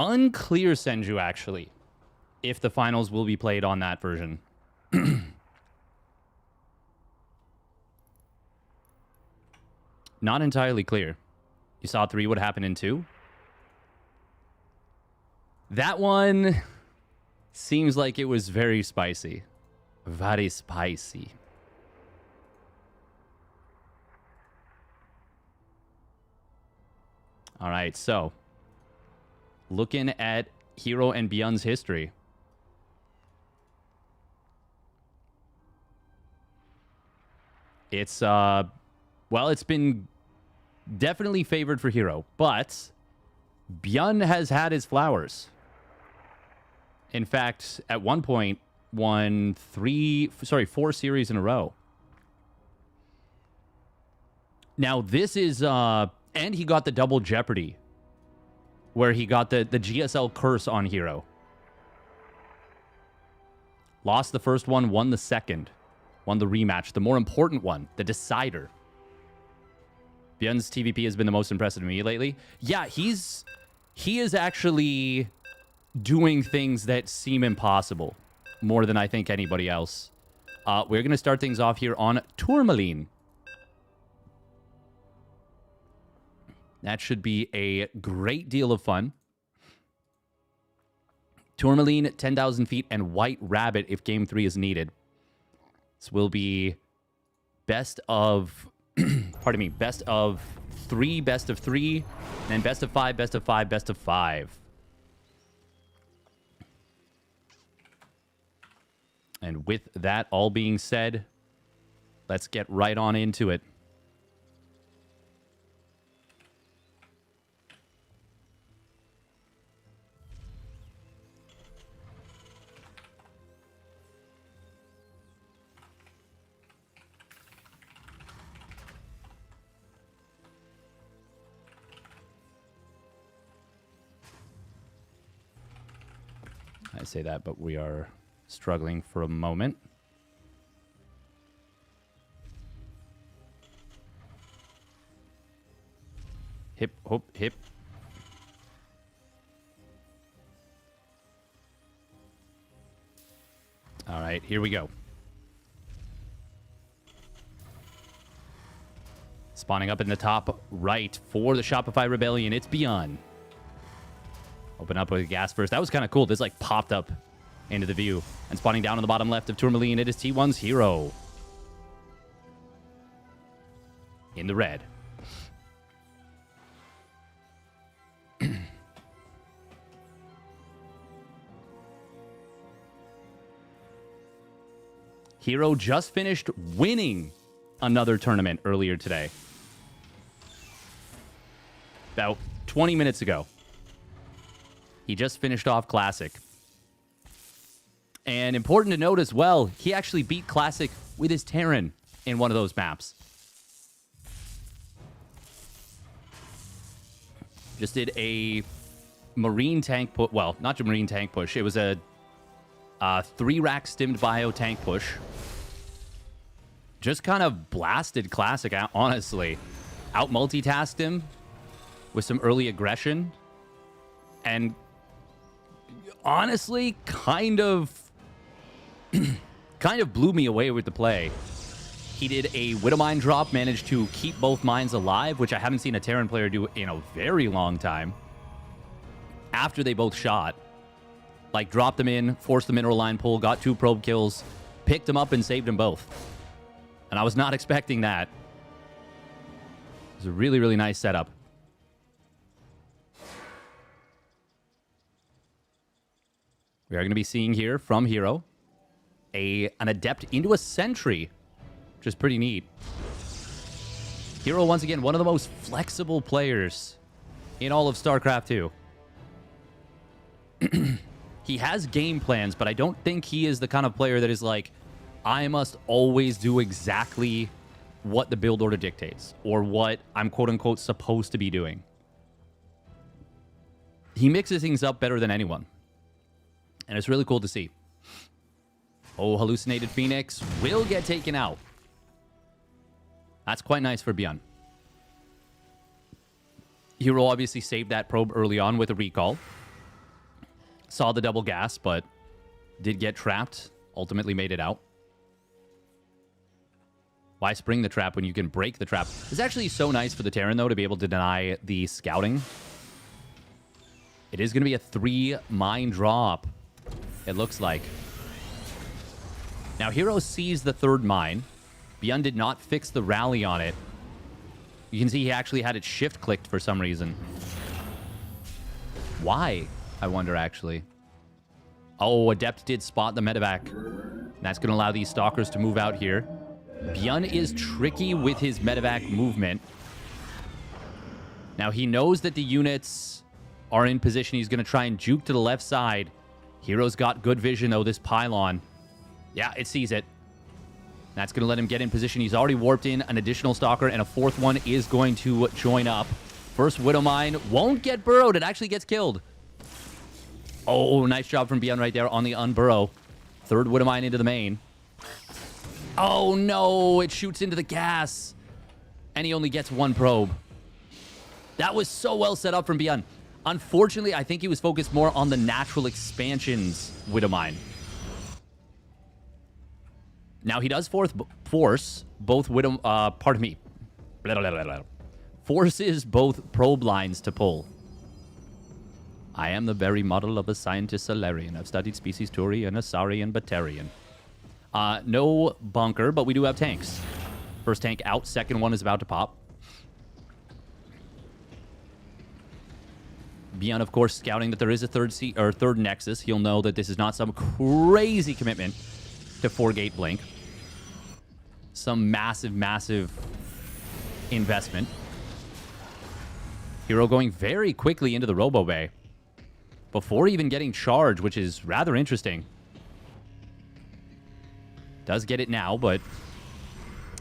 Unclear, Senju, actually, if the finals will be played on that version. Not entirely clear. You saw 3, what happened in 2? That one seems like it was very spicy. Very spicy. All right, so looking at herO and ByuN's history. It's, well, it's been definitely favored for herO, but ByuN has had his flowers. In fact, at one point, won 4 series in a row. Now, this is, and he got the double Jeopardy, where he got the GSL curse on herO. Lost the first one, won the second. Won the rematch, the more important one, the decider. ByuN's TVP has been the most impressive to me lately. Yeah, he is actually doing things that seem impossible more than I think anybody else. We're going to start things off here on Tourmaline. That should be a great deal of fun. Tourmaline, 10,000 feet, and White Rabbit if Game 3 is needed. This will be best of, pardon me, best of 3, best of 3, and then best of 5, best of 5, best of 5. And with that all being said, let's get right on into it. I say that, but we are struggling for a moment. Hip, hop, hip. All right, here we go. Spawning up in the top right for the Shopify Rebellion, it's ByuN. Open up with gas first. That was kind of cool. This like popped up into the view. And spawning down on the bottom left of Tourmaline, it is T1's herO. In the red. herO just finished winning another tournament earlier today. About 20 minutes ago. He just finished off Classic. And important to note as well, he actually beat Classic with his Terran in one of those maps. Just did a Marine tank push. Well, not a Marine tank push. It was a 3-rack stimmed bio tank push. Just kind of blasted Classic out, honestly. Out multitasked him with some early aggression. And honestly, kind of blew me away with the play. He did a Widow Mine drop, managed to keep both mines alive, which I haven't seen a Terran player do in a very long time. After they both shot. Like, dropped them in, forced the mineral line pull, got 2 probe kills, picked them up and saved them both. And I was not expecting that. It was a really, really nice setup. We are going to be seeing here from herO an Adept into a Sentry, which is pretty neat. herO, once again, one of the most flexible players in all of StarCraft 2. He has game plans, but I don't think he is the kind of player that is like, I must always do exactly what the build order dictates, or what I'm quote-unquote supposed to be doing. He mixes things up better than anyone. And it's really cool to see. Oh, Hallucinated Phoenix will get taken out. That's quite nice for ByuN. herO obviously saved that probe early on with a recall. Saw the double gas, but did get trapped. Ultimately made it out. Why spring the trap when you can break the trap? It's actually so nice for the Terran, though, to be able to deny the scouting. It is going to be a 3-mine drop, it looks like. Now, herO sees the 3rd mine. ByuN did not fix the rally on it. You can see he actually had it shift-clicked for some reason. Why, I wonder, actually. Oh, Adept did spot the medevac. That's going to allow these Stalkers to move out here. ByuN is tricky with his medevac movement. Now, he knows that the units are in position. He's going to try and juke to the left side. herO's got good vision, though, this pylon. Yeah, it sees it. That's going to let him get in position. He's already warped in an additional Stalker, and a 4th one is going to join up. First Widow Mine won't get burrowed. It actually gets killed. Oh, nice job from ByuN right there on the unburrow. 3rd Widow Mine into the main. Oh, no. It shoots into the gas. And he only gets 1 probe. That was so well set up from ByuN. Unfortunately, I think he was focused more on the natural expansions Widow Mine. Now, he does force both Widow... pardon me. Forces both probe lines to pull. I am the very model of a scientist Solarian. I've studied species Turian, Asarian, Batarian. No bunker, but we do have tanks. First tank out. Second one is about to pop. ByuN, of course, scouting that there is a third Nexus. He'll know that this is not some crazy commitment to 4-gate blink. Some massive, massive investment. herO going very quickly into the Robo Bay before even getting charged, which is rather interesting. Does get it now, but...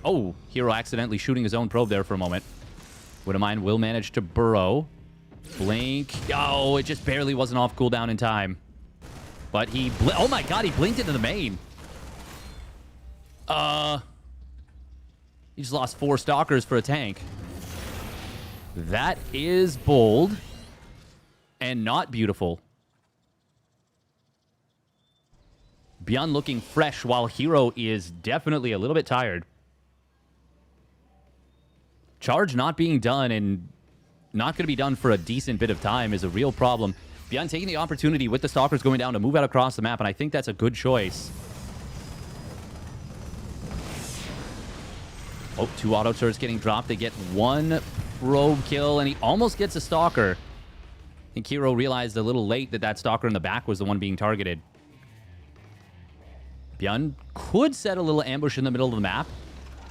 Oh, herO accidentally shooting his own probe there for a moment. Widow Mine will manage to burrow. Blink. Oh, it just barely wasn't off cooldown in time. But he... Oh my god, he blinked into the main. He just lost 4 Stalkers for a tank. That is bold. And not beautiful. ByuN looking fresh while herO is definitely a little bit tired. Charge not being done and not going to be done for a decent bit of time is a real problem. ByuN taking the opportunity with the Stalkers going down to move out across the map, and I think that's a good choice. Oh, 2 auto turrets getting dropped. They get 1 probe kill, and he almost gets a Stalker. I think herO realized a little late that that Stalker in the back was the one being targeted. ByuN could set a little ambush in the middle of the map.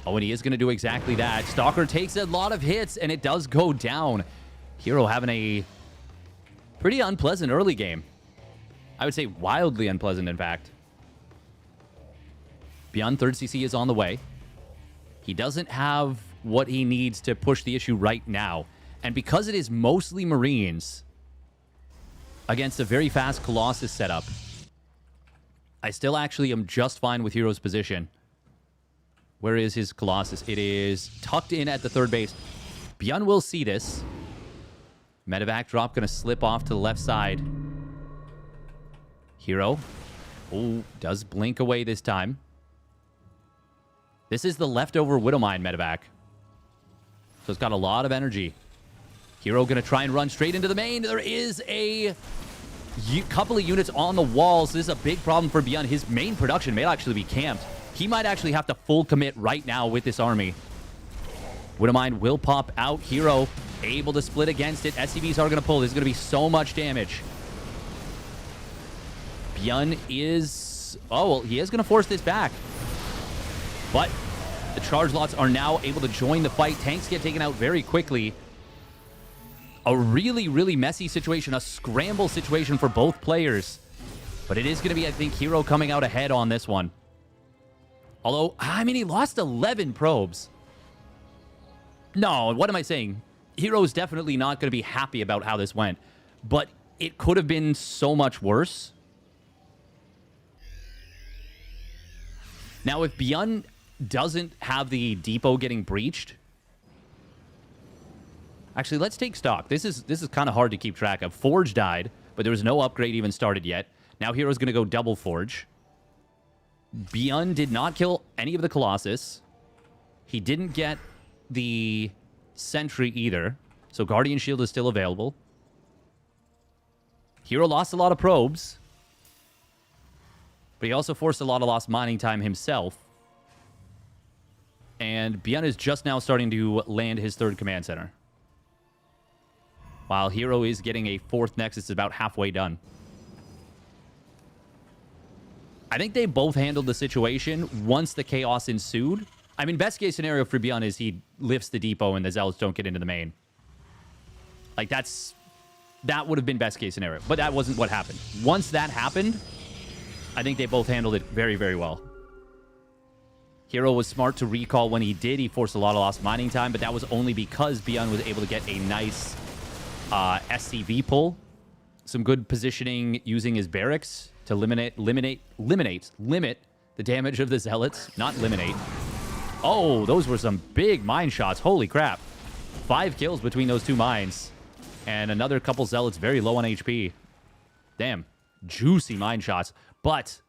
Oh, and he is going to do exactly that. Stalker takes a lot of hits, and it does go down. herO having a pretty unpleasant early game. I would say wildly unpleasant, in fact. ByuN 3rd CC is on the way. He doesn't have what he needs to push the issue right now. And because it is mostly Marines against a very fast Colossus setup, I still actually am just fine with herO's position. Where is his Colossus? It is tucked in at the 3rd base. ByuN will see this. Medevac drop going to slip off to the left side. herO. Oh, does blink away this time. This is the leftover Widow Mine medevac. So it's got a lot of energy. herO going to try and run straight into the main. There is a couple of units on the walls. This is a big problem for ByuN. His main production may actually be camped. He might actually have to full commit right now with this army. Widow Mine will pop out. herO able to split against it. SCVs are going to pull. There's going to be so much damage. ByuN is... Oh, well, he is going to force this back. But the charge lots are now able to join the fight. Tanks get taken out very quickly. A really, really messy situation. A scramble situation for both players. But it is going to be, I think, herO coming out ahead on this one. Although, I mean, he lost 11 probes. No, what am I saying? herO's definitely not going to be happy about how this went. But it could have been so much worse. Now, if ByuN doesn't have the depot getting breached... Actually, let's take stock. This is kind of hard to keep track of. Forge died, but there was no upgrade even started yet. Now hero's going to go double forge. ByuN did not kill any of the Colossus. He didn't get the Sentry either, so Guardian Shield is still available. Hero lost a lot of probes, but he also forced a lot of lost mining time himself. And ByuN is just now starting to land his third command center, while hero is getting a fourth Nexus, about halfway done. I think they both handled the situation once the chaos ensued. I mean, best case scenario for ByuN is he lifts the depot and the Zealots don't get into the main. Like, that would have been best case scenario, but that wasn't what happened. Once that happened, I think they both handled it very, very well. Hero was smart to recall when he did. He forced a lot of lost mining time, but that was only because ByuN was able to get a nice SCV pull. Some good positioning using his barracks to limit the damage of the Zealots. Not eliminate. Oh, those were some big mine shots. Holy crap. 5 kills between those 2 mines. And another couple Zealots very low on HP. Damn. Juicy mine shots. But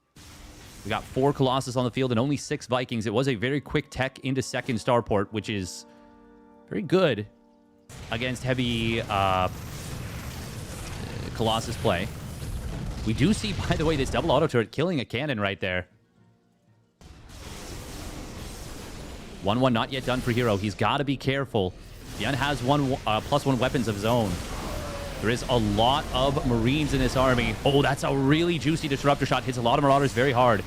we got 4 Colossus on the field and only 6 Vikings. It was a very quick tech into second starport, which is very good against heavy Colossus play. We do see, by the way, this double auto turret killing a cannon right there. 1-1 not yet done for hero. He's got to be careful. ByuN has +1 weapons of his own. There is a lot of Marines in this army. Oh, that's a really juicy disruptor shot. Hits a lot of Marauders very hard.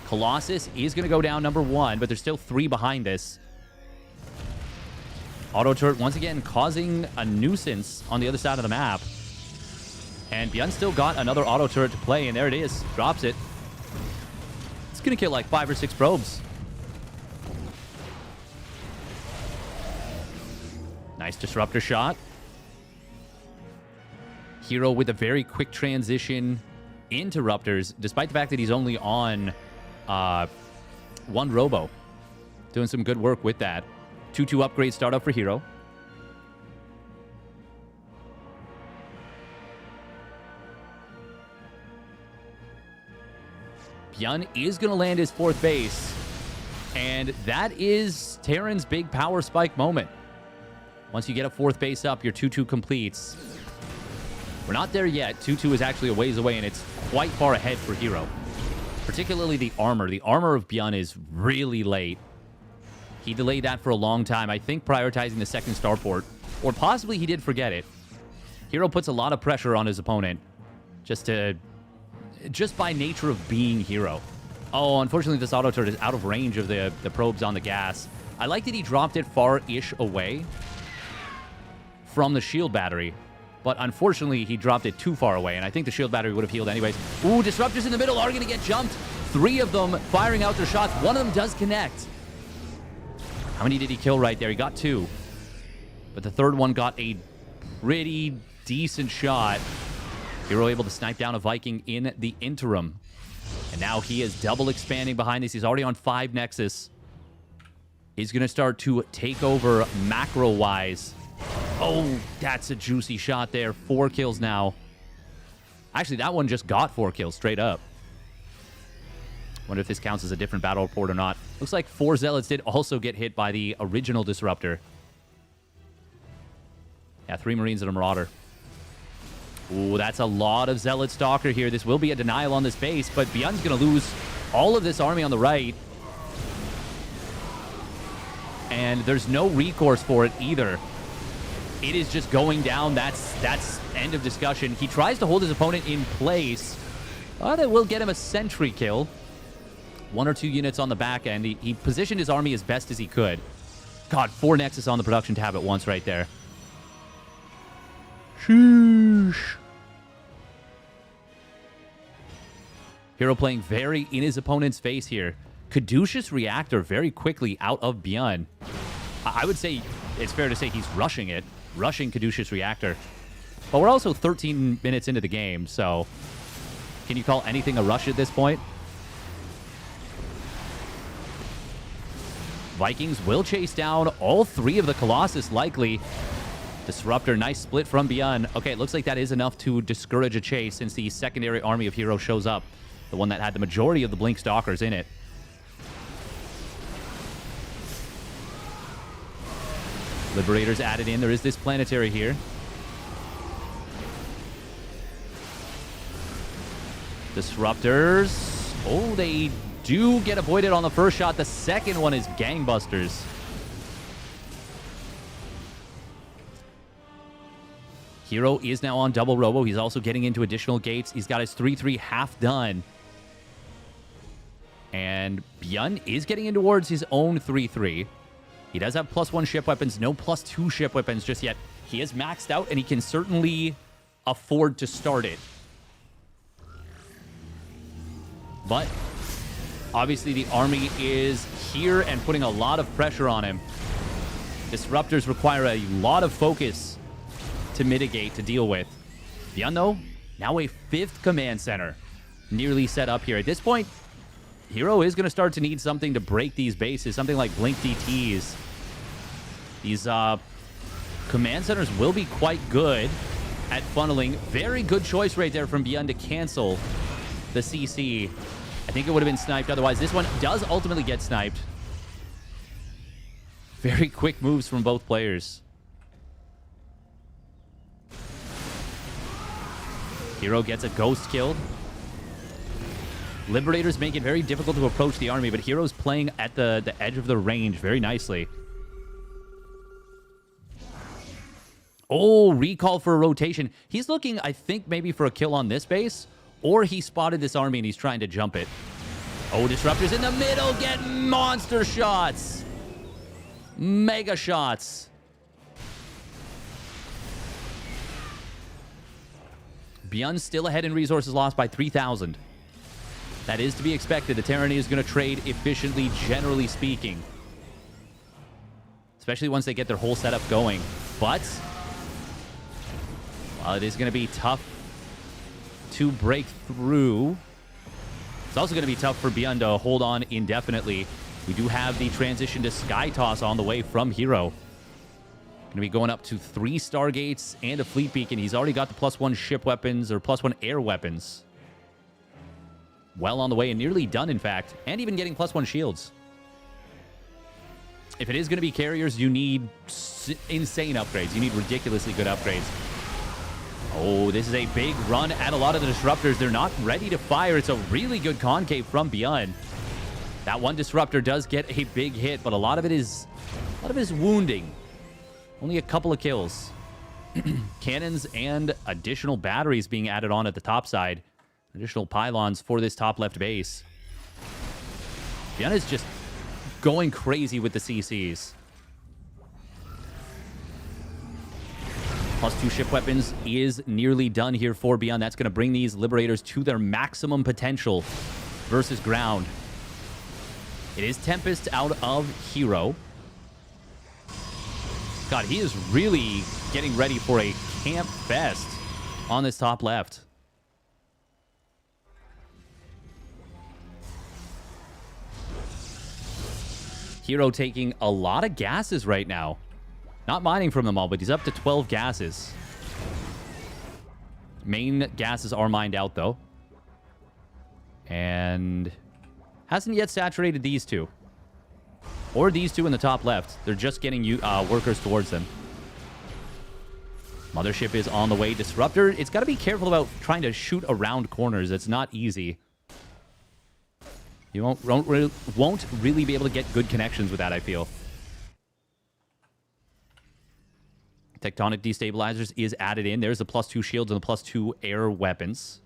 Colossus is going to go down number 1, but there's still 3 behind this. Auto turret once again causing a nuisance on the other side of the map. And ByuN still got another auto turret to play, and there it is. Drops it. It's going to kill like 5 or 6 probes. Nice disruptor shot. Hero with a very quick transition into Ruptors, despite the fact that he's only on 1 Robo. Doing some good work with that. 2-2 upgrade startup for hero. ByuN is going to land his 4th base. And that is Terran's big power spike moment. Once you get a 4th base up, your 2-2 completes. We're not there yet. 2-2 is actually a ways away, and it's quite far ahead for hero. Particularly the armor. The armor of ByuN is really late. He delayed that for a long time. I think prioritizing the second starport. Or possibly he did forget it. Hero puts a lot of pressure on his opponent. Just by nature of being hero. Oh, unfortunately, this auto turret is out of range of the probes on the gas. I like that he dropped it far-ish away from the shield battery. But unfortunately, he dropped it too far away, and I think the shield battery would have healed anyways. Ooh, disruptors in the middle are going to get jumped. 3 of them firing out their shots. 1 of them does connect. How many did he kill right there? He got 2. But the 3rd one got a pretty decent shot. Hero able to snipe down a Viking in the interim. And now he is double expanding behind this. He's already on 5 Nexus. He's going to start to take over macro-wise. Oh, that's a juicy shot there. 4 kills now. Actually, that one just got 4 kills straight up. Wonder if this counts as a different battle report or not. Looks like 4 Zealots did also get hit by the original Disruptor. Yeah, 3 Marines and a Marauder. Ooh, that's a lot of Zealot Stalker here. This will be a denial on this base, but ByuN's going to lose all of this army on the right. And there's no recourse for it either. It is just going down. That's end of discussion. He tries to hold his opponent in place. That will get him a sentry kill. 1 or 2 units on the back end. He positioned his army as best as he could. God, 4 Nexus on the production tab at once right there. Sheesh. Hero playing very in his opponent's face here. Caduceus Reactor very quickly out of ByuN. I would say it's fair to say he's rushing it. Rushing Caduceus Reactor. But we're also 13 minutes into the game, so can you call anything a rush at this point? Vikings will chase down all 3 of the Colossus likely. Disruptor, nice split from ByuN. Okay, it looks like that is enough to discourage a chase since the secondary army of herO shows up. The one that had the majority of the Blink Stalkers in it. Liberators added in. There is this planetary here. Disruptors. Oh, they do get avoided on the first shot. The second one is gangbusters. herO is now on double robo. He's also getting into additional gates. He's got his 3-3 half done. And ByuN is getting in towards his own 3-3. He does have +1 ship weapons, no +2 ship weapons just yet. He is maxed out, and he can certainly afford to start it. But obviously the army is here and putting a lot of pressure on him. Disruptors require a lot of focus to mitigate, to deal with. ByuN, though, now a 5th command center nearly set up here. At this point, herO is going to start to need something to break these bases, something like Blink DTs. These command centers will be quite good at funneling. Very good choice right there from ByuN to cancel the CC. I think it would have been sniped otherwise. This one does ultimately get sniped. Very quick moves from both players. herO gets a ghost killed. Liberators make it very difficult to approach the army, but herO's playing at the edge of the range very nicely. Oh, recall for a rotation. He's looking, I think, maybe for a kill on this base, or he spotted this army and he's trying to jump it. Oh, Disruptors in the middle get monster shots. Mega shots. ByuN still ahead in resources lost by 3,000. That is to be expected. The Terran is going to trade efficiently, generally speaking. Especially once they get their whole setup going. But it is going to be tough to break through. It's also going to be tough for ByuN to hold on indefinitely. We do have the transition to Sky Toss on the way from herO. Going to be going up to 3 Stargates and a Fleet Beacon. He's already got the +1 ship weapons, or +1 air weapons. Well on the way and nearly done, in fact. And even getting +1 shields. If it is going to be carriers, you need insane upgrades. You need ridiculously good upgrades. Oh, this is a big run at a lot of the Disruptors. They're not ready to fire. It's a really good concave from ByuN. That one Disruptor does get a big hit, but a lot of it is wounding. Only a couple of kills. Cannons and additional batteries being added on at the top side. Additional pylons for this top left base. ByuN is just going crazy with the CCs. +2 ship weapons is nearly done here for ByuN. That's going to bring these Liberators to their maximum potential versus ground. It is Tempest out of herO. God, he is really getting ready for a camp fest on this top left. herO taking a lot of gases right now. Not mining from them all, but he's up to 12 gases. Main gases are mined out, though. And hasn't yet saturated these two. Or these two in the top left. They're just getting workers towards them. Mothership is on the way. Disruptor, it's got to be careful about trying to shoot around corners. It's not easy. You won't really be able to get good connections with that, I feel. Tectonic destabilizers is added in. There's the +2 shields and the +2 air weapons.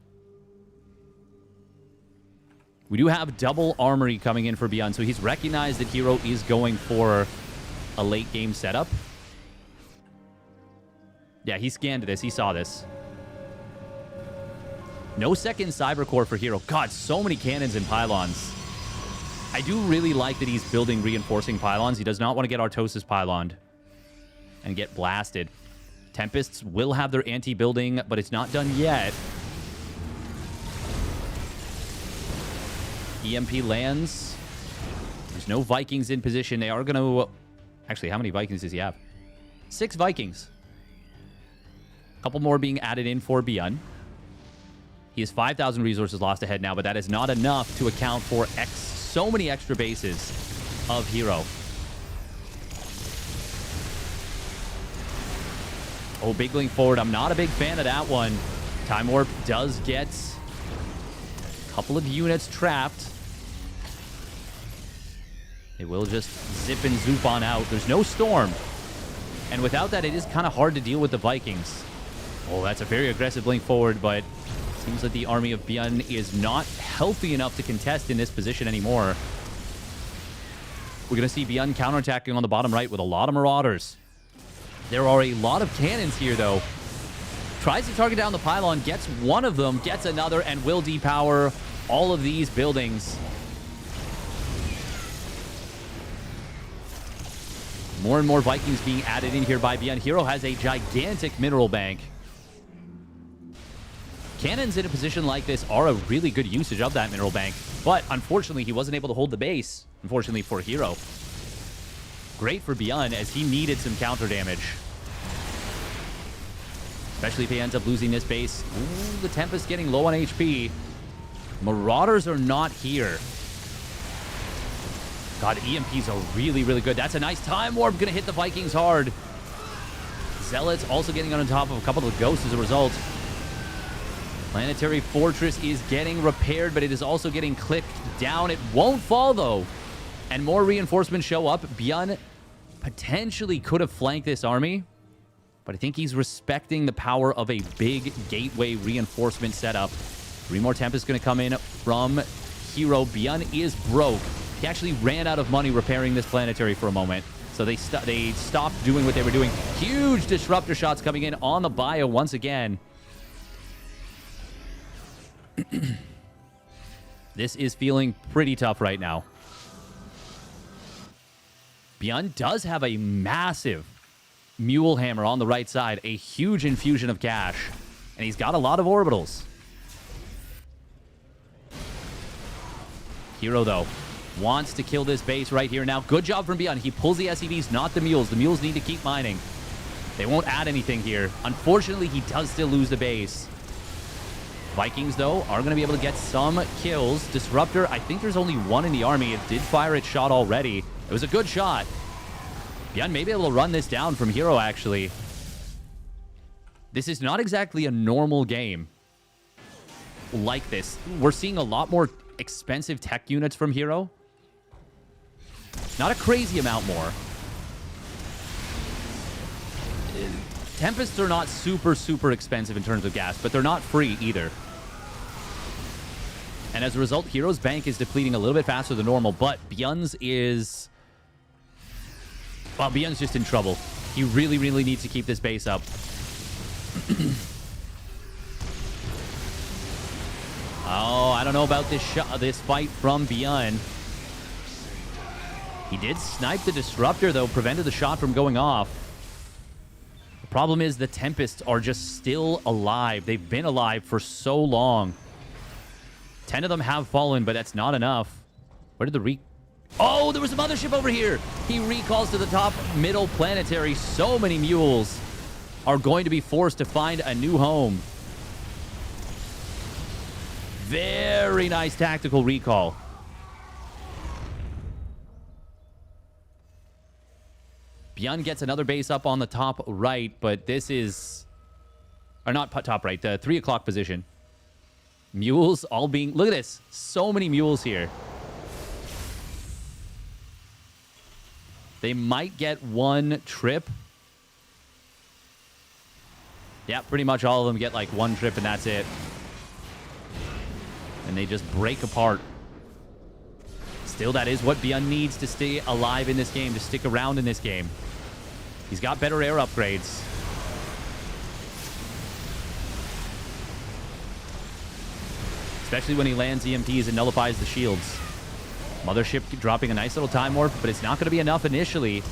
We do have double armory coming in for ByuN, so he's recognized that herO is going for a late game setup. Yeah, he scanned this. He saw this. No second cyber core for herO. God, so many cannons and pylons. I do really like that he's building reinforcing pylons. He does not want to get Artosis pyloned and get blasted. Tempests will have their anti-building, but it's not done yet. EMP lands. There's no Vikings in position. They are going to... Actually, how many Vikings does he have? 6 Vikings. Couple more being added in for ByuN. He has 5,000 resources lost ahead now, but that is not enough to account for so many extra bases of herO. Oh, big link forward. I'm not a big fan of that one. Time Warp does get a couple of units trapped. They will just zip and zoop on out. There's no storm. And without that, it is kind of hard to deal with the Vikings. Oh, that's a very aggressive blink forward, but it seems like the army of ByuN is not healthy enough to contest in this position anymore. We're going to see ByuN counterattacking on the bottom right with a lot of Marauders. There are a lot of cannons here, though. Tries to target down the pylon, gets one of them, gets another, and will depower all of these buildings. More and more Vikings being added in here by ByuN. herO has a gigantic mineral bank. Cannons in a position like this are a really good usage of that mineral bank, but unfortunately, he wasn't able to hold the base, unfortunately for herO. Great for ByuN, as he needed some counter damage. Especially if he ends up losing this base. Ooh, the Tempest getting low on HP. Marauders are not here. God, EMPs are really, really good. That's a nice Time Warp. Going to hit the Vikings hard. Zealots also getting on top of a couple of the Ghosts as a result. Planetary Fortress is getting repaired, but it is also getting clipped down. It won't fall, though. And more reinforcements show up. ByuN potentially could have flanked this army, but I think he's respecting the power of a big gateway reinforcement setup. 3 more Tempests going to come in from herO. ByuN is broke. He actually ran out of money repairing this planetary for a moment, so they stopped doing what they were doing. Huge disruptor shots coming in on the bio once again. This is feeling pretty tough right now. ByuN does have a massive Mule Hammer on the right side, a huge infusion of cash, and he's got a lot of orbitals. herO, though, wants to kill this base right here now. Good job from ByuN. He pulls the SCVs, not the Mules. The Mules need to keep mining. They won't add anything here. Unfortunately, he does still lose the base. Vikings, though, are going to be able to get some kills. Disruptor, I think there's only one in the army. It did fire its shot already. It was a good shot. ByuN may be able to run this down from herO, actually. This is not exactly a normal game like this. We're seeing a lot more expensive tech units from herO. Not a crazy amount more. Tempests are not super, super expensive in terms of gas, but they're not free either. And as a result, herO's bank is depleting a little bit faster than normal, but ByuN's is... well, ByuN's just in trouble. He really, really needs to keep this base up. Oh, I don't know about this fight from ByuN. He did snipe the Disruptor, though, prevented the shot from going off. The problem is the Tempests are just still alive. They've been alive for so long. 10 of them have fallen, but that's not enough. Where did the Oh, there was a mothership over here. He recalls to the top middle planetary. So many Mules are going to be forced to find a new home. Very nice tactical recall. ByuN gets another base up on the top right, but this is... or not top right, the 3 o'clock position. Mules all being... look at this. So many Mules here. They might get one trip. Yeah, pretty much all of them get like one trip and that's it. And they just break apart. Still, that is what ByuN needs to stay alive in this game, to stick around in this game. He's got better air upgrades. Especially when he lands EMPs and nullifies the shields. Mothership dropping a nice little Time Warp, but it's not going to be enough initially.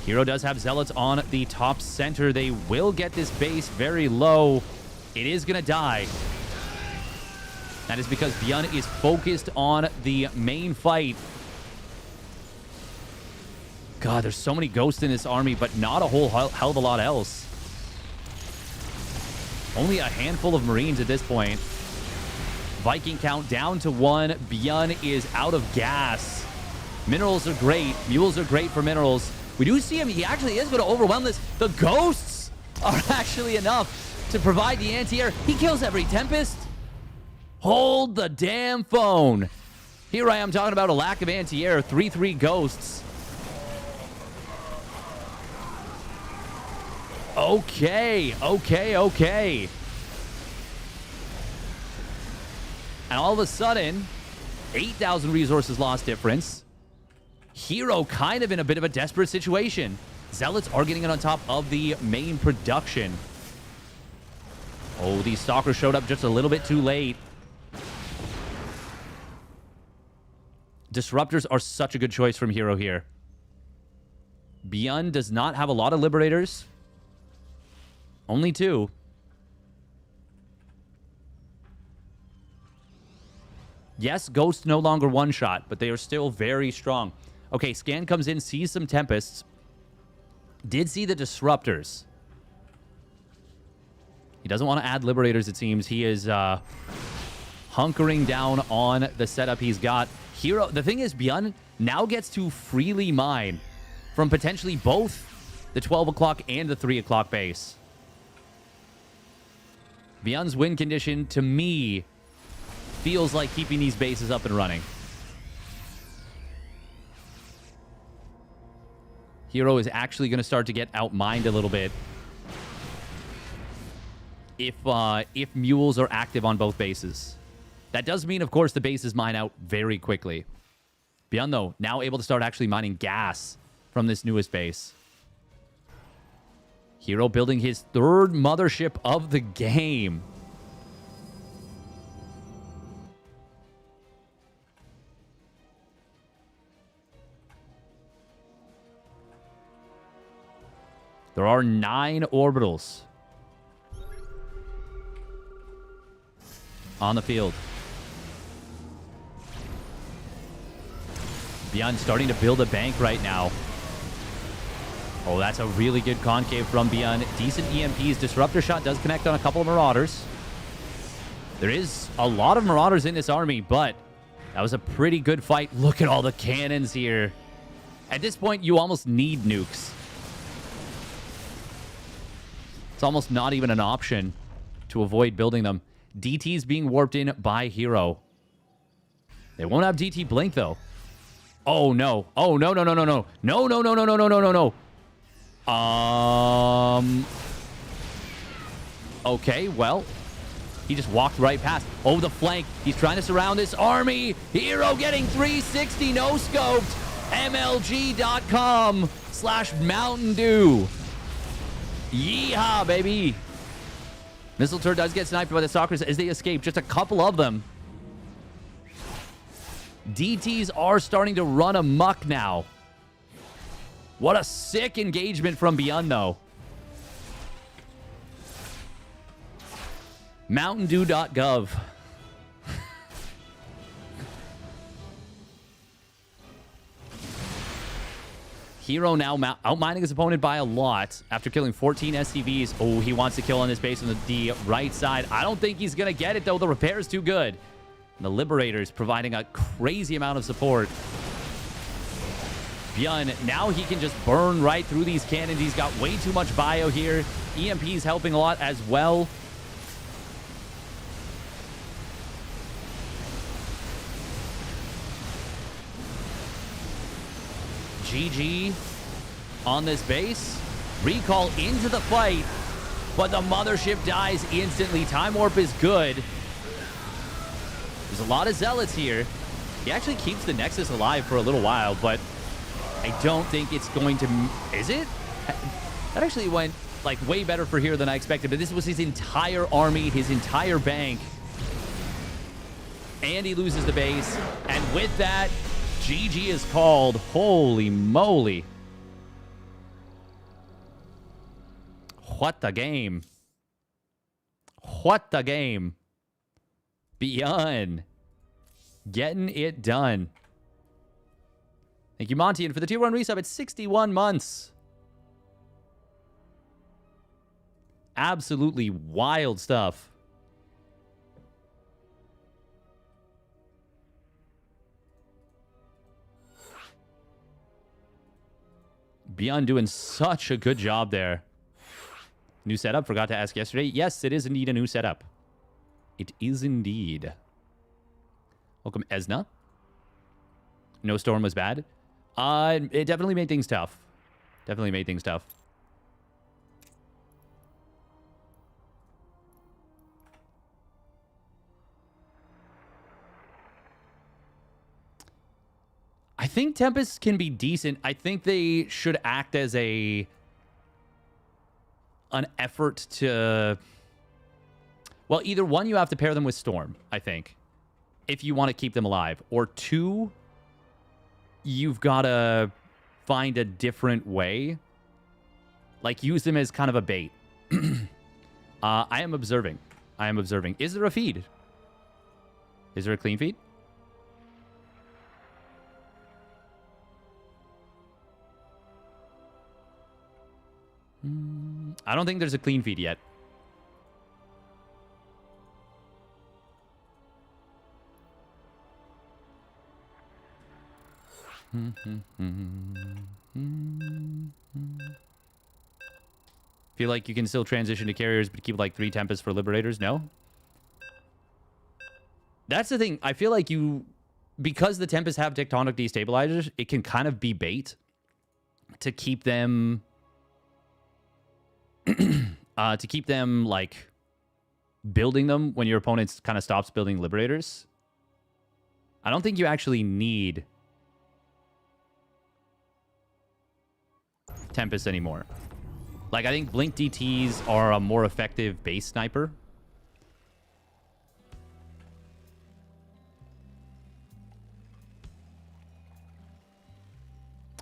herO does have Zealots on the top center. They will get this base very low. It is going to die. That is because ByuN is focused on the main fight. God, there's so many ghosts in this army, but not a whole hell of a lot else. Only a handful of Marines at this point. Viking count down to 1. ByuN is out of gas. Minerals are great. Mules are great for minerals. We do see him. He actually is going to overwhelm this. The ghosts are actually enough to provide the anti-air. He kills every Tempest. Hold the damn phone. Here I am talking about a lack of anti-air. 3-3 ghosts. Okay. And all of a sudden, 8,000 resources lost difference. herO kind of in a bit of a desperate situation. Zealots are getting it on top of the main production. Oh, these Stalkers showed up just a little bit too late. Disruptors are such a good choice from herO here. ByuN does not have a lot of Liberators. Only 2. Yes, Ghosts no longer one-shot, but they are still very strong. Okay, Scan comes in, sees some Tempests. Did see the Disruptors. He doesn't want to add Liberators, it seems. He is hunkering down on the setup he's got. herO, the thing is, ByuN now gets to freely mine from potentially both the 12 o'clock and the 3 o'clock base. ByuN's win condition, to me, feels like keeping these bases up and running. herO is actually going to start to get outmined a little bit if mules are active on both bases. That does mean, of course, the bases mine out very quickly. ByuN, though, now able to start actually mining gas from this newest base. herO building his 3rd mothership of the game. There are 9 orbitals on the field. ByuN starting to build a bank right now. Oh, that's a really good concave from ByuN. Decent EMPs. Disruptor shot does connect on a couple of Marauders. There is a lot of Marauders in this army, but that was a pretty good fight. Look at all the cannons here. At this point, you almost need nukes. It's almost not even an option to avoid building them. DT's being warped in by herO. They won't have DT blink, though. Oh, no. Oh, no. Okay, well, he just walked right past. Oh, the flank. He's trying to surround this army. herO getting 360 no-scoped. MLG.com/Mountain Dew. Yeehaw, baby. Missile turret does get sniped by the Stalkers as they escape. Just a couple of them. DTs are starting to run amok now. What a sick engagement from ByuN, though. MountainDew.gov. herO now outmining his opponent by a lot after killing 14 SCVs. Oh, he wants to kill on this base on the right side. I don't think he's going to get it, though. The repair is too good. And the Liberators providing a crazy amount of support. ByuN, now he can just burn right through these cannons. He's got way too much bio here. EMP's helping a lot as well. GG on this base. Recall into the fight, but the mothership dies instantly. Time warp is good. There's a lot of Zealots here. He actually keeps the Nexus alive for a little while, but I don't think it's going to... Is it? That actually went like way better for here than I expected, but this was his entire army, his entire bank. And he loses the base. And with that, GG is called. Holy moly. What the game. What the game. ByuN. Getting it done. Thank you, Monty. And for the tier 1 resub, it's 61 months. Absolutely wild stuff. ByuN doing such a good job there. New setup, forgot to ask yesterday. Yes, it is indeed a new setup. It is indeed. Welcome, Esna. No storm was bad. It definitely made things tough. Definitely made things tough. I think Tempests can be decent. I think they should act as an effort to... Well, either one, you have to pair them with Storm, I think, if you want to keep them alive. Or two, you've got to find a different way. Like, use them as kind of a bait. I am observing. I am observing. Is there a feed? Is there a clean feed? I don't think there's a clean feed yet. Feel like you can still transition to carriers, but keep like 3 Tempests for Liberators? No? That's the thing. I feel like you... Because the Tempests have tectonic destabilizers, it can kind of be bait to keep them... to keep them, like, building them when your opponent kind of stops building Liberators. I don't think you actually need Tempest anymore. Like, I think Blink DTs are a more effective base sniper.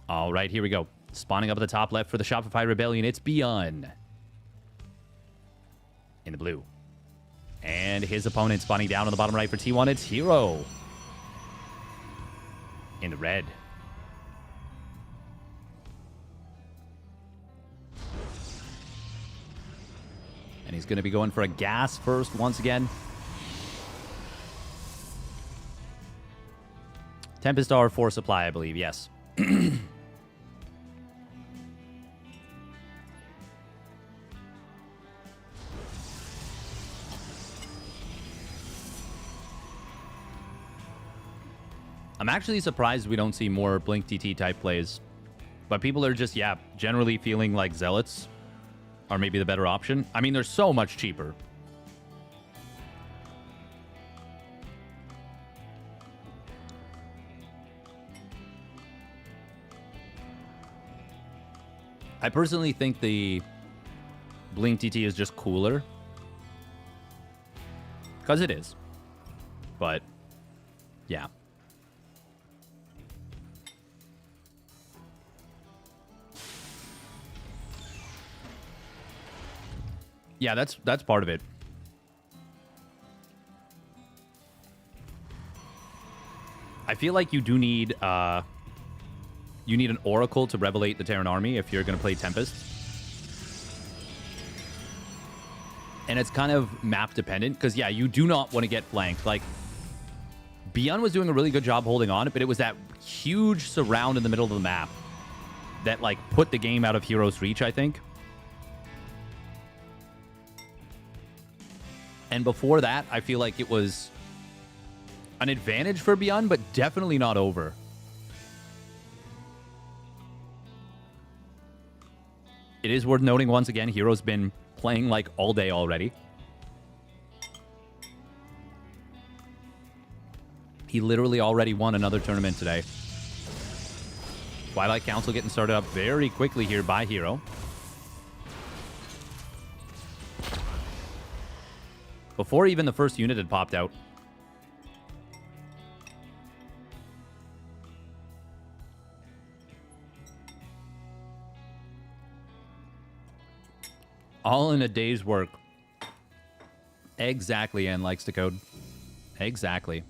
All right, here we go. Spawning up at the top left for the Shopify Rebellion, it's ByuN. In the blue. And his opponent spawning down on the bottom right for T1, it's herO. In the red. And he's going to be going for a gas first once again. Tempest R 4 supply, I believe, yes. I'm actually surprised we don't see more Blink DT type plays. But people are just, yeah, generally feeling like Zealots are maybe the better option. I mean, they're so much cheaper. I personally think the Blink DT is just cooler. Because it is. But, yeah. Yeah, that's part of it. I feel like you do need an Oracle to revelate the Terran army if you're going to play Tempest. And it's kind of map dependent because, yeah, you do not want to get flanked. Like, ByuN was doing a really good job holding on, but it was that huge surround in the middle of the map that, like, put the game out of herO's reach, I think. And before that, I feel like it was an advantage for ByuN, but definitely not over. It is worth noting once again, herO's been playing like all day already. He literally already won another tournament today. Twilight Council getting started up very quickly here by herO. Before even the first unit had popped out. All in a day's work. Exactly, Ann likes to code. Exactly.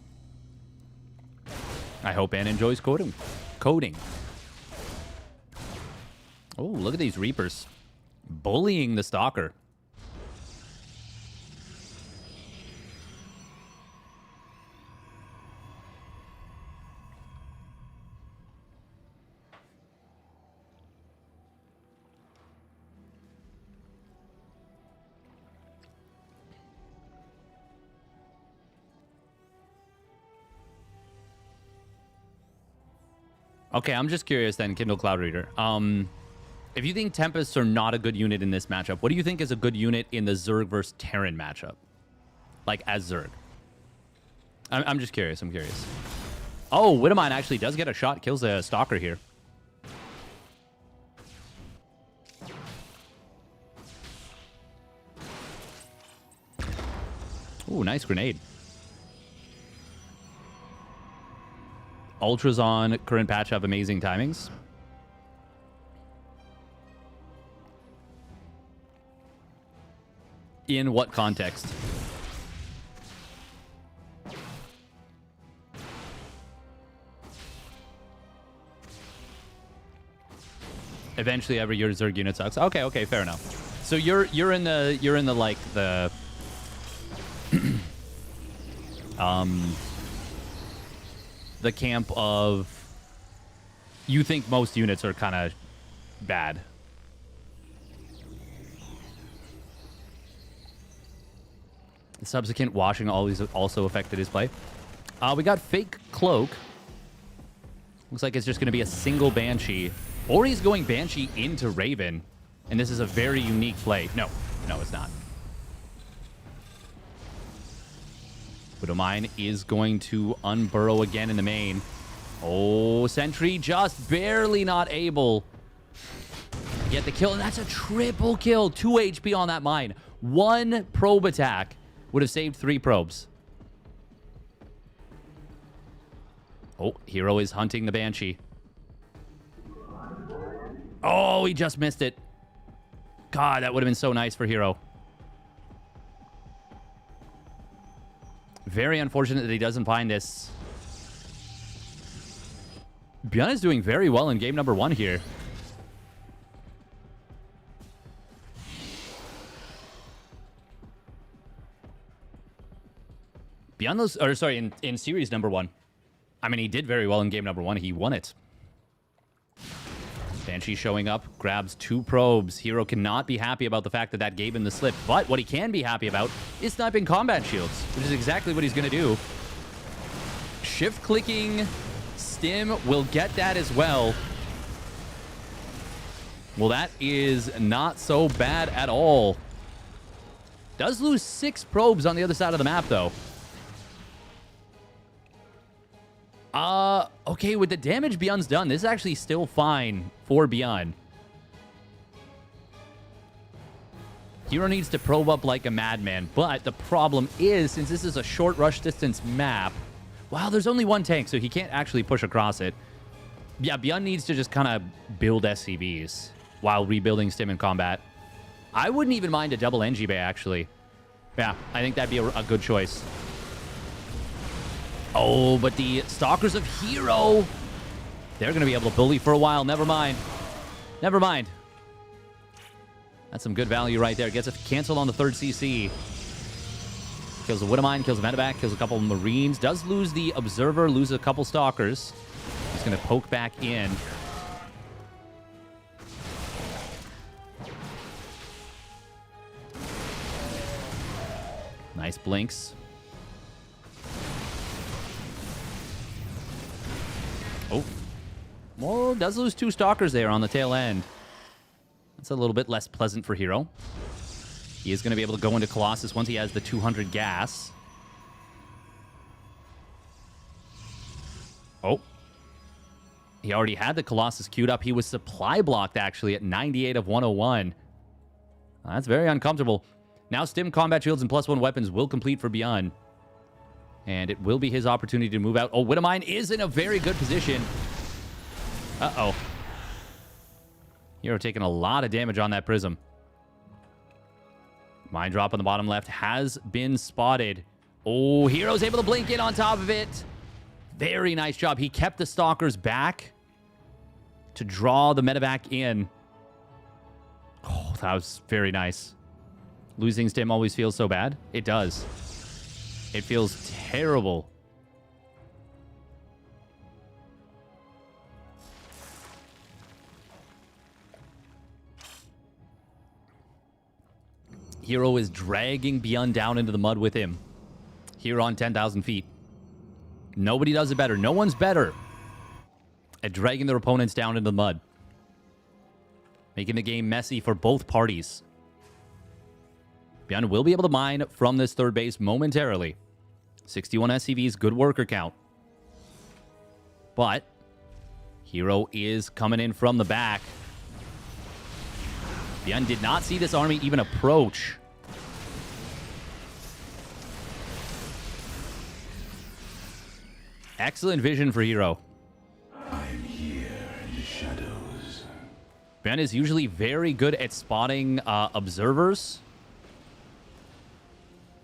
I hope Ann enjoys coding. Oh, look at these Reapers. Bullying the Stalker. Okay, I'm just curious then, Kindle Cloud Reader. If you think Tempests are not a good unit in this matchup, what do you think is a good unit in the Zerg versus Terran matchup? Like, as Zerg. I'm just curious. I'm curious. Oh, Widowmine actually does get a shot. Kills a Stalker here. Ooh, nice grenade. Ultras on current patch have amazing timings. In what context? Eventually, every year Zerg unit sucks. Okay, okay, fair enough. So you're in the like the the camp of you think most units are kind of bad. The subsequent washing always also affected his play. We got Fake Cloak. Looks like it's just going to be a single Banshee. Or he's going Banshee into Raven. And this is a very unique play. No, it's not. Widowmine is going to unburrow again in the main. Oh, Sentry just barely not able to get the kill. And that's a triple kill. 2 HP on that mine. 1 probe attack would have saved 3 probes. Oh, herO is hunting the Banshee. Oh, he just missed it. God, that would have been so nice for herO. Very unfortunate that he doesn't find this. ByuN is doing very well in game number 1 here. Beyond those, or sorry, in series number 1. I mean, he did very well in game number 1. He won it. Banshee showing up, grabs 2 probes. herO cannot be happy about the fact that that gave him the slip. But what he can be happy about is sniping combat shields, which is exactly what he's going to do. Shift-clicking Stim will get that as well. Well, that is not so bad at all. Does lose 6 probes on the other side of the map, though. Okay, with the damage ByuN's done, this is actually still fine for ByuN. herO needs to probe up like a madman, but the problem is, since this is a short rush distance map, wow, there's only 1 tank, so he can't actually push across it. Yeah, ByuN needs to just kind of build SCVs while rebuilding Stim in combat. I wouldn't even mind a double NG bay, actually. Yeah, I think that'd be a good choice. Oh, but the Stalkers of herO, they're going to be able to bully for a while. Never mind. Never mind. That's some good value right there. Gets it canceled on the 3rd CC. Kills a Widowmine, kills a Medevac, kills a couple of Marines. Does lose the Observer, loses a couple Stalkers. He's going to poke back in. Nice blinks. Oh. Well, does lose 2 Stalkers there on the tail end. That's a little bit less pleasant for herO. He is going to be able to go into Colossus once he has the 200 gas. Oh. He already had the Colossus queued up. He was supply blocked, actually, at 98 of 101. That's very uncomfortable. Now Stim combat shields and +1 weapons will complete for ByuN. And it will be his opportunity to move out. Oh, Widowmine is in a very good position. Uh-oh. herO taking a lot of damage on that Prism. Mine drop on the bottom left has been spotted. Oh, herO's able to blink in on top of it. Very nice job. He kept the Stalkers back to draw the Medevac in. Oh, that was very nice. Losing Stim always feels so bad. It does. It feels terrible. herO is dragging ByuN down into the mud with him. Here on 10,000 feet. Nobody does it better. No one's better and dragging their opponents down into the mud, making the game messy for both parties. ByuN will be able to mine from this third base momentarily. 61 SCVs, good worker count. But herO is coming in from the back. ByuN did not see this army even approach. Excellent vision for herO. I am here in the shadows. ByuN is usually very good at spotting observers.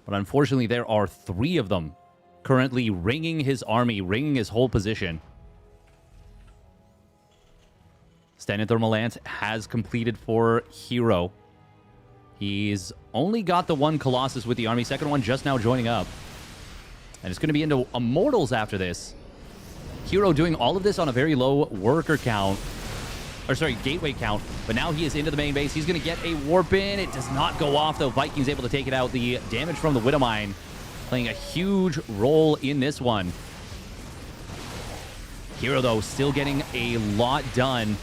But unfortunately, there are 3 of them currently ringing his army, ringing his whole position. Standard Thermal Lance has completed for herO. He's only got the 1 Colossus with the army. Second one just now joining up. And it's going to be into Immortals after this. herO doing all of this on a very low worker count. Or sorry, gateway count. But now he is into the main base. He's going to get a warp in. It does not go off, though. Vikings able to take it out. The damage from the Widowmine playing a huge role in this one. herO, though, still getting a lot done.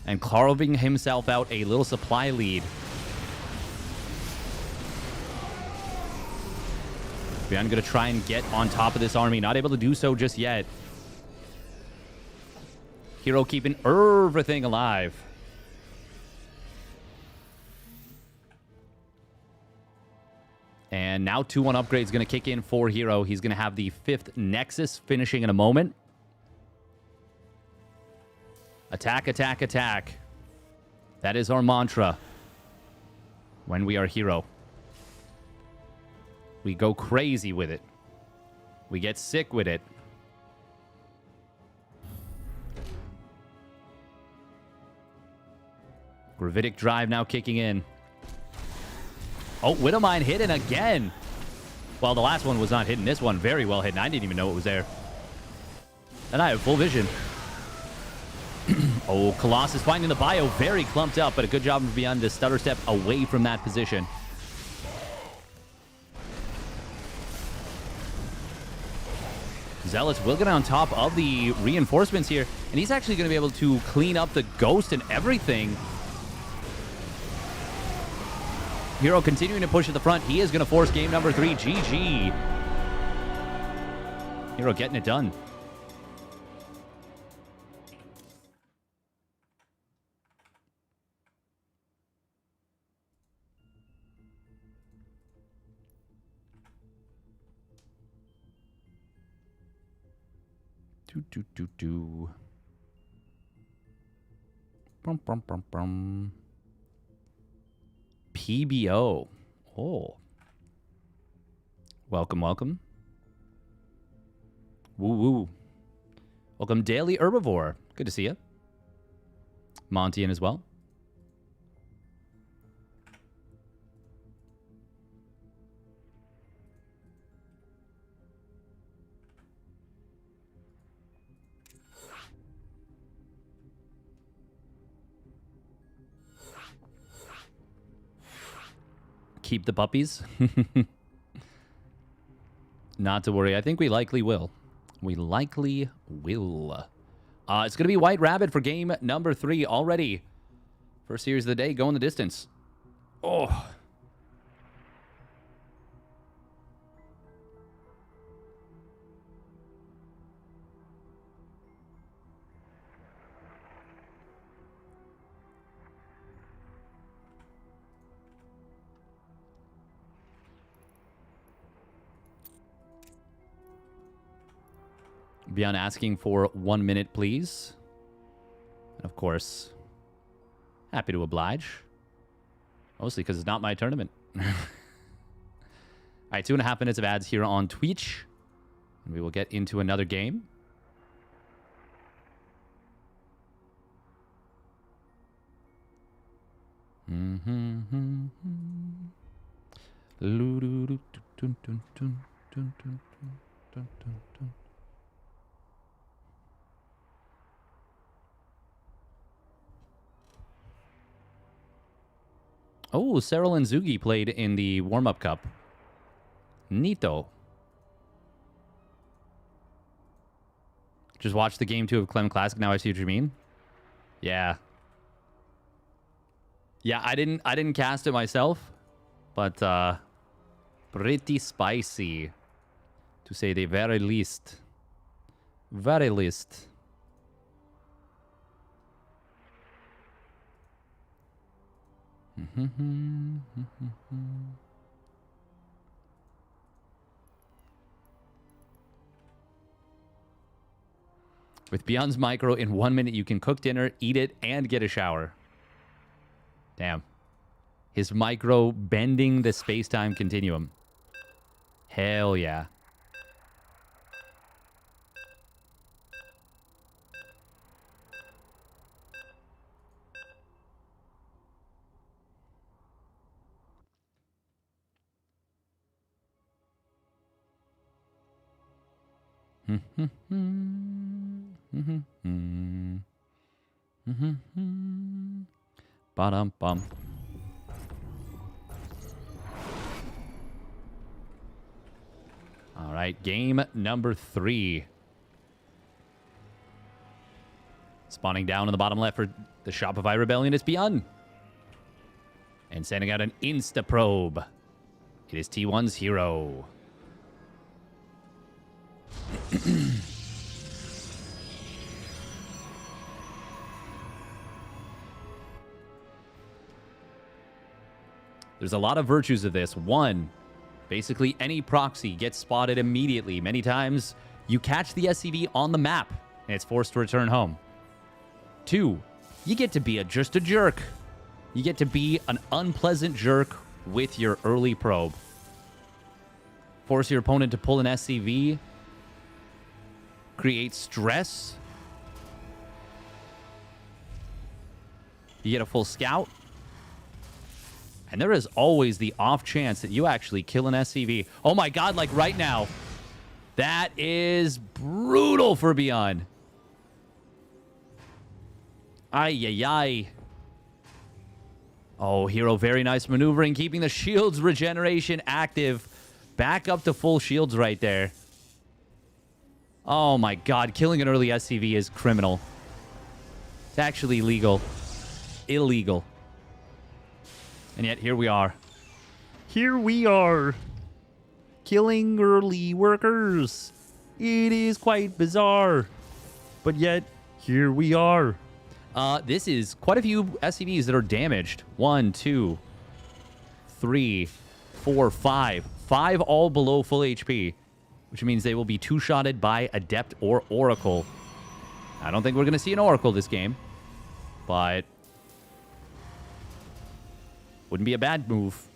And carving himself out a little supply lead. ByuN going to try and get on top of this army. Not able to do so just yet. herO keeping everything alive. And now 2-1 upgrade is going to kick in for herO. He's going to have the 5th Nexus finishing in a moment. Attack, attack, attack. That is our mantra when we are herO. We go crazy with it. We get sick with it. Gravitic Drive now kicking in. Oh, Widowmine hidden again. Well, the last one was not hidden. This one very well hidden. I didn't even know it was there. And I have full vision. Oh, Colossus finding the bio very clumped up, but a good job of ByuN to stutter step away from that position. Zealots will get on top of the reinforcements here, and he's actually going to be able to clean up the ghost and everything. herO continuing to push at the front. He is going to force game number 3. GG. herO getting it done. Brum, brum, brum, brum. PBO. Oh. Welcome, welcome. Woo woo. Welcome, Daily Herbivore. Good to see you. Monty in as well. Keep the puppies. Not to worry. I think we likely will. We likely will. It's going to be White Rabbit for game number 3 already. First series of the day going the distance. Oh. ByuN asking for 1 minute, please. And of course, happy to oblige. Mostly because it's not my tournament. All right, 2.5 minutes of ads here on Twitch. And we will get into another game. Oh, Cyril and Zugi played in the warm-up cup. Neato. Just watch the game 2 of Clem Classic. Now I see what you mean. Yeah. Yeah, I didn't cast it myself, but pretty spicy, to say the very least. Very least. With ByuN's micro, in 1 minute, you can cook dinner, eat it, and get a shower. Damn. His micro bending the space-time continuum. Hell yeah. Ba-dum-bum. All right, game number 3. Spawning down in the bottom left for the Shopify Rebellion is ByuN. And sending out an insta-probe. It is T1's herO. There's a lot of virtues of this. 1, basically any proxy gets spotted immediately. Many times, you catch the SCV on the map, and it's forced to return home. 2, you get to be just a jerk. You get to be an unpleasant jerk with your early probe. Force your opponent to pull an SCV. Create stress. You get a full scout. And there is always the off chance that you actually kill an SCV. Oh my god, like right now. That is brutal for ByuN. Ay, ay, ay. Oh, herO, very nice maneuvering, keeping the shields regeneration active. Back up to full shields right there. Oh my god, killing an early SCV is criminal. It's actually legal. Illegal. And yet, here we are. Here we are. Killing early workers. It is quite bizarre. But yet, here we are. This is quite a few SCVs that are damaged. 1, 2, 3, 4, 5. 5 all below full HP. Which means they will be two-shotted by Adept or Oracle. I don't think we're going to see an Oracle this game. But wouldn't be a bad move.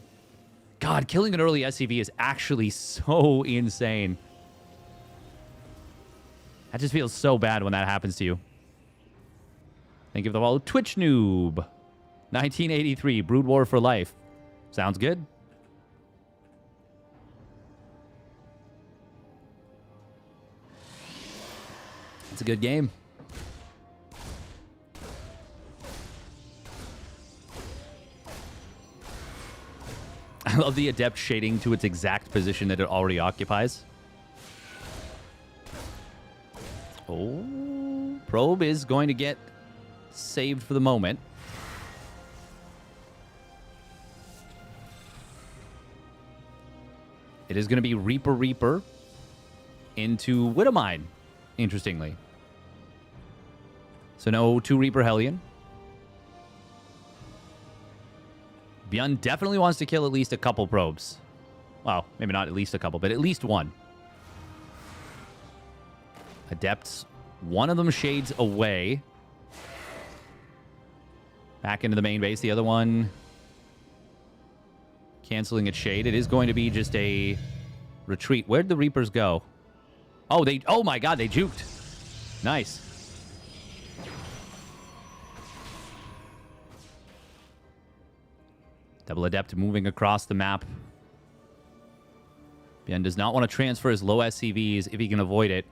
God, killing an early SCV is actually so insane. That just feels so bad when that happens to you. Thank you for the follow. Twitch Noob. 1983. Brood War for life. Sounds good. It's a good game. I love the Adept shading to its exact position that it already occupies. Oh, probe is going to get saved for the moment. It is going to be Reaper into Widowmine, interestingly. So no 2 Reaper Hellion. ByuN definitely wants to kill at least a couple probes. Well, maybe not at least a couple, but at least one. Adepts, one of them shades away. Back into the main base. The other one canceling its shade. It is going to be just a retreat. Where'd the Reapers go? Oh, oh my god, they juked. Nice. Double Adept moving across the map. ByuN does not want to transfer his low SCVs if he can avoid it.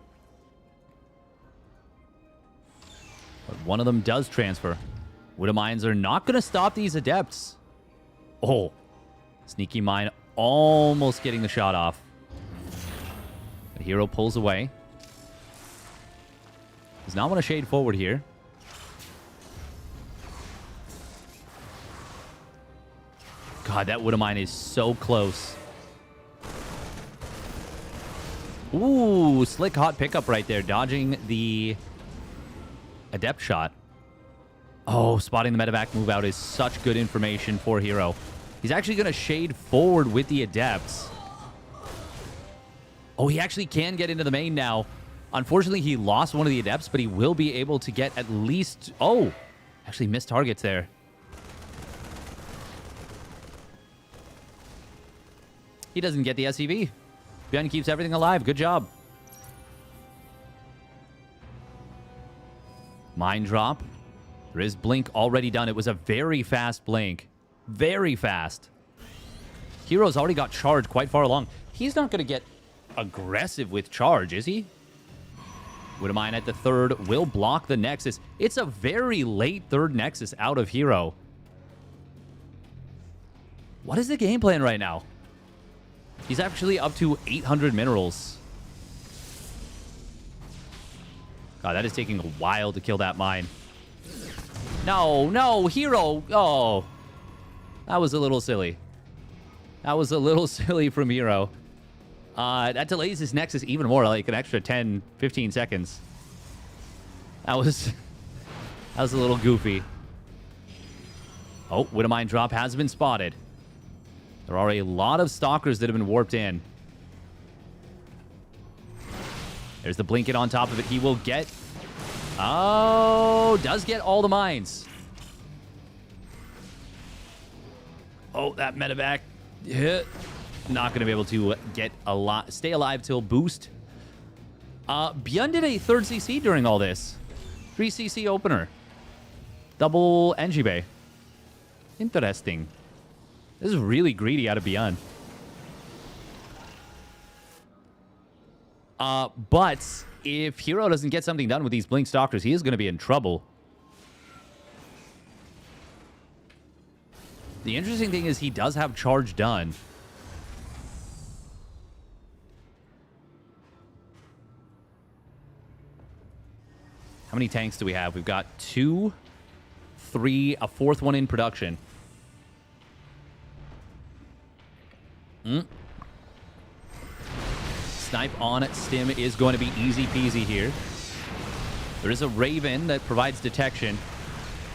But one of them does transfer. Widowmines are not going to stop these Adepts. Oh. Sneaky Mine almost getting the shot off. The herO pulls away. Does not want to shade forward here. God, that wood of mine is so close. Ooh, slick hot pickup right there. Dodging the adept shot. Oh, spotting the medevac move out is such good information for herO. He's actually going to shade forward with the adepts. Oh, he actually can get into the main now. Unfortunately, he lost one of the adepts, but he will be able to get at least... Oh, actually missed targets there. He doesn't get the SCV. ByuN keeps everything alive. Good job. Mine drop. There is blink already done. It was a very fast blink. Very fast. herO's already got charge quite far along. He's not going to get aggressive with charge, is he? Would mine at the third will block the Nexus. It's a very late third Nexus out of herO. What is the game plan right now? He's actually up to 800 minerals. God, that is taking a while to kill that mine. No, no, herO. Oh, that was a little silly. That was a little silly from herO. That delays his Nexus even more, like an extra 10, 15 seconds. That was a little goofy. Oh, Widowmine drop has been spotted. There are a lot of stalkers that have been warped in. There's the blinket on top of it. He will get... Oh, does get all the mines. Oh, that medevac. Yeah. Not going to be able to get a lot. Stay alive till boost. ByuN did a third CC during all this. 3 CC opener. Double NG Bay. Interesting. This is really greedy out of ByuN. But if herO doesn't get something done with these blink stalkers, he is going to be in trouble. The interesting thing is he does have charge done. How many tanks do we have? We've got 2, 3, a fourth one in production. Snipe on Stim is going to be easy peasy here. There is a Raven that provides detection.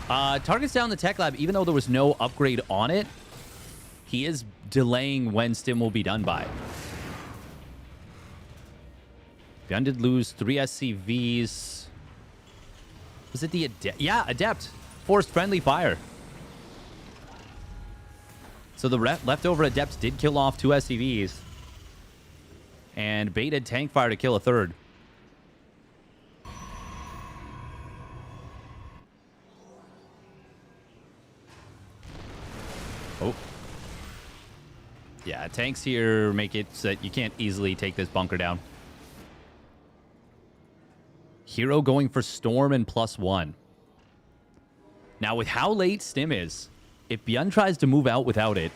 Targets down the tech lab, even though there was no upgrade on it, he is delaying when Stim will be done by. ByuN did lose 3 SCVs. Was it the Adept? Yeah, Adept. Forced friendly fire. So the leftover Adepts did kill off 2 SCVs. And baited tank fire to kill a third. Oh. Yeah, tanks here make it so that you can't easily take this bunker down. herO going for Storm and +1. Now, with how late Stim is, if ByuN tries to move out without it,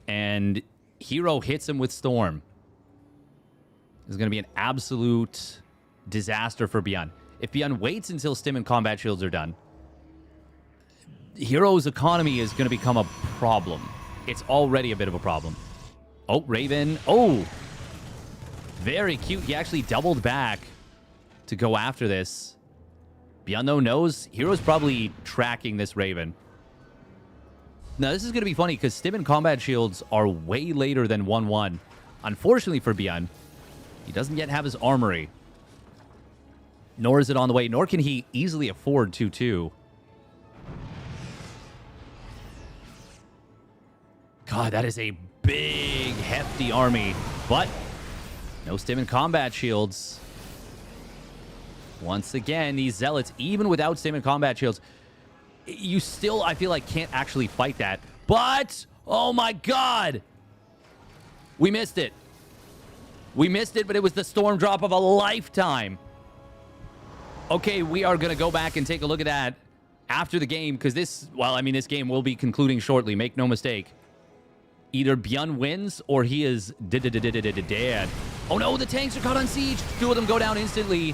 and herO hits him with Storm, it's going to be an absolute disaster for ByuN. If ByuN waits until Stim and combat shields are done, herO's economy is going to become a problem. It's already a bit of a problem. Oh, Raven. Oh, very cute. He actually doubled back to go after this. ByuN, though, knows herO's probably tracking this Raven. Now, this is going to be funny because Stim and combat shields are way later than 1-1. Unfortunately for ByuN, he doesn't yet have his armory. Nor is it on the way, nor can he easily afford 2-2. God, that is a big, hefty army. But no Stim and combat shields. Once again, these Zealots, even without Stim and combat shields, you still, I feel like, can't actually fight that. But, oh my God! We missed it. We missed it, but it was the storm drop of a lifetime. Okay, we are going to go back and take a look at that after the game, because this, well, I mean, this game will be concluding shortly. Make no mistake. Either ByuN wins, or he is dead. Oh no, the tanks are caught on siege. 2 of them go down instantly.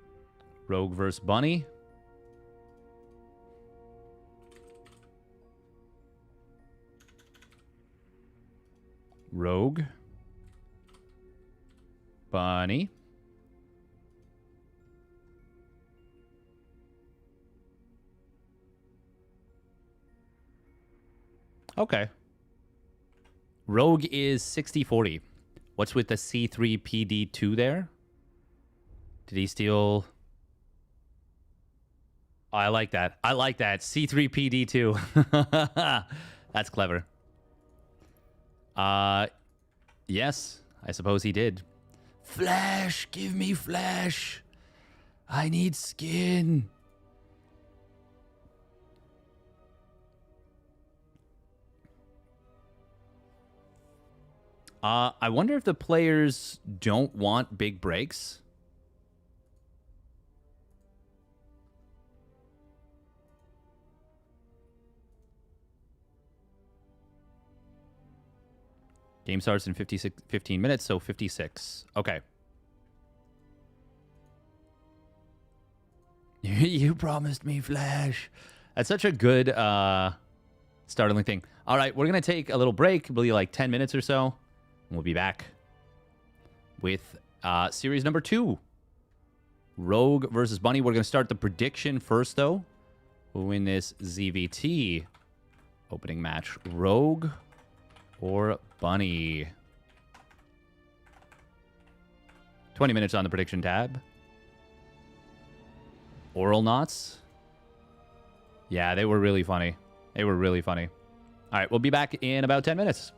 Rogue versus Bunny. Rogue. Bunny. Okay. Rogue is 60-40. What's with the C3PD2 there? Did he steal... Oh, I like that. I like that. C3PD2. That's clever. Yes, I suppose he did. Flesh, give me flesh. I need skin. I wonder if the players don't want big breaks. Game starts in 15 minutes, so 56. Okay. You promised me flash. That's such a good startling thing. All right, we're going to take a little break. It'll be like 10 minutes or so. And we'll be back with series number 2. Rogue versus Bunny. We're going to start the prediction first, though. We'll win this ZVT opening match. Rogue or Bunny. 20 minutes on the prediction tab. Oral knots. Yeah, they were really funny. They were really funny. All right, we'll be back in about 10 minutes.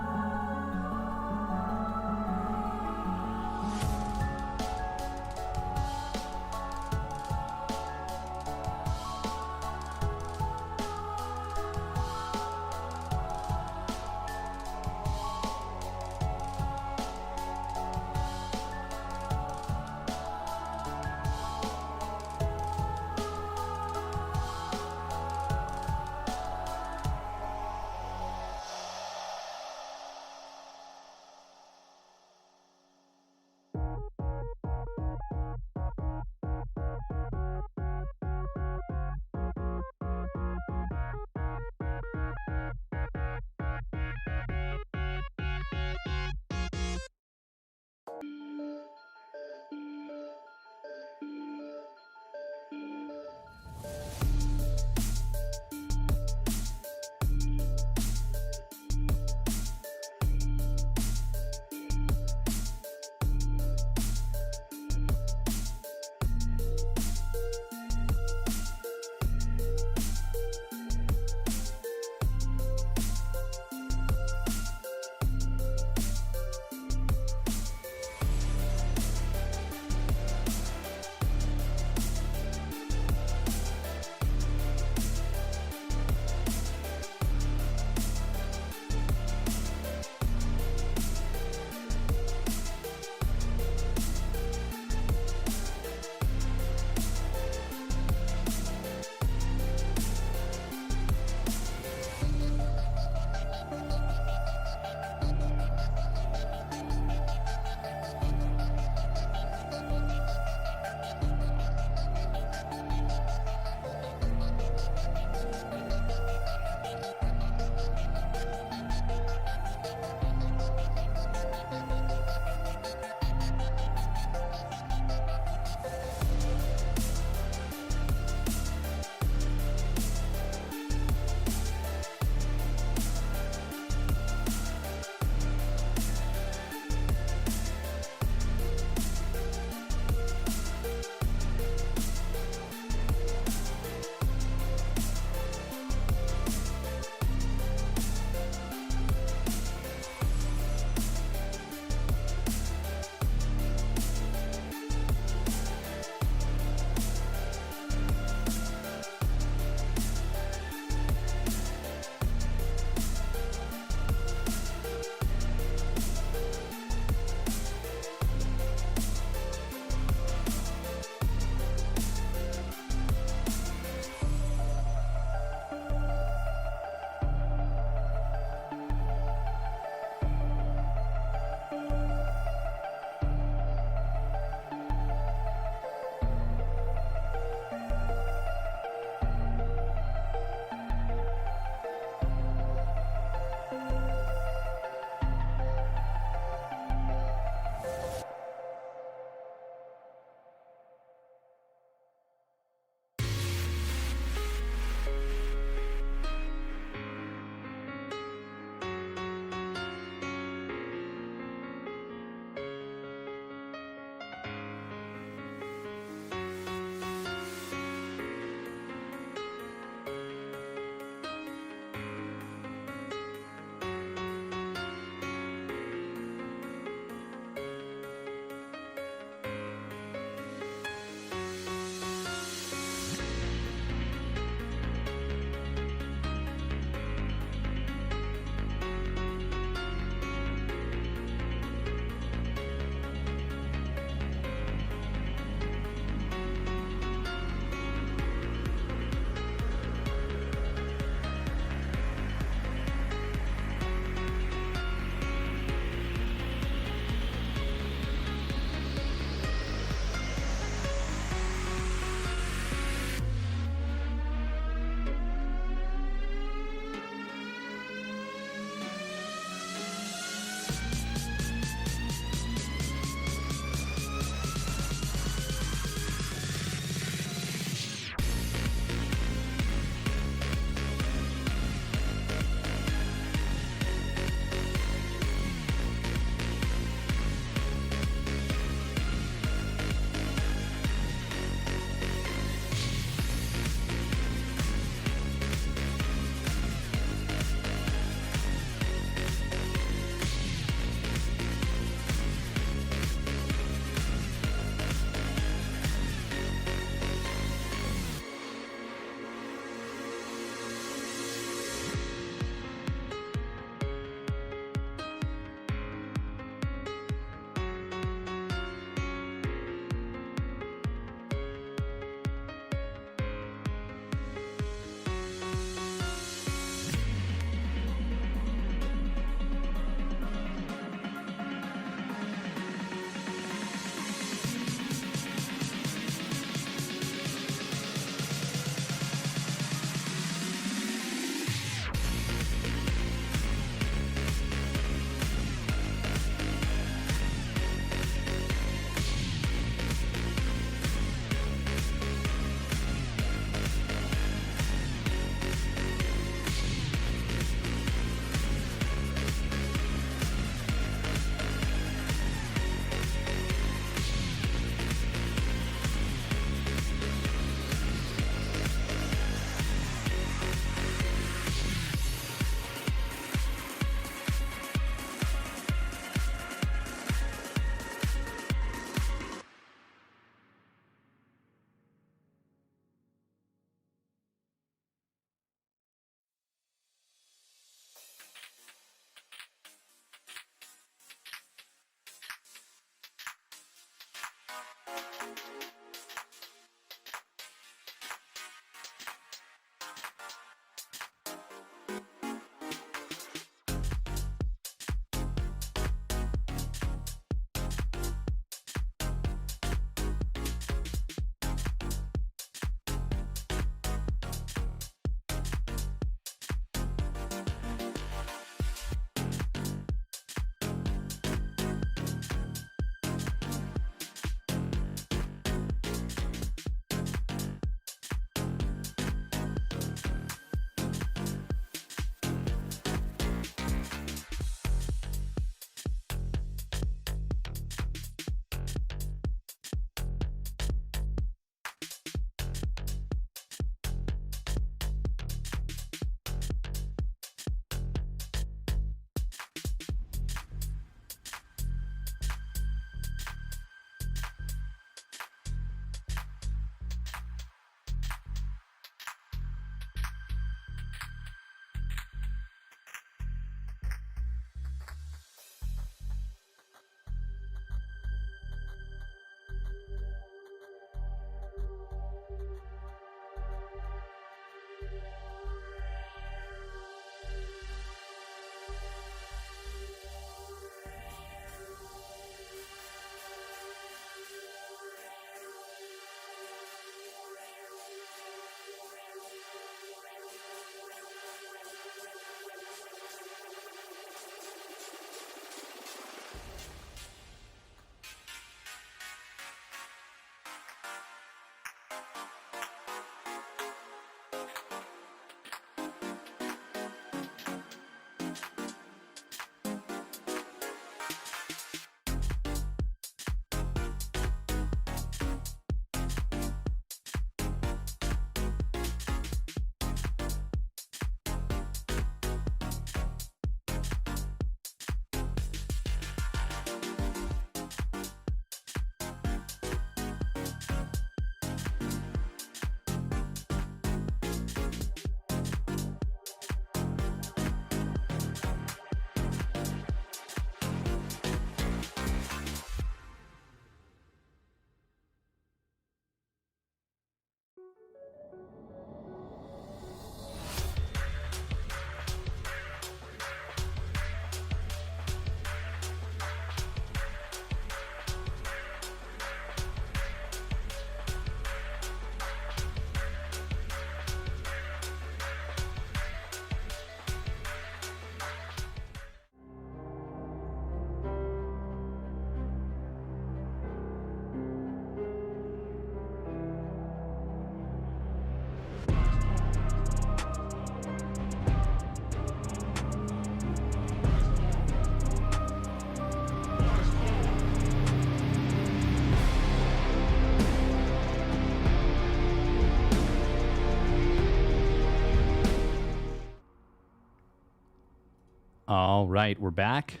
All right, we're back.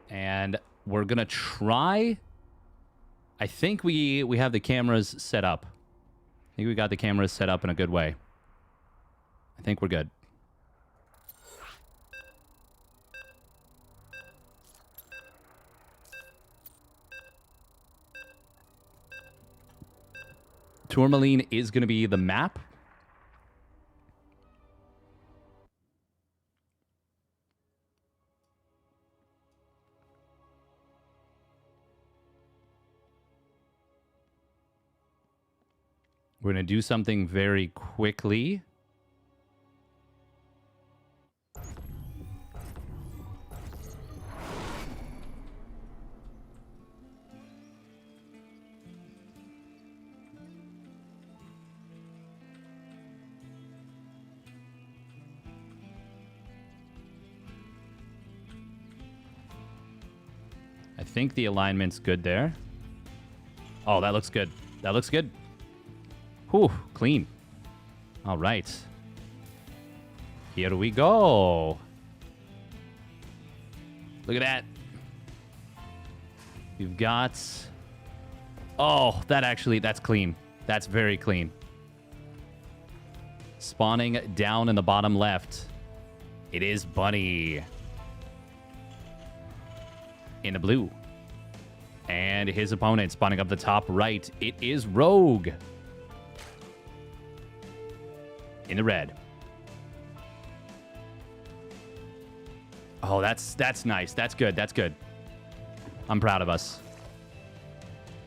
And we're going to try... I think we have the cameras set up. I think we got the cameras set up in a good way. I think we're good. Tourmaline is going to be the map. We're going to do something very quickly. I think the alignment's good there. Oh, that looks good. That looks good. Whew, clean. All right. Here we go. Look at that. We've got... Oh, that's clean. That's very clean. Spawning down in the bottom left. It is Bunny. In the blue. And his opponent spawning up the top right. It is Rogue. In the red. Oh, that's nice. That's good. That's good. I'm proud of us.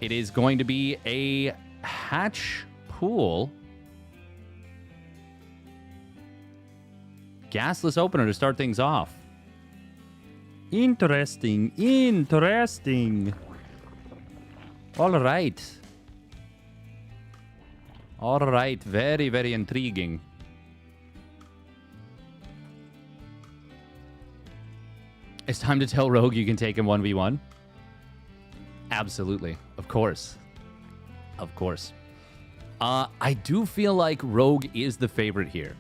It is going to be a hatch pool. Gasless opener to start things off. Interesting. Interesting. All right. All right. Very, very intriguing. It's time to tell Rogue you can take him 1v1. Absolutely. Of course. Of course. I do feel like Rogue is the favorite here.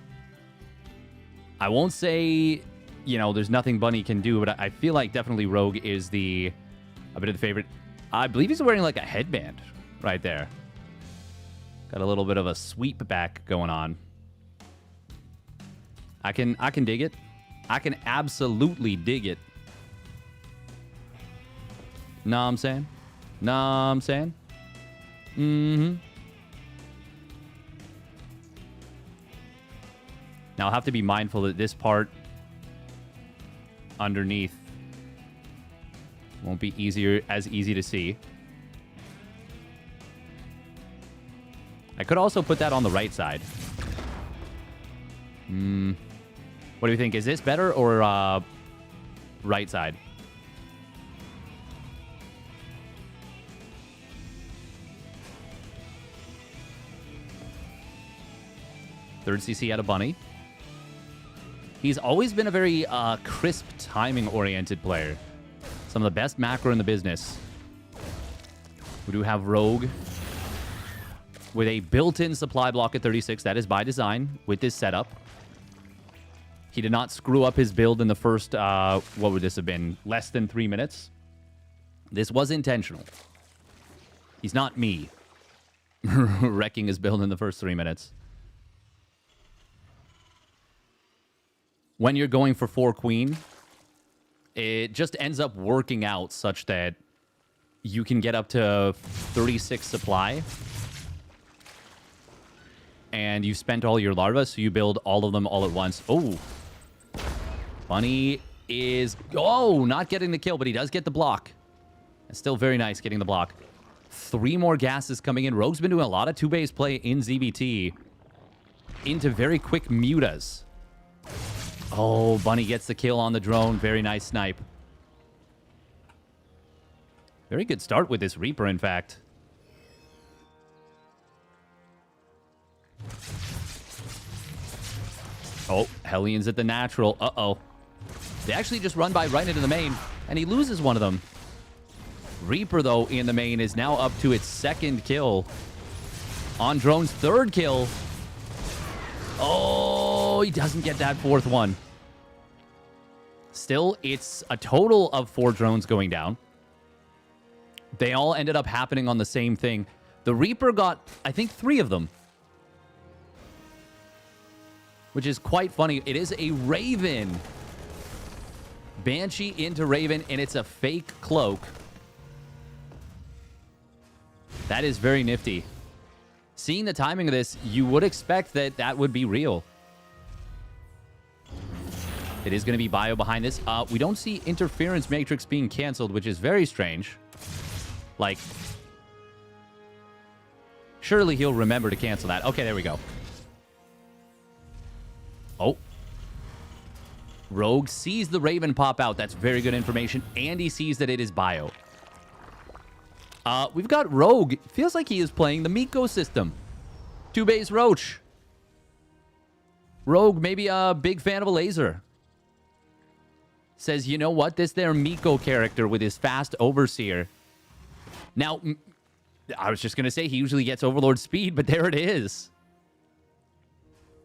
I won't say, you know, there's nothing Bunny can do, but I feel like definitely Rogue is a bit of the favorite. I believe he's wearing like a headband right there. Got a little bit of a sweep back going on. I can dig it. I can absolutely dig it. Know what I'm saying? Know what I'm saying? Mm-hmm. Now, I'll have to be mindful that this part underneath won't be as easy to see. I could also put that on the right side. What do you think? Is this better or right side? Third CC out of Bunny. He's always been a very crisp, timing-oriented player. Some of the best macro in the business. We do have Rogue with a built-in supply block at 36. That is by design with this setup. He did not screw up his build in the first, what would this have been? Less than 3 minutes. This was intentional. He's not me. Wrecking his build in the first 3 minutes. When you're going for 4 queen, it just ends up working out such that you can get up to 36 supply. And you've spent all your larvae, so you build all of them all at once. Oh. Bunny is... Oh, not getting the kill, but he does get the block. It's still very nice getting the block. 3 more gases coming in. Rogue's been doing a lot of 2-base play in ZBT. Into very quick mutas. Oh, Bunny gets the kill on the drone. Very nice snipe. Very good start with this Reaper, in fact. Oh, Hellions at the natural. Uh-oh. They actually just run by right into the main, and he loses one of them. Reaper, though, in the main is now up to its 2nd kill. On drone's 3rd kill. Oh, he doesn't get that 4th one. Still, it's a total of 4 drones going down. They all ended up happening on the same thing. The Reaper got, I think, 3 of them. Which is quite funny. It is a Raven. Banshee into Raven, and it's a fake cloak. That is very nifty. Seeing the timing of this, you would expect that that would be real. It is going to be ByuN behind this. We don't see Interference Matrix being canceled, which is very strange. Like, surely he'll remember to cancel that. Okay, there we go. Oh. Rogue sees the Raven pop out. That's very good information. And he sees that it is ByuN. We've got Rogue. Feels like he is playing the Miko system. 2-base Roach. Rogue, maybe a big fan of a laser. Says, you know what? This there Miko character with his fast Overseer. Now, I was just going to say he usually gets Overlord speed, but there it is.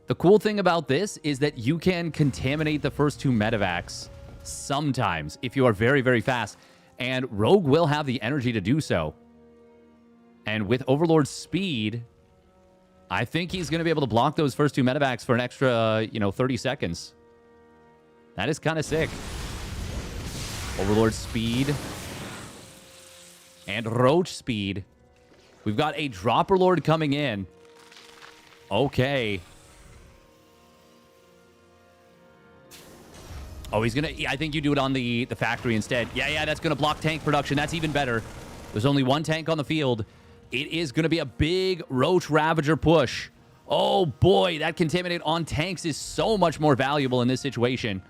The cool thing about this is that you can contaminate the first 2 medevacs sometimes if you are very, very fast. And Rogue will have the energy to do so. And with Overlord speed, I think he's going to be able to block those first 2 medevacs for an extra, 30 seconds. That is kind of sick. Overlord speed. And Roach speed. We've got a Dropper Lord coming in. Okay. Oh, he's going to... I think you do it on the factory instead. Yeah, that's going to block tank production. That's even better. There's only 1 tank on the field. It is going to be a big Roach Ravager push. Oh, boy. That contaminate on tanks is so much more valuable in this situation.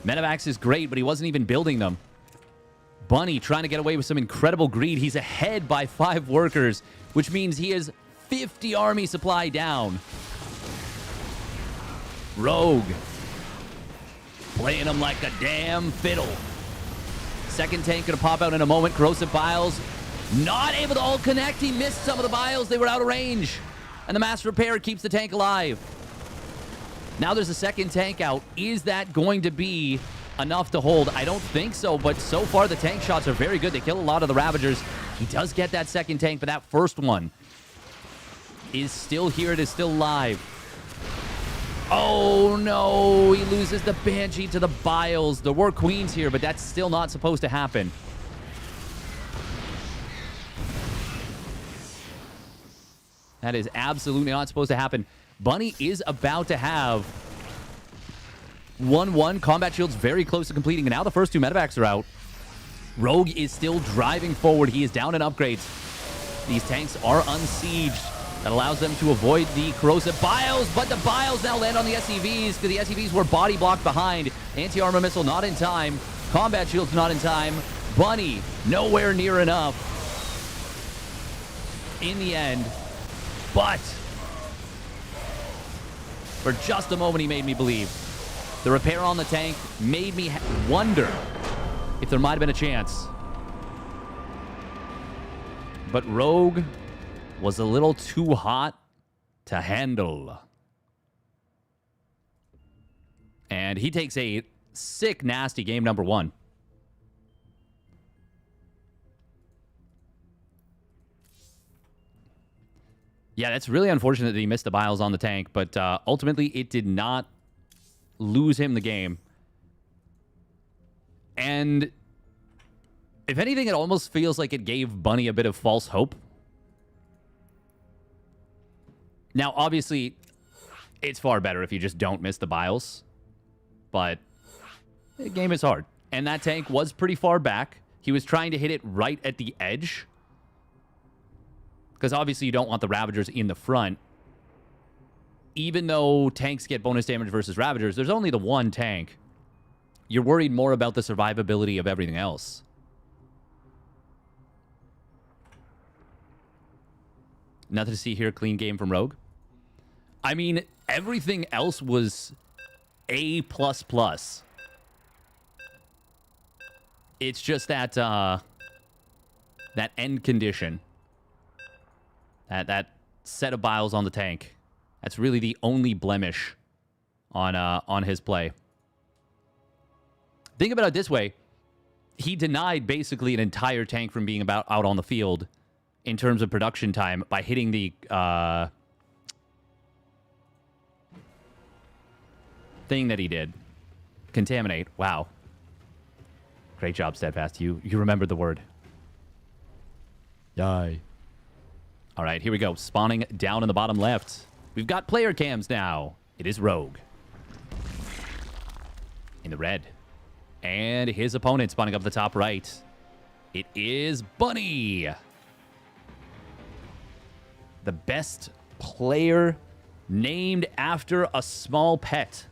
Medevacs is great, but he wasn't even building them. Bunny trying to get away with some incredible greed. He's ahead by 5 workers, which means he is 50 army supply down. Rogue. Playing him like a damn fiddle. Second tank going to pop out in a moment. Corrosive Biles not able to all connect. He missed some of the Biles. They were out of range. And the Mass Repair keeps the tank alive. Now there's a second tank out. Is that going to be enough to hold? I don't think so, but so far the tank shots are very good. They kill a lot of the Ravagers. He does get that second tank, but that first one is still here. It is still live. Oh, no. He loses the Banshee to the Biles. There were Queens here, but that's still not supposed to happen. That is absolutely not supposed to happen. Bunny is about to have 1-1. Combat Shield's very close to completing, and now the first 2 medevacs are out. Rogue is still driving forward. He is down in upgrades. These tanks are unsieged. That allows them to avoid the Corrosive Biles, but the Biles now land on the SCVs because the SCVs were body blocked behind. Anti-armor missile not in time. Combat Shield's not in time. Bunny nowhere near enough in the end. But for just a moment, he made me believe. The repair on the tank made me wonder if there might have been a chance. But Rogue was a little too hot to handle. And he takes a sick, nasty game number 1. Yeah, that's really unfortunate that he missed the Biles on the tank, but ultimately it did not lose him the game. And if anything, it almost feels like it gave Bunny a bit of false hope. Now, obviously, it's far better if you just don't miss the Biles, but the game is hard. And that tank was pretty far back. He was trying to hit it right at the edge, because obviously you don't want the Ravagers in the front. Even though tanks get bonus damage versus Ravagers, there's only the 1 tank. You're worried more about the survivability of everything else. Nothing to see here. Clean game from Rogue. I mean, everything else was A++. It's just that that end condition. That set of Biles on the tank. That's really the only blemish on his play. Think about it this way. He denied basically an entire tank from being out on the field in terms of production time by hitting the thing that he did. Contaminate. Wow. Great job, Steadfast. You remembered the word. Yay. All right, here we go. Spawning down in the bottom left. We've got player cams now. It is Rogue. In the red. And his opponent spawning up the top right. It is Bunny. The best player named after a small pet.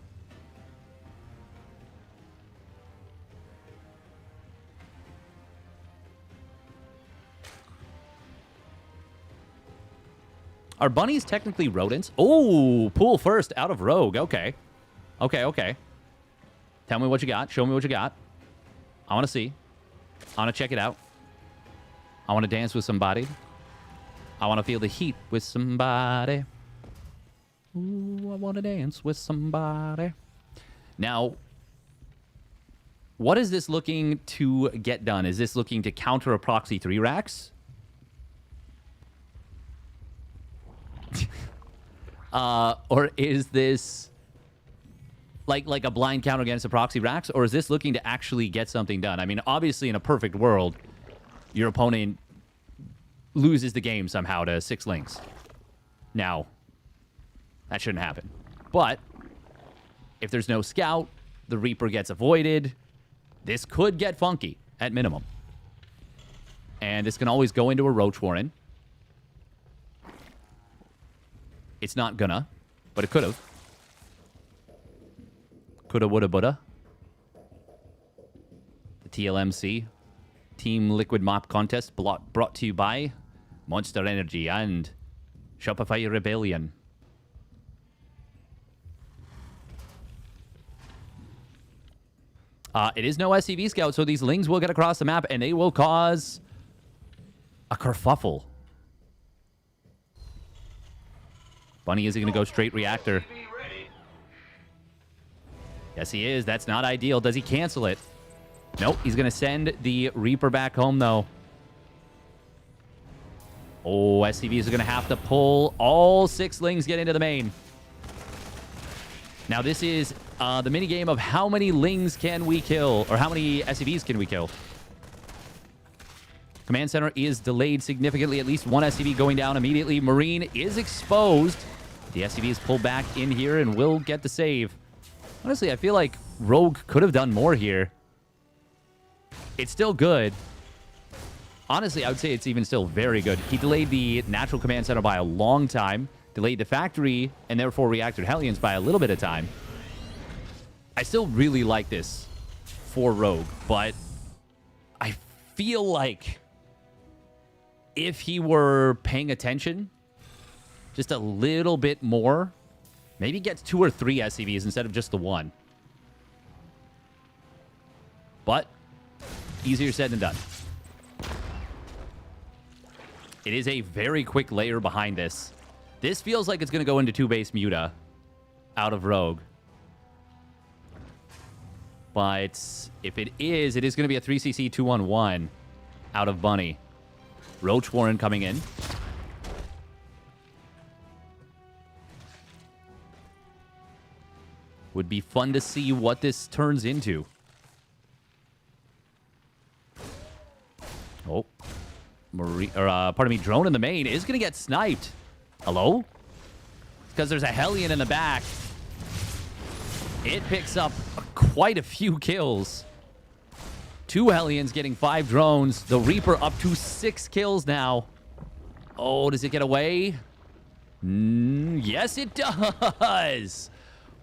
Are bunnies technically rodents? Oh, pool first out of Rogue. Okay. Okay. Tell me what you got. Show me what you got. I want to see. I want to check it out. I want to dance with somebody. I want to feel the heat with somebody. Ooh, I want to dance with somebody. Now, what is this looking to get done? Is this looking to counter a proxy 3 racks? Or is this like a blind counter against a proxy racks? Or is this looking to actually get something done? I mean, obviously, in a perfect world, your opponent loses the game somehow to 6 links. Now, that shouldn't happen. But if there's no scout, the Reaper gets avoided. This could get funky at minimum. And this can always go into a Roach Warren. It's not gonna, but it could have. Coulda, woulda, buddha. The TLMC, Team Liquid Mop Contest, brought to you by Monster Energy and Shopify Rebellion. It is no SCV scout, so these lings will get across the map, and they will cause a kerfuffle. Bunny, is he going to go straight reactor? Yes, he is. That's not ideal. Does he cancel it? Nope. He's going to send the Reaper back home, though. Oh, SCVs are going to have to pull. All 6 lings get into the main. Now, this is the minigame of how many lings can we kill, or how many SCVs can we kill. Command center is delayed significantly. At least 1 SCV going down immediately. Marine is exposed. The SCV is pulled back in here and will get the save. Honestly, I feel like Rogue could have done more here. It's still good. Honestly, I would say it's even still very good. He delayed the natural command center by a long time. Delayed the factory and therefore reacted Hellions by a little bit of time. I still really like this for Rogue, but I feel like if he were paying attention just a little bit more, maybe gets 2 or 3 SCVs instead of just the 1. But easier said than done. It is a very quick layer behind this. This feels like it's going to go into 2-base Muta out of Rogue. But if it is going to be a 3CC 2-on-1 out of Bunny. Roach Warren coming in. Would be fun to see what this turns into. Oh. Drone in the main is going to get sniped. Hello? Because there's a Hellion in the back. It picks up quite a few kills. 2 Hellions getting 5 drones. The Reaper up to 6 kills now. Oh, does it get away? Yes, it does.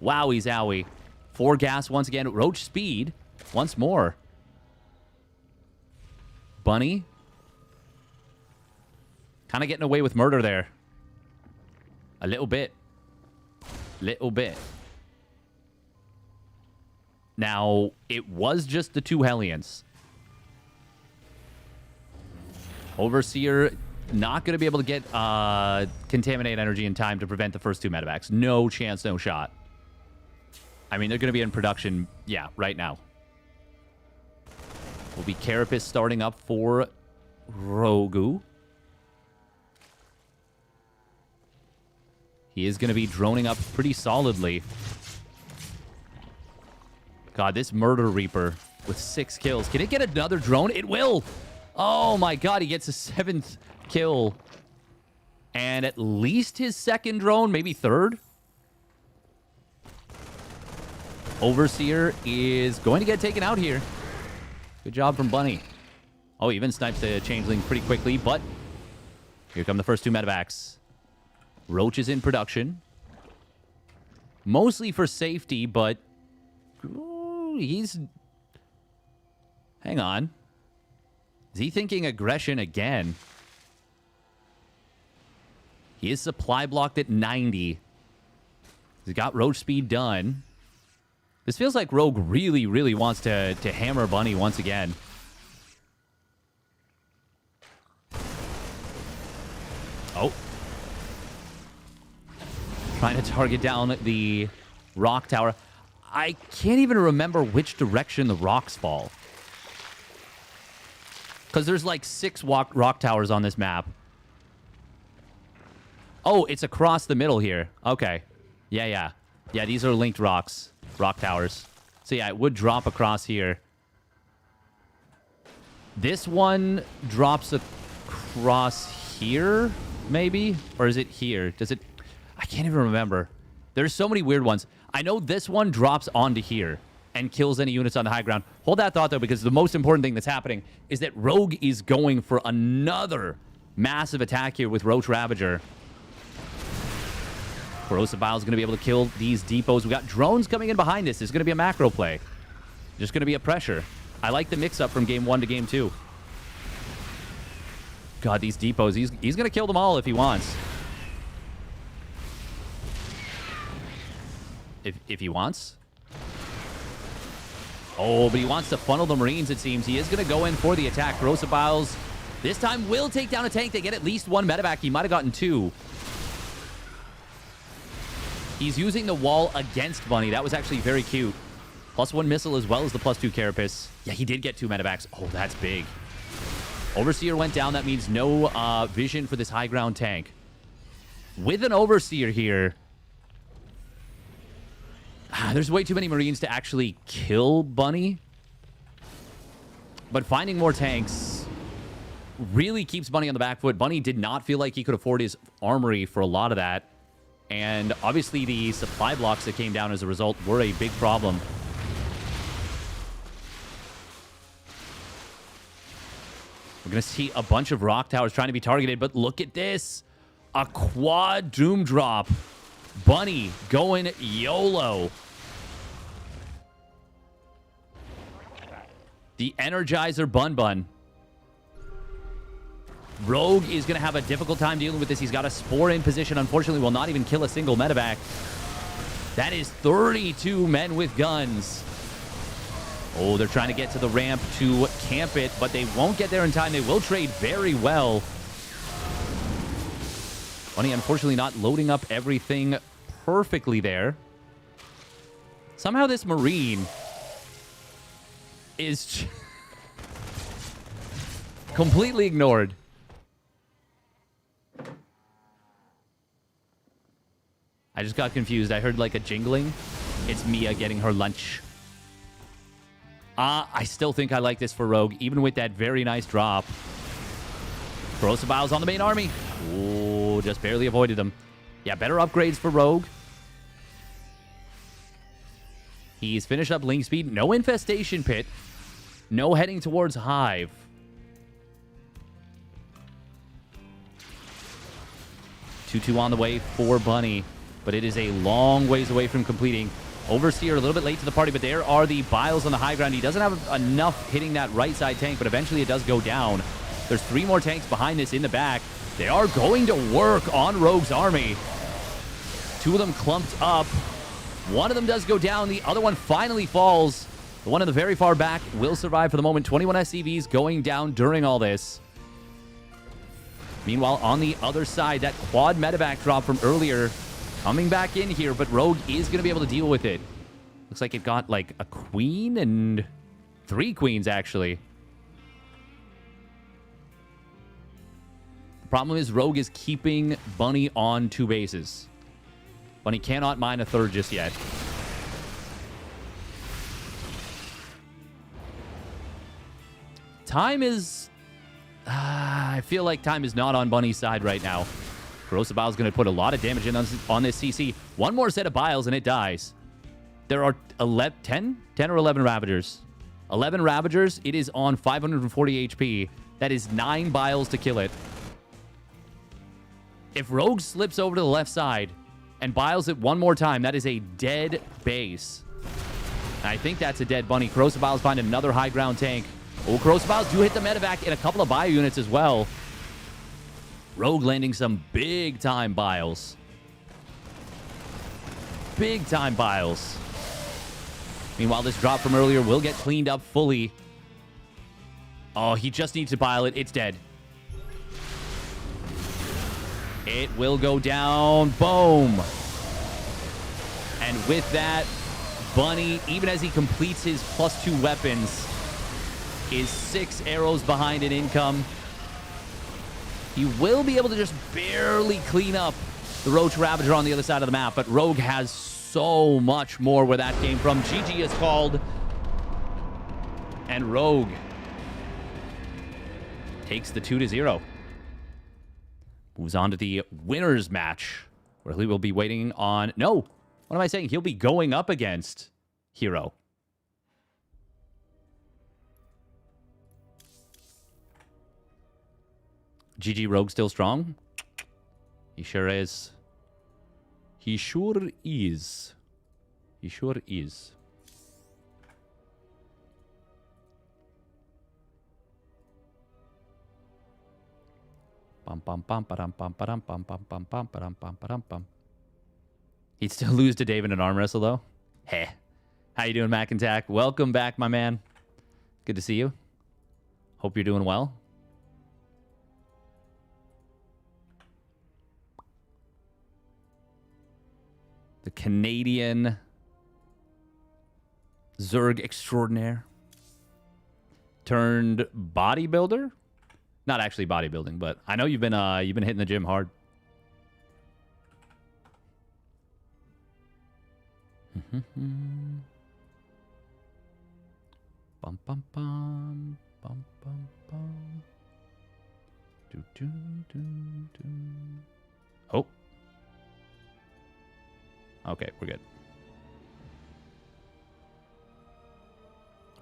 Wowie zowie. 4 gas once again. Roach speed once more. Bunny. Kind of getting away with murder there. A little bit. Little bit. Now, it was just the 2 Hellions. Overseer not going to be able to get Contaminate Energy in time to prevent the first 2 medevacs. No chance, no shot. I mean, they're going to be in production, yeah, right now. Will be Carapace starting up for Rogu. He is going to be droning up pretty solidly. God, this Murder Reaper with 6 kills. Can it get another drone? It will. Oh my God, he gets a 7th kill. And at least his 2nd drone, maybe 3rd. Overseer is going to get taken out here. Good job from Bunny. Oh, he even snipes the Changeling pretty quickly, but here come the first 2 medevacs. Roach is in production. Mostly for safety, but he's... Hang on. Is he thinking aggression again? He is supply blocked at 90. He's got Roach speed done. This feels like Rogue really, really wants to hammer Bunny once again. Oh. Trying to target down the rock tower. I can't even remember which direction the rocks fall. Because there's like 6 rock towers on this map. Oh, it's across the middle here. Okay. Yeah. Yeah, these are linked rocks. Rock towers. So yeah, it would drop across here. This one drops across here, maybe? Or is it here? Does it... I can't even remember. There's so many weird ones. I know this one drops onto here and kills any units on the high ground. Hold that thought, though, because the most important thing that's happening is that Rogue is going for another massive attack here with Roach Ravager. Corrosive Bile is going to be able to kill these depots. We got drones coming in behind this. It's going to be a macro play. Just going to be a pressure. I like the mix-up from game 1 to game 2. God, these depots. He's going to kill them all if he wants. If he wants. Oh, but he wants to funnel the Marines, it seems. He is going to go in for the attack. Corrosive Biles this time will take down a tank. They get at least 1 medevac. He might have gotten 2. He's using the wall against Bunny. That was actually very cute. +1 missile as well as the +2 Carapace. Yeah, he did get 2 medevacs. Oh, that's big. Overseer went down. That means no vision for this high ground tank. With an Overseer here, there's way too many Marines to actually kill Bunny. But finding more tanks really keeps Bunny on the back foot. Bunny did not feel like he could afford his armory for a lot of that. And obviously the supply blocks that came down as a result were a big problem. We're going to see a bunch of rock towers trying to be targeted, but look at this. A quad Doom drop. Bunny going YOLO. The Energizer Bun. Rogue is going to have a difficult time dealing with this. He's got a Spore in position. Unfortunately, will not even kill a single medevac. That is 32 men with guns. Oh, they're trying to get to the ramp to camp it, but they won't get there in time. They will trade very well. Bunny, unfortunately, not loading up everything perfectly there. Somehow this Marine is completely ignored. I just got confused. I heard like a jingling. It's Mia getting her lunch. I still think I like this for Rogue, even with that very nice drop. Corrosive Biles on the main army. Oh, just barely avoided them. Yeah, better upgrades for Rogue. He's finished up link speed. No infestation pit. No heading towards Hive. Two on the way for Bunny. But it is a long ways away from completing. Overseer a little bit late to the party, but there are the Biles on the high ground. He doesn't have enough hitting that right side tank, but eventually it does go down. There's 3 more tanks behind this in the back. They are going to work on Rogue's army. 2 of them clumped up. 1 of them does go down. The other one finally falls. The one in the very far back will survive for the moment. 21 SCVs going down during all this. Meanwhile, on the other side, that quad medevac drop from earlier coming back in here, but Rogue is going to be able to deal with it. Looks like it got like a queen and 3 queens, actually. Problem is, Rogue is keeping Bunny on 2 bases. Bunny cannot mine a 3rd just yet. Time is... I feel like time is not on Bunny's side right now. Corrosive Bile is going to put a lot of damage in on this CC. One more set of Biles and it dies. There are 10 or 11 Ravagers. 11 Ravagers. It is on 540 HP. That is 9 Biles to kill it. If Rogue slips over to the left side and Biles it one more time, that is a dead base. And I think that's a dead Bunny. Corrosive Biles find another high ground tank. Oh, Corrosive Biles do hit the medevac and a couple of bio units as well. Rogue landing some big-time Biles. Big-time Biles. Meanwhile, this drop from earlier will get cleaned up fully. Oh, he just needs to bile it. It's dead. It will go down. Boom. And with that, Bunny, even as he completes his +2 weapons, is 6 arrows behind in income. He will be able to just barely clean up the Roach Ravager on the other side of the map, but Rogue has so much more where that came from. GG is called, and Rogue takes the 2-0. Moves on to the winners match, where he will be waiting on... No, what am I saying? He'll be going up against herO. GG Rogue still strong? He sure is. He sure is. He sure is. Bum bum bum ba-dum bum ba-dum bum bum bum bum ba-dum bum ba-dum bum. He'd still lose to Dave in an arm wrestle though. Heh. How you doing, Mac and Tack? Welcome back, my man. Good to see you. Hope you're doing well. The Canadian Zerg extraordinaire turned bodybuilder. Not actually bodybuilding, but I know you've been hitting the gym hard. Bum bum bum bum bum bum. Do do do do. Oh. Okay, we're good.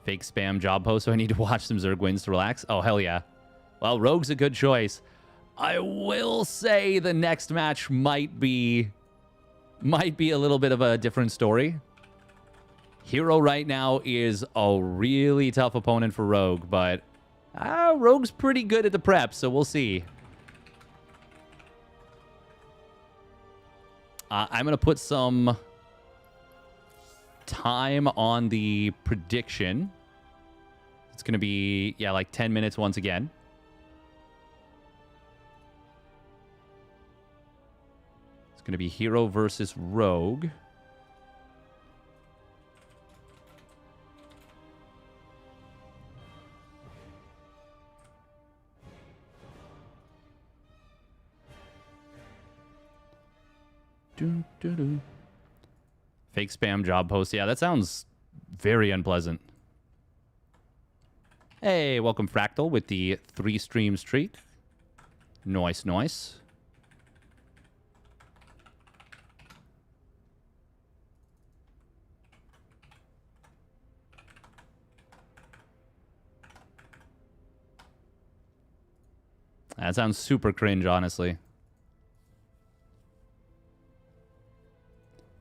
Fake spam job post, so I need to watch some Zerg wins to relax. Oh, hell yeah. Well, Rogue's a good choice. I will say the next match might be a little bit of a different story. herO right now is a really tough opponent for Rogue, but Rogue's pretty good at the prep, so we'll see. I'm going to put some time on the prediction. It's going to be, yeah, like 10 minutes once again. It's going to be herO versus Rogue. Fake spam job post. Yeah, that sounds very unpleasant. Hey, welcome Fractal with the 3 streams treat. Nice, nice. That sounds super cringe, honestly.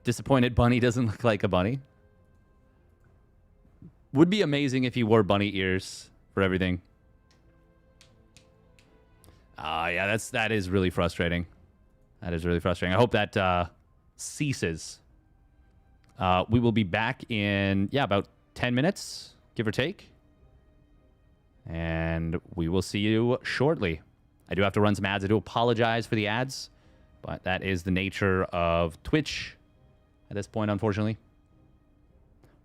Disappointed bunny doesn't look like a bunny. Would be amazing if he wore bunny ears for everything. Yeah, that is really frustrating. That is really frustrating. I hope that ceases. We will be back in, yeah, about 10 minutes, give or take. And we will see you shortly. I do have to run some ads. I do apologize for the ads, but that is the nature of Twitch at this point, unfortunately.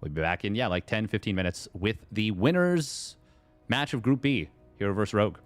We'll be back in, yeah, like 10, 15 minutes with the winners match of Group B, herO versus Rogue.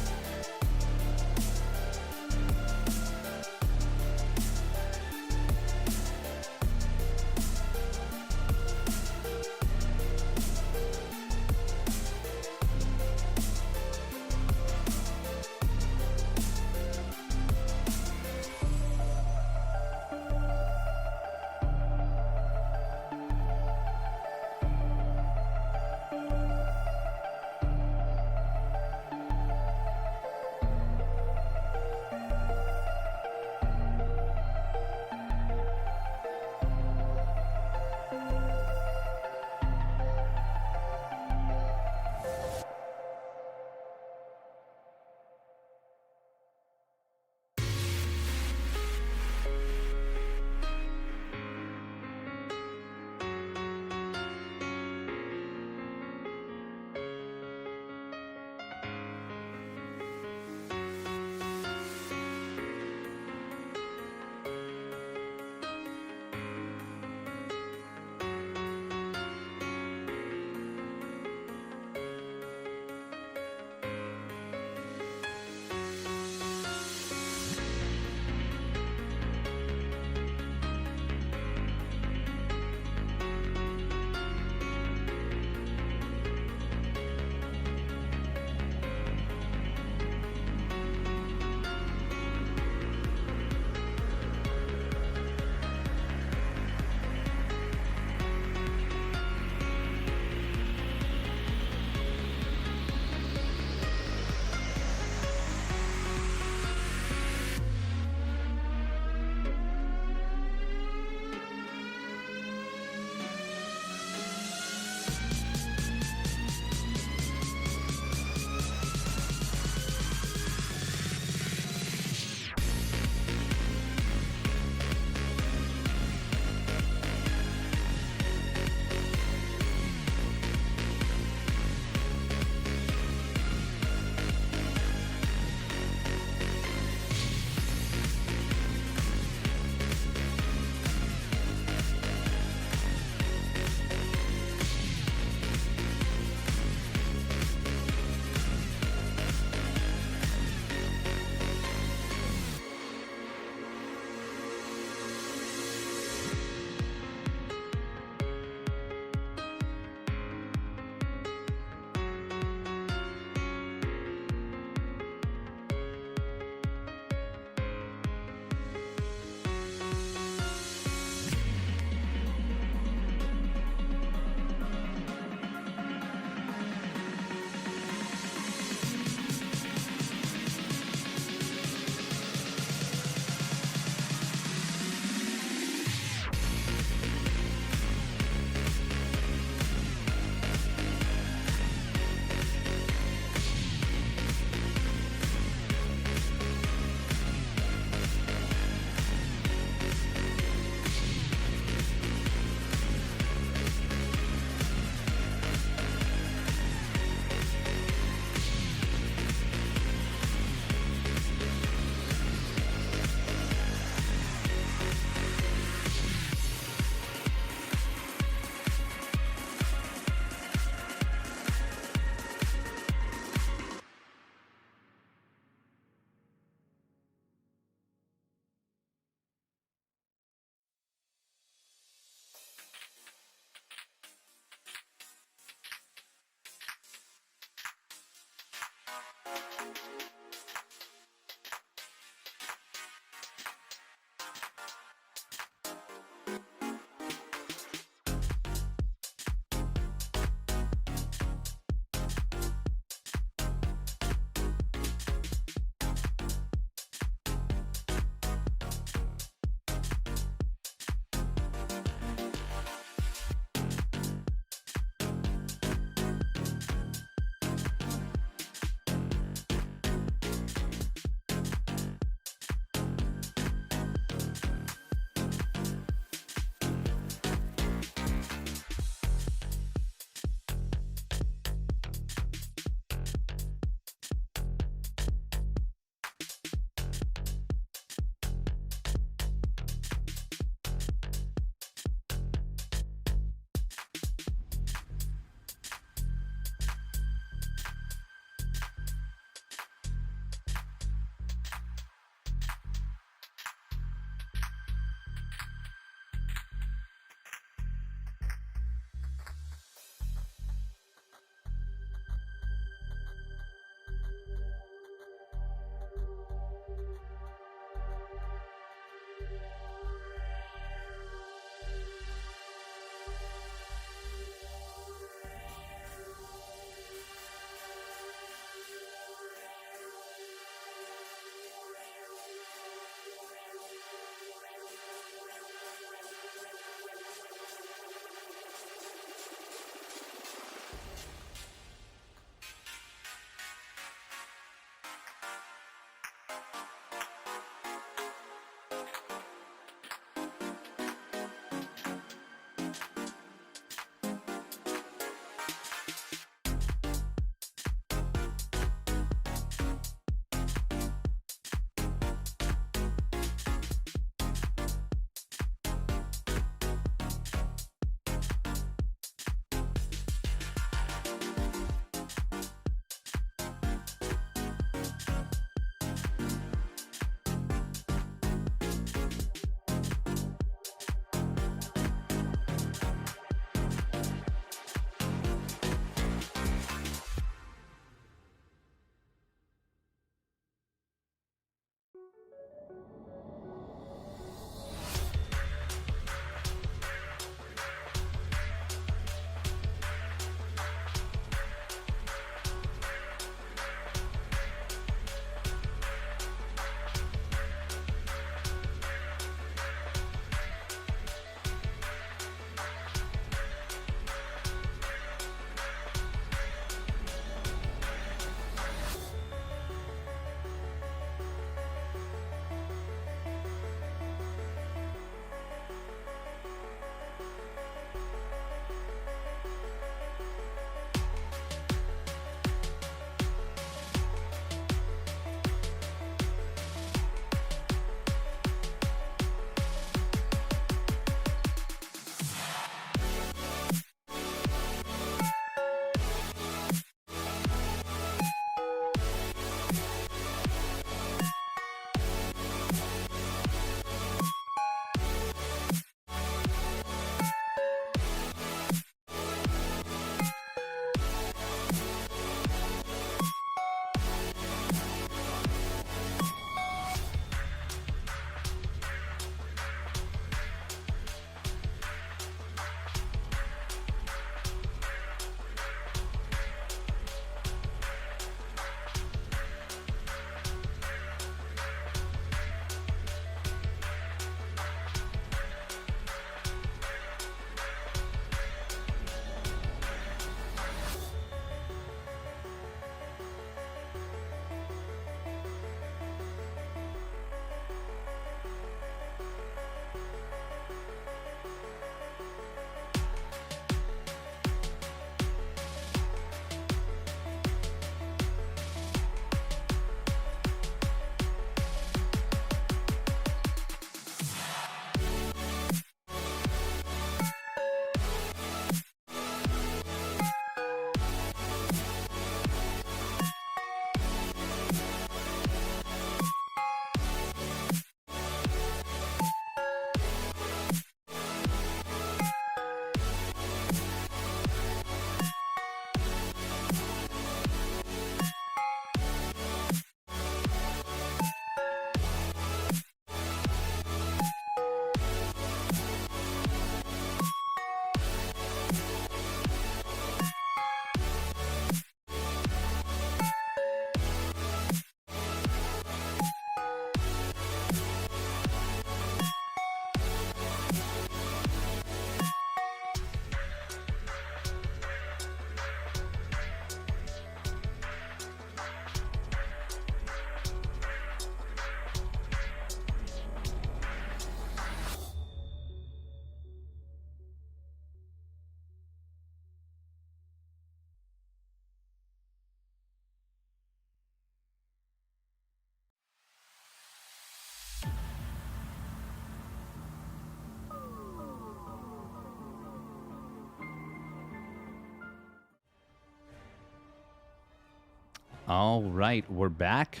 All right, we're back.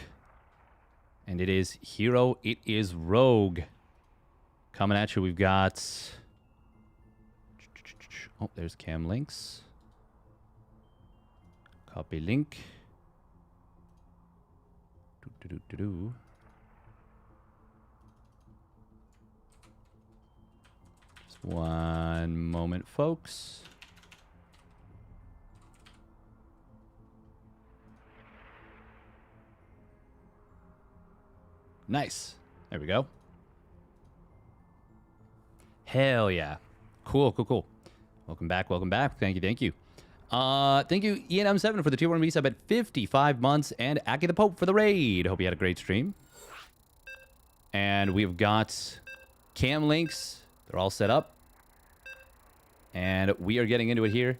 And it is herO, it is Rogue. Coming at you, we've got... Oh, there's cam links. Copy link. Just one moment, folks. Nice. There we go. Hell yeah. Cool, cool, cool. Welcome back, welcome back. Thank you, thank you. Thank you, ENM7 for the tier 1 resub at 55 months and Aki the Pope for the raid. Hope you had a great stream. And we've got cam links. They're all set up. And we are getting into it here.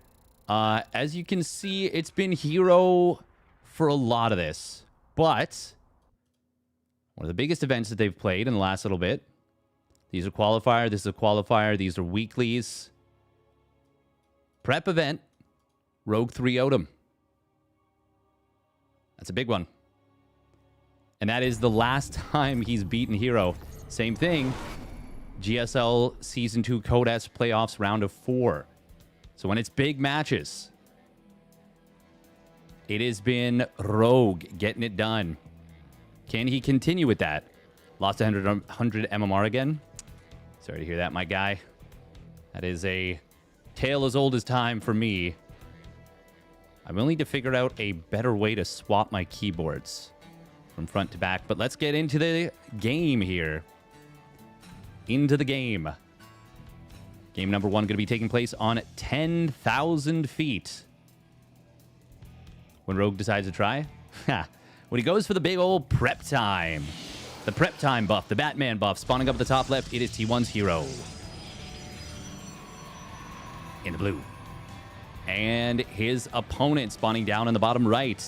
As you can see, it's been herO for a lot of this. But one of the biggest events that they've played in the last little bit. These are qualifier. This is a qualifier. These are weeklies. Prep event. Rogue 3-0'd him. That's a big one. And that is the last time he's beaten herO. Same thing. GSL Season 2 Codas Playoffs Round of 4. So when it's big matches, it has been Rogue getting it done. Can he continue with that? Lost 100 MMR again? Sorry to hear that, my guy. That is a tale as old as time for me. I will need to figure out a better way to swap my keyboards from front to back. But let's get into the game here. Into the game. Game number 1 going to be taking place on 10,000 feet. When Rogue decides to try? When he goes for the big old prep time. The prep time buff, the Batman buff. Spawning up at the top left, it is T1's herO. In the blue. And his opponent spawning down in the bottom right.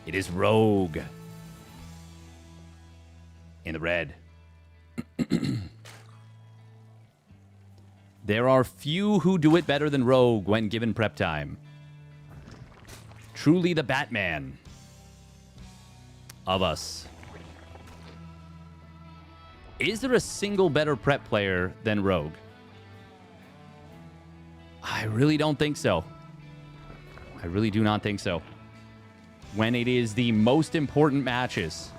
It is Rogue. In the red. There are few who do it better than Rogue when given prep time. Truly the Batman of us. Is there a single better prep player than Rogue? I really don't think so. I really do not think so. When it is the most important matches,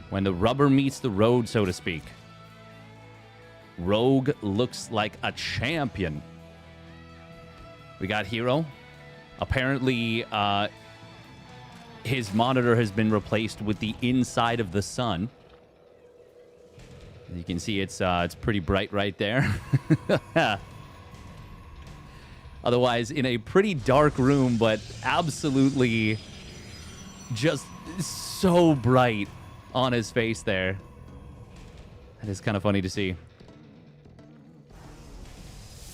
when the rubber meets the road, so to speak, Rogue looks like a champion. We got herO. Apparently, his monitor has been replaced with the inside of the sun. You can see it's pretty bright right there. Otherwise, in a pretty dark room, but absolutely just so bright on his face there. That is kind of funny to see.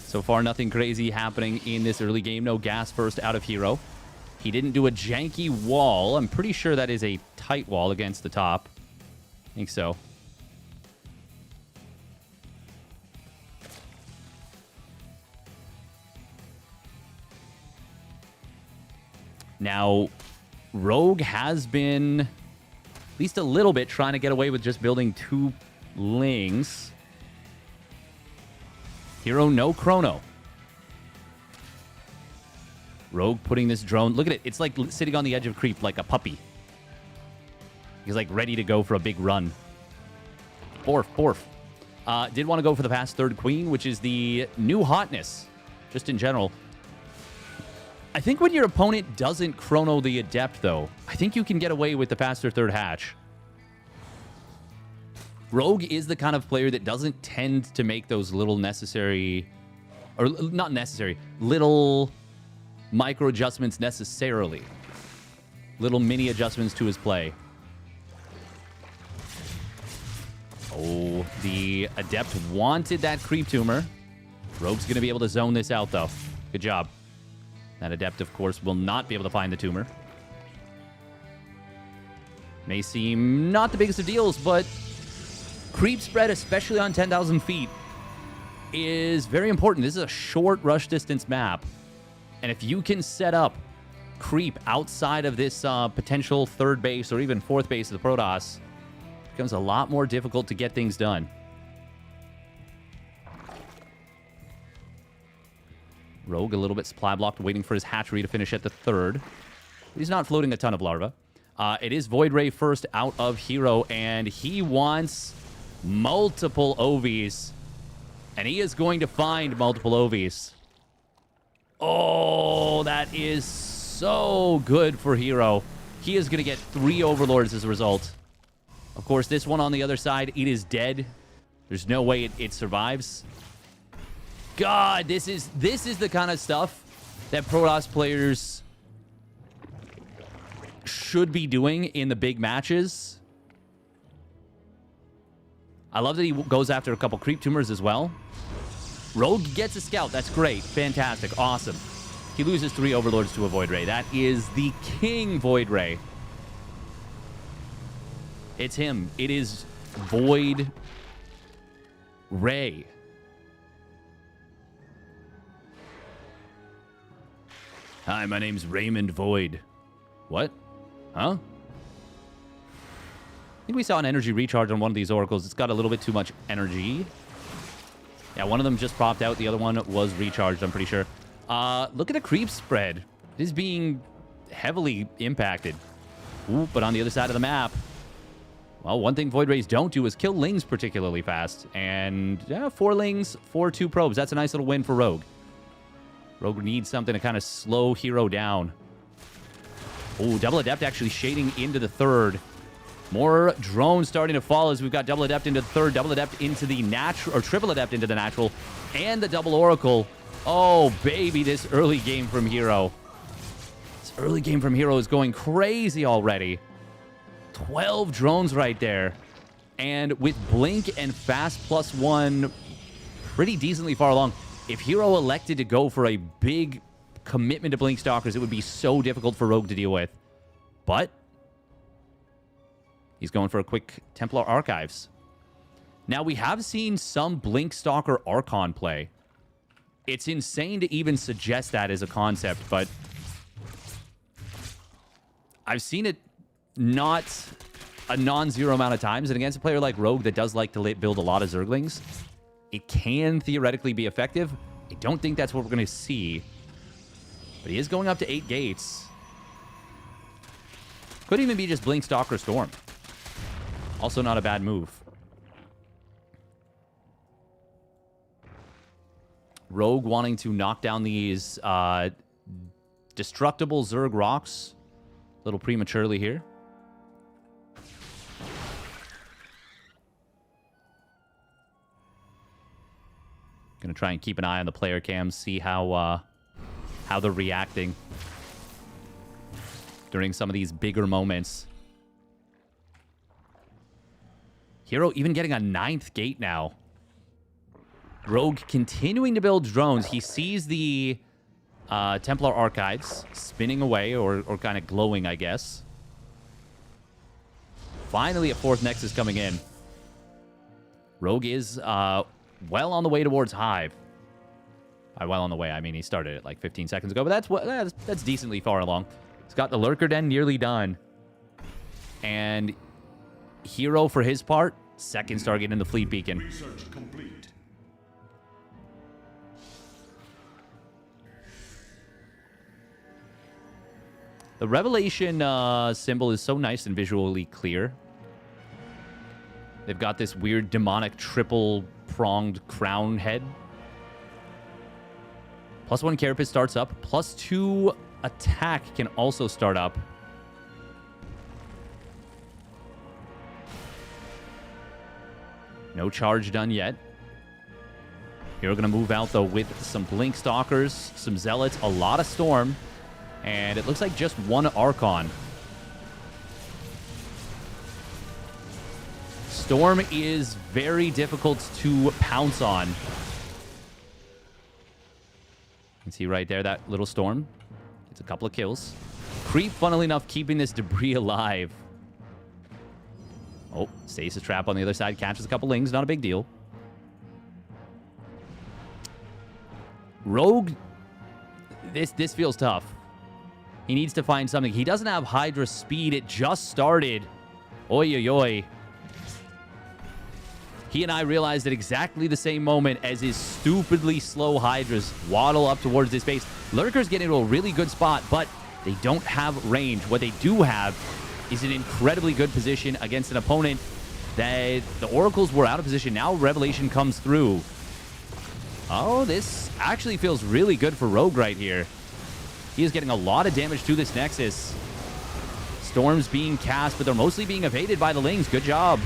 So far, nothing crazy happening in this early game. No gas first out of herO. He didn't do a janky wall. I'm pretty sure that is a tight wall against the top. I think so. Now, Rogue has been, at least a little bit, trying to get away with just building 2 lings. herO, no chrono. Rogue putting this drone. Look at it. It's like sitting on the edge of creep like a puppy. He's like ready to go for a big run. Borf, borf. Did want to go for the fast third queen, which is the new hotness, just in general. I think when your opponent doesn't chrono the adept, though, I think you can get away with the faster third hatch. Rogue is the kind of player that doesn't tend to make those little necessary, or not necessary, little micro adjustments necessarily. Little mini adjustments to his play. Oh, the adept wanted that creep tumor. Rogue's going to be able to zone this out, though. Good job. That adept, of course, will not be able to find the tumor. May seem not the biggest of deals, but creep spread, especially on 10,000 feet, is very important. This is a short rush distance map. And if you can set up creep outside of this potential third base or even fourth base of the Protoss, it becomes a lot more difficult to get things done. Rogue a little bit supply blocked, waiting for his hatchery to finish at the third. He's not floating a ton of larva. It is Void Ray first out of herO, and he wants multiple OVs. And he is going to find multiple OVs. Oh, that is so good for herO. He is going to get 3 Overlords as a result. Of course, this one on the other side, it is dead. There's no way it survives. God, this is the kind of stuff that Protoss players should be doing in the big matches. I love that he goes after a couple creep tumors as well. Rogue gets a scout. That's great. Fantastic. Awesome. He loses 3 Overlords to a Void Ray. That is the King Void Ray. It's him. It is Void Ray. Hi, my name's Raymond Void. What? Huh? I think we saw an energy recharge on one of these oracles. It's got a little bit too much energy. Yeah, one of them just popped out. The other one was recharged, I'm pretty sure. Look at the creep spread. It is being heavily impacted. Ooh, but on the other side of the map, well, one thing Void Rays don't do is kill Lings particularly fast. And, yeah, 4 Lings, 4-2 probes. That's a nice little win for Rogue. Rogue needs something to kind of slow herO down. Oh, Double Adept actually shading into the third. More drones starting to fall as we've got Double Adept into the third, Double Adept into the natural, or Triple Adept into the natural, and the Double Oracle. Oh, baby, this early game from herO. This early game from herO is going crazy already. 12 drones right there. And with Blink and Fast +1 pretty decently far along, if herO elected to go for a big commitment to Blink Stalkers, it would be so difficult for Rogue to deal with. But he's going for a quick Templar Archives. Now, we have seen some Blink Stalker Archon play. It's insane to even suggest that as a concept, but I've seen it not a non-zero amount of times, and against a player like Rogue that does like to build a lot of Zerglings, it can theoretically be effective. I don't think that's what we're going to see, but he is going up to 8 gates. Could even be just Blink Stalker Storm. Also not a bad move. Rogue wanting to knock down these destructible Zerg rocks a little prematurely here. Gonna try and keep an eye on the player cams, see how they're reacting during some of these bigger moments. herO even getting a 9th gate now. Rogue continuing to build drones. He sees the Templar Archives spinning away, or kind of glowing, I guess. Finally, a 4th Nexus coming in. Rogue is well on the way towards Hive. By well on the way, I mean he started it like 15 seconds ago, but that's decently far along. He's got the Lurker Den nearly done. And herO, for his part, 2nd Stargate in the Fleet Beacon. Research complete. The Revelation symbol is so nice and visually clear. They've got this weird demonic triple-pronged crown head. +1 Carapace starts up. +2 attack can also start up. No charge done yet. Here we're going to move out, though, with some Blink Stalkers, some Zealots, a lot of Storm, and it looks like just 1 Archon. Storm is very difficult to pounce on. You can see right there that little Storm. It's a couple of kills. Creep, funnily enough, keeping this debris alive. Oh, Stasis Trap on the other side. Catches a couple Lings. Not a big deal. Rogue, this feels tough. He needs to find something. He doesn't have Hydra speed. It just started. Oi, oi, oi. He and I realized at exactly the same moment as his stupidly slow Hydras waddle up towards this base. Lurkers get into a really good spot, but they don't have range. What they do have is an incredibly good position against an opponent that the Oracles were out of position. Now Revelation comes through. Oh, this actually feels really good for Rogue right here. He is getting a lot of damage to this Nexus. Storms being cast, but they're mostly being evaded by the Lings. Good job.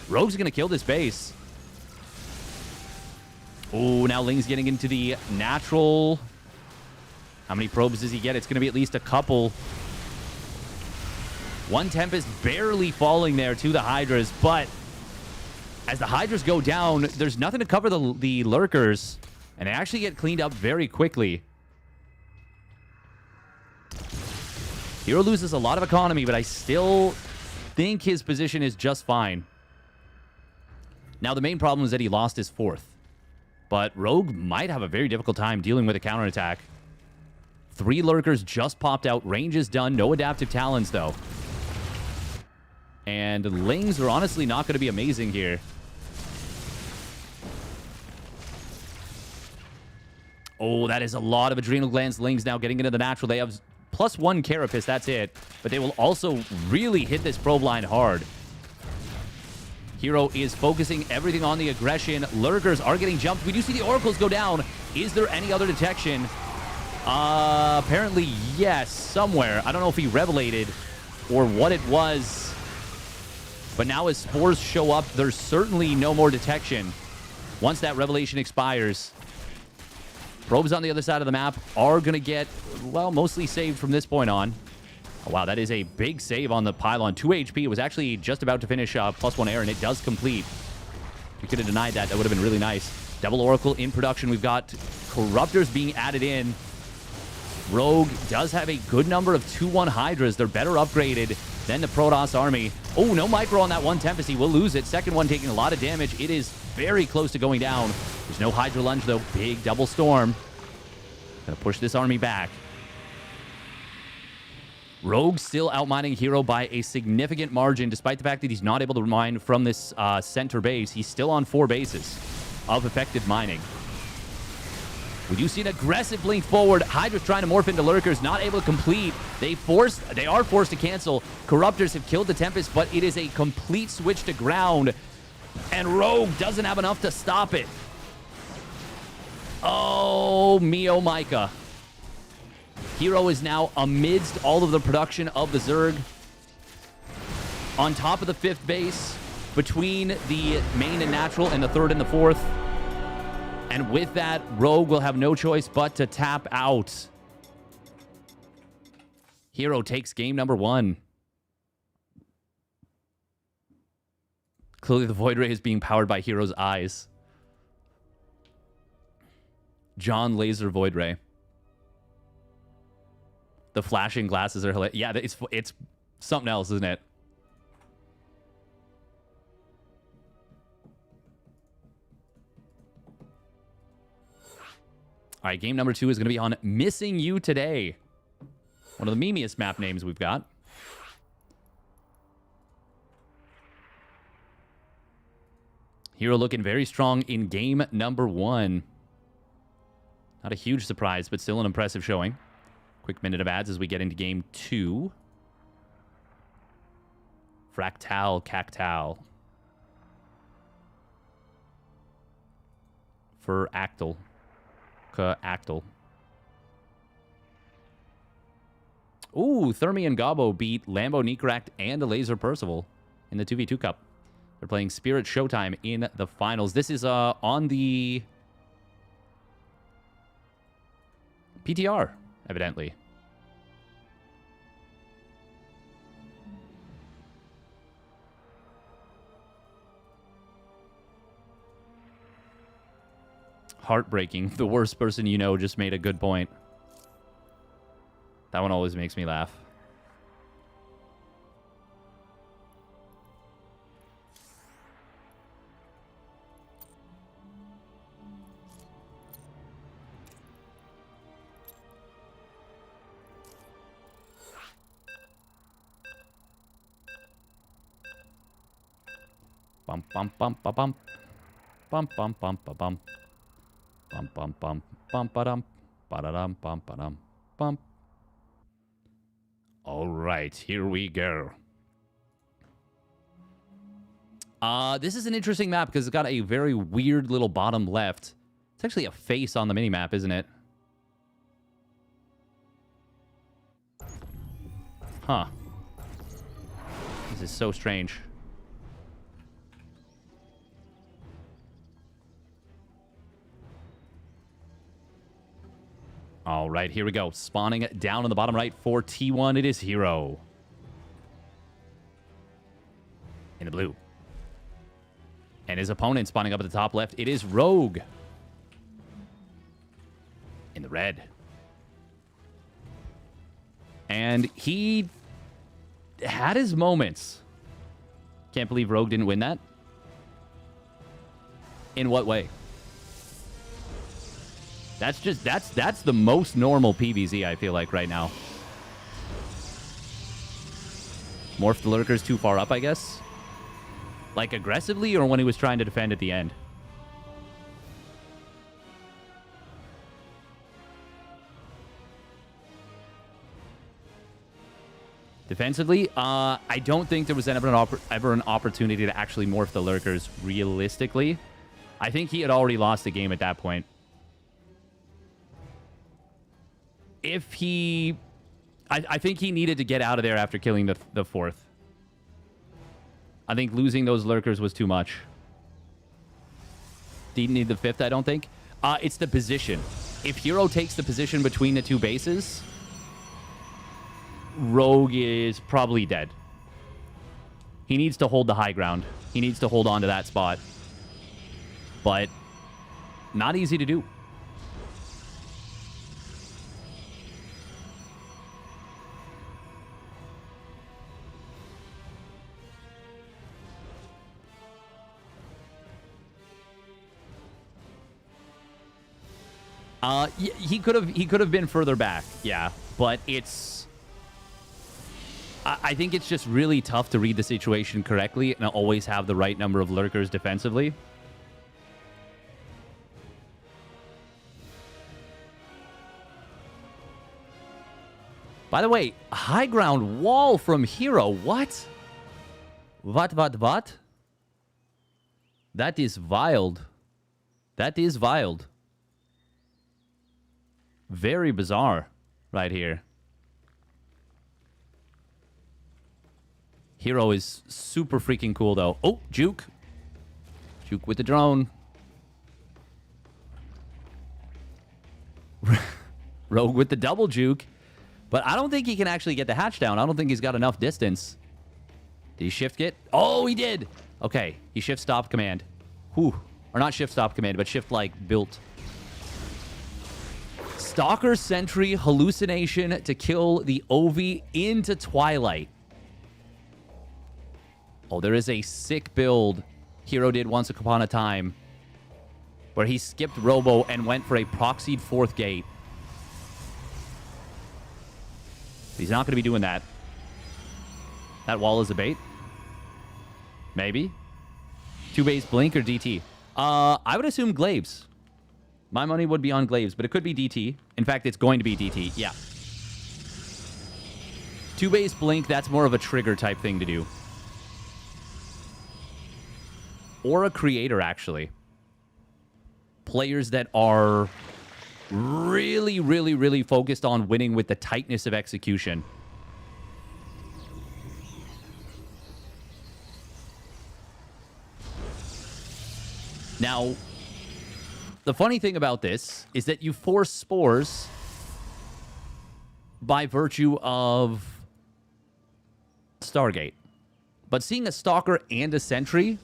Rogue's going to kill this base. Oh, now Ling's getting into the natural. How many probes does he get? It's going to be at least a couple. One Tempest barely falling there to the Hydras, but as the Hydras go down, there's nothing to cover the Lurkers, and they actually get cleaned up very quickly. herO loses a lot of economy, but I still think his position is just fine. Now, the main problem is that he lost his 4th. But Rogue might have a very difficult time dealing with a counterattack. 3 Lurkers just popped out. Range is done. No adaptive talons, though. And Lings are honestly not going to be amazing here. Oh, that is a lot of Adrenal Glands. Lings now getting into the natural. They have +1 Carapace. That's it. But they will also really hit this probe line hard. herO is focusing everything on the aggression. Lurkers are getting jumped. We do see the Oracles go down. Is there any other detection? Apparently, yes, somewhere. I don't know if he revelated or what it was. But now as Spores show up, there's certainly no more detection once that revelation expires. Probes on the other side of the map are going to get, well, mostly saved from this point on. Oh, wow, that is a big save on the pylon. 2 HP. It was actually just about to finish +1 air, and it does complete. If you could have denied that, that would have been really nice. Double Oracle in production. We've got Corruptors being added in. Rogue does have a good number of 2-1 Hydras. They're better upgraded than the Protoss army. Oh, no micro on that one Tempest. He will lose it. Second one taking a lot of damage. It is very close to going down. There's no Hydra lunge, though. Big double storm. Gonna push this army back. Rogue still outmining herO by a significant margin, despite the fact that he's not able to mine from this center base. He's still on 4 bases of effective mining. We do see an aggressive blink forward. Hydra's trying to morph into Lurkers, not able to complete. They are forced to cancel. Corruptors have killed the Tempest, but it is a complete switch to ground, and Rogue doesn't have enough to stop it. Oh, Mio Micah. herO is now amidst all of the production of the Zerg, on top of the 5th base, between the main and natural and the 3rd and the 4th. And with that, Rogue will have no choice but to tap out. herO takes game number 1. Clearly the Void Ray is being powered by herO's eyes. John Laser Void Ray. The flashing glasses are hilarious. Yeah, it's something else, isn't it? All right, game number 2 is going to be on Missing You Today. One of the memeiest map names we've got. herO looking very strong in game number 1. Not a huge surprise, but still an impressive showing. Quick minute of ads as we get into game 2. Fractal Cactal. For Actal. Actal. Ooh, Thermi and Gobbo beat Lambo Necract and the Laser Percival in the 2v2 Cup. They're playing Spirit Showtime in the finals. This is on the PTR, evidently. Heartbreaking. The worst person you know just made a good point. That one always makes me laugh. Bum bum bum ba bum. Bum bum bum ba bum. Bum bum bum bum ba dum. Ba da dum bum ba dum. Bum. All right, here we go. This is an interesting map because it's got a very weird little bottom left. It's actually a face on the minimap, isn't it? Huh. This is so strange. All right, here we go. Spawning down on the bottom right for T1, it is herO. In the blue. And his opponent spawning up at the top left, it is Rogue. In the red. And he had his moments. Can't believe Rogue didn't win that. In what way? That's the most normal PvZ, I feel like, right now. Morph the lurkers too far up, I guess. Like aggressively, or when he was trying to defend at the end? Defensively, I don't think there was ever an opportunity to actually morph the lurkers realistically. I think he had already lost the game at that point. If he... I think he needed to get out of there after killing the fourth. I think losing those lurkers was too much. Didn't need the fifth, I don't think. It's the position. If herO takes the position between the two bases, Rogue is probably dead. He needs to hold the high ground. He needs to hold on to that spot. But not easy to do. He could have been further back, yeah. But it's... I think it's just really tough to read the situation correctly and always have the right number of lurkers defensively. By the way, high ground wall from herO. What? What? That is wild. That is wild. Very bizarre right here. herO is super freaking cool, though. Oh, juke. Juke with the drone. Rogue with the double juke. But I don't think he can actually get the hatch down. I don't think he's got enough distance. Did he shift get? Oh, he did. Okay, he shift stop command. Whew. Or not shift stop command, but shift like built. Stalker Sentry hallucination to kill the Ovi into Twilight. Oh, there is a sick build herO did once upon a time where he skipped Robo and went for a proxied fourth gate. He's not going to be doing that. That wall is a bait. Maybe. 2-base blink or DT? I would assume Glaives. My money would be on Glaives, but it could be DT. In fact, it's going to be DT. Yeah. 2-base blink, that's more of a trigger type thing to do. Or a creator, actually. Players that are really, really, really focused on winning with the tightness of execution. Now, the funny thing about this is that you force spores by virtue of Stargate. But seeing a Stalker and a Sentry...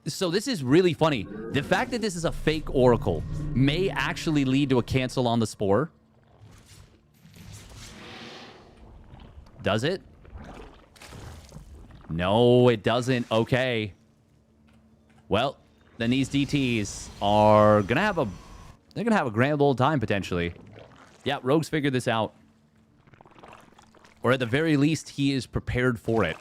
So this is really funny. The fact that this is a fake Oracle may actually lead to a cancel on the Spore. Does it? No, it doesn't. Okay. Well, then these DTs are gonna have a... They're gonna have a grand old time, potentially. Yeah, Rogue's figured this out. Or at the very least, he is prepared for it.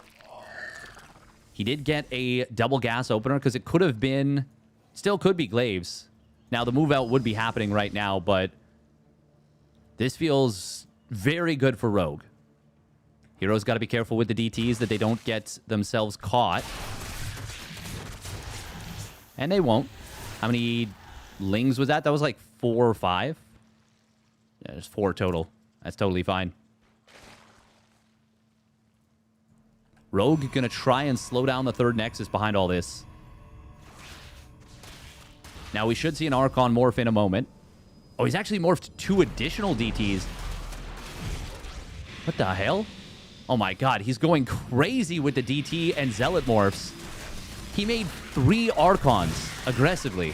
He did get a double gas opener because it could have been... Still could be Glaives. Now, the move out would be happening right now, but... This feels very good for Rogue. herO's got to be careful with the DTs that they don't get themselves caught. And they won't. How many lings was that? That was like 4 or 5? Yeah, there's 4 total. That's totally fine. Rogue gonna try and slow down the third Nexus behind all this. Now, we should see an Archon morph in a moment. Oh, he's actually morphed 2 additional DTs. What the hell? Oh my god, he's going crazy with the DT and Zealot morphs. He made 3 Archons aggressively.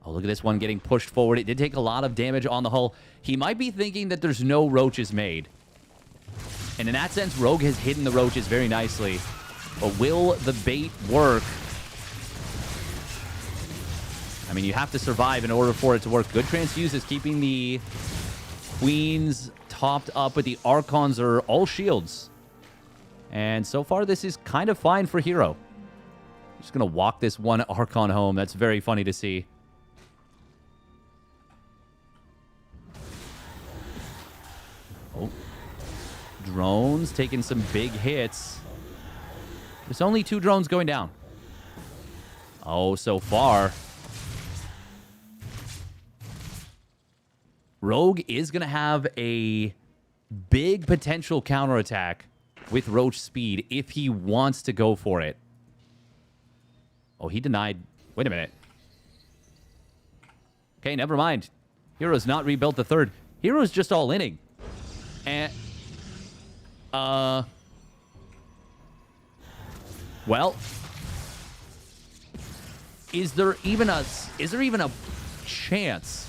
Oh, look at this one getting pushed forward. It did take a lot of damage on the hull. He might be thinking that there's no roaches made. And in that sense, Rogue has hidden the roaches very nicely. But will the bait work? I mean, you have to survive in order for it to work. Good transfuse is keeping the Queens topped up, but the Archons are all shields. And so far, this is kind of fine for herO. Just going to walk this one Archon home. That's very funny to see. Oh. Drones taking some big hits. There's only 2 drones going down. Oh, so far. Rogue is going to have a big potential counterattack with Roach speed if he wants to go for it. Oh, he denied. Wait a minute. Okay, never mind. herO's not rebuilt the third. herO's just all inning. And... Well... Is there even a chance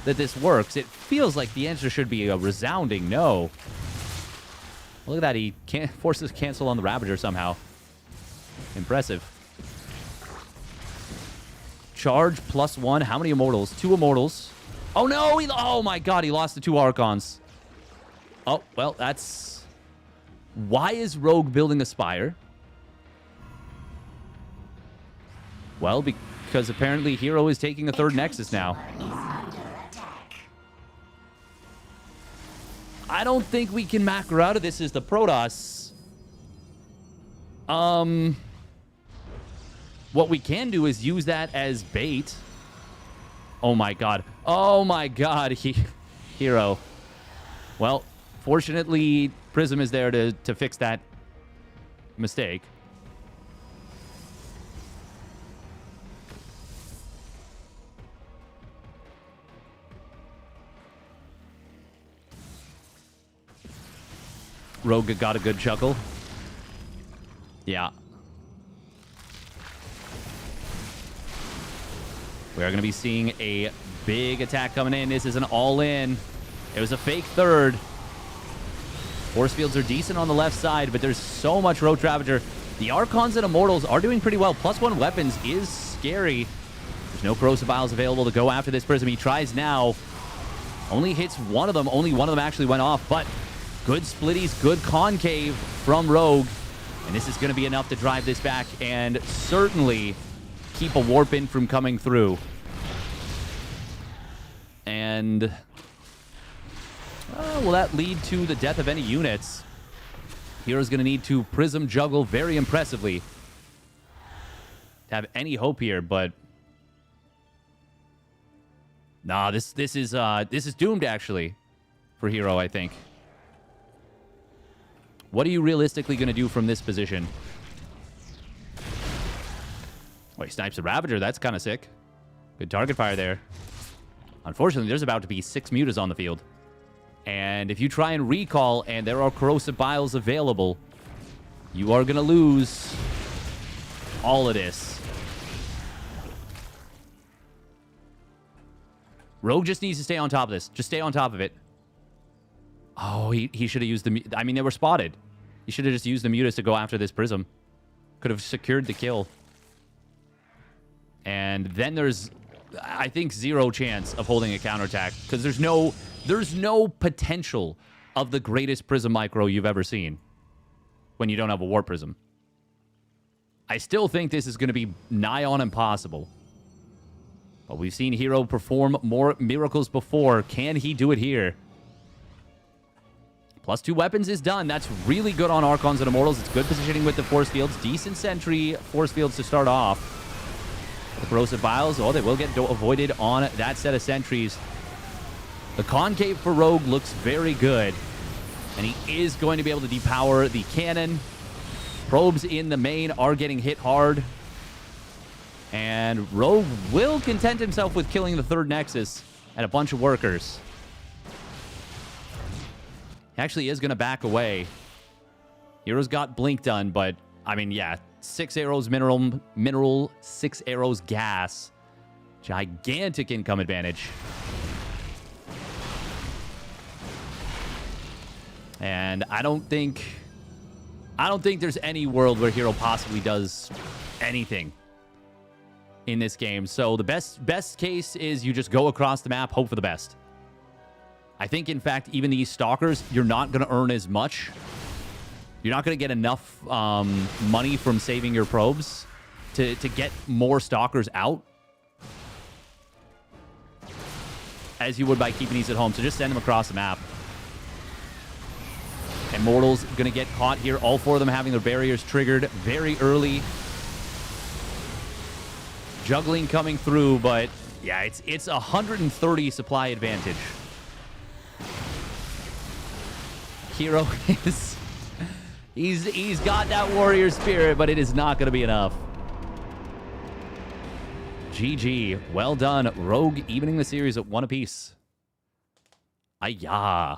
that this works? It feels like the answer should be a resounding no. Look at that, he forces cancel on the Ravager somehow. Impressive. Charge +1. How many Immortals? 2 Immortals. Oh no! Oh my god, he lost the 2 Archons. Oh, well, that's... Why is Rogue building a Spire? Well, because apparently herO is taking a 3rd Nexus now. I don't think we can macro out of this as the Protoss. What we can do is use that as bait. Oh my god. Oh my god, herO. Well, fortunately, Prism is there to fix that mistake. Rogue got a good chuckle. Yeah. We are going to be seeing a big attack coming in. This is an all-in. It was a fake 3rd. Force fields are decent on the left side, but there's so much Roach Ravager. The Archons and Immortals are doing pretty well. +1 weapons is scary. There's no Corrosive Vials available to go after this Prism. He tries now. Only hits one of them. Only one of them actually went off, but good splitties, good concave from Rogue. And this is going to be enough to drive this back and certainly keep a warp in from coming through. And will that lead to the death of any units? herO's going to need to Prism juggle very impressively to have any hope here, but nah, this is doomed actually for herO, I think. What are you realistically going to do from this position? Oh, he snipes the Ravager. That's kind of sick. Good target fire there. Unfortunately, there's about to be 6 Mutas on the field. And if you try and recall and there are Corrosive Vials available, you are going to lose all of this. Rogue just needs to stay on top of this. Just stay on top of it. Oh, he should have used the... I mean, they were spotted. He should have just used the Mutas to go after this Prism. Could have secured the kill. And then there's, I think, 0 chance of holding a counterattack. Because there's no potential of the greatest Prism Micro you've ever seen when you don't have a War Prism. I still think this is going to be nigh on impossible. But we've seen herO perform more miracles before. Can he do it here? +2 weapons is done. That's really good on Archons and Immortals. It's good positioning with the Force Fields. Decent Sentry Force Fields to start off. The Corrosive Vials, oh, they will get avoided on that set of sentries. The Concave for Rogue looks very good. And he is going to be able to depower the cannon. Probes in the main are getting hit hard. And Rogue will content himself with killing the 3rd Nexus and a bunch of workers. He actually is going to back away. hero's got Blink done, but, I mean, yeah. 6 arrows mineral, 6 arrows gas. Gigantic income advantage. And I don't think there's any world where herO possibly does anything in this game. So the best case is you just go across the map, hope for the best. I think, in fact, even these Stalkers, you're not going to earn as much. You're not going to get enough money from saving your probes to get more Stalkers out as you would by keeping these at home. So just send them across the map. Immortals going to get caught here. All 4 of them having their barriers triggered very early. Juggling coming through, but yeah, it's 130 supply advantage. herO is... He's got that warrior spirit, but it is not going to be enough. GG. Well done. Rogue evening the series at 1 apiece. Ayah.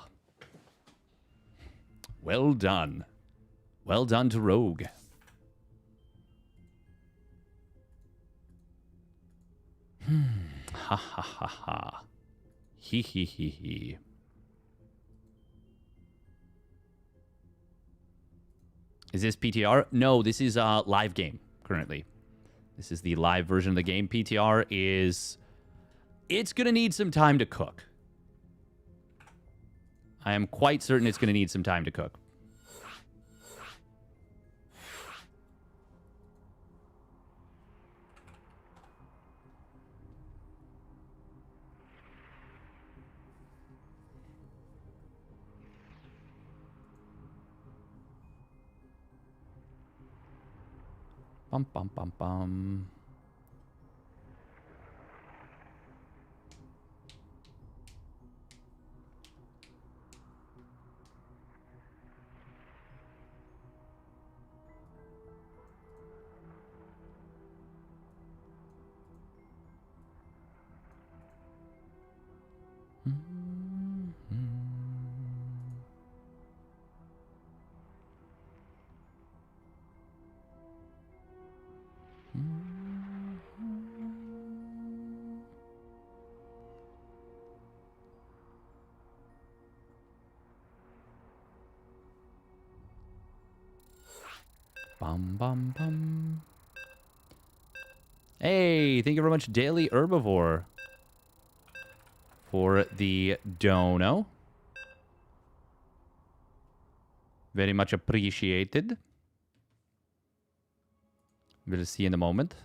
Well done. Well done to Rogue. Ha ha ha ha. He he he he. Is this PTR? No, this is a live game currently. This is the live version of the game. PTR is... It's going to need some time to cook. I am quite certain it's going to need some time to cook. Bum, bum, bum, bum. Bum, bum, bum. Hey, thank you very much, Daily Herbivore, for the dono. Very much appreciated. We'll see in a moment.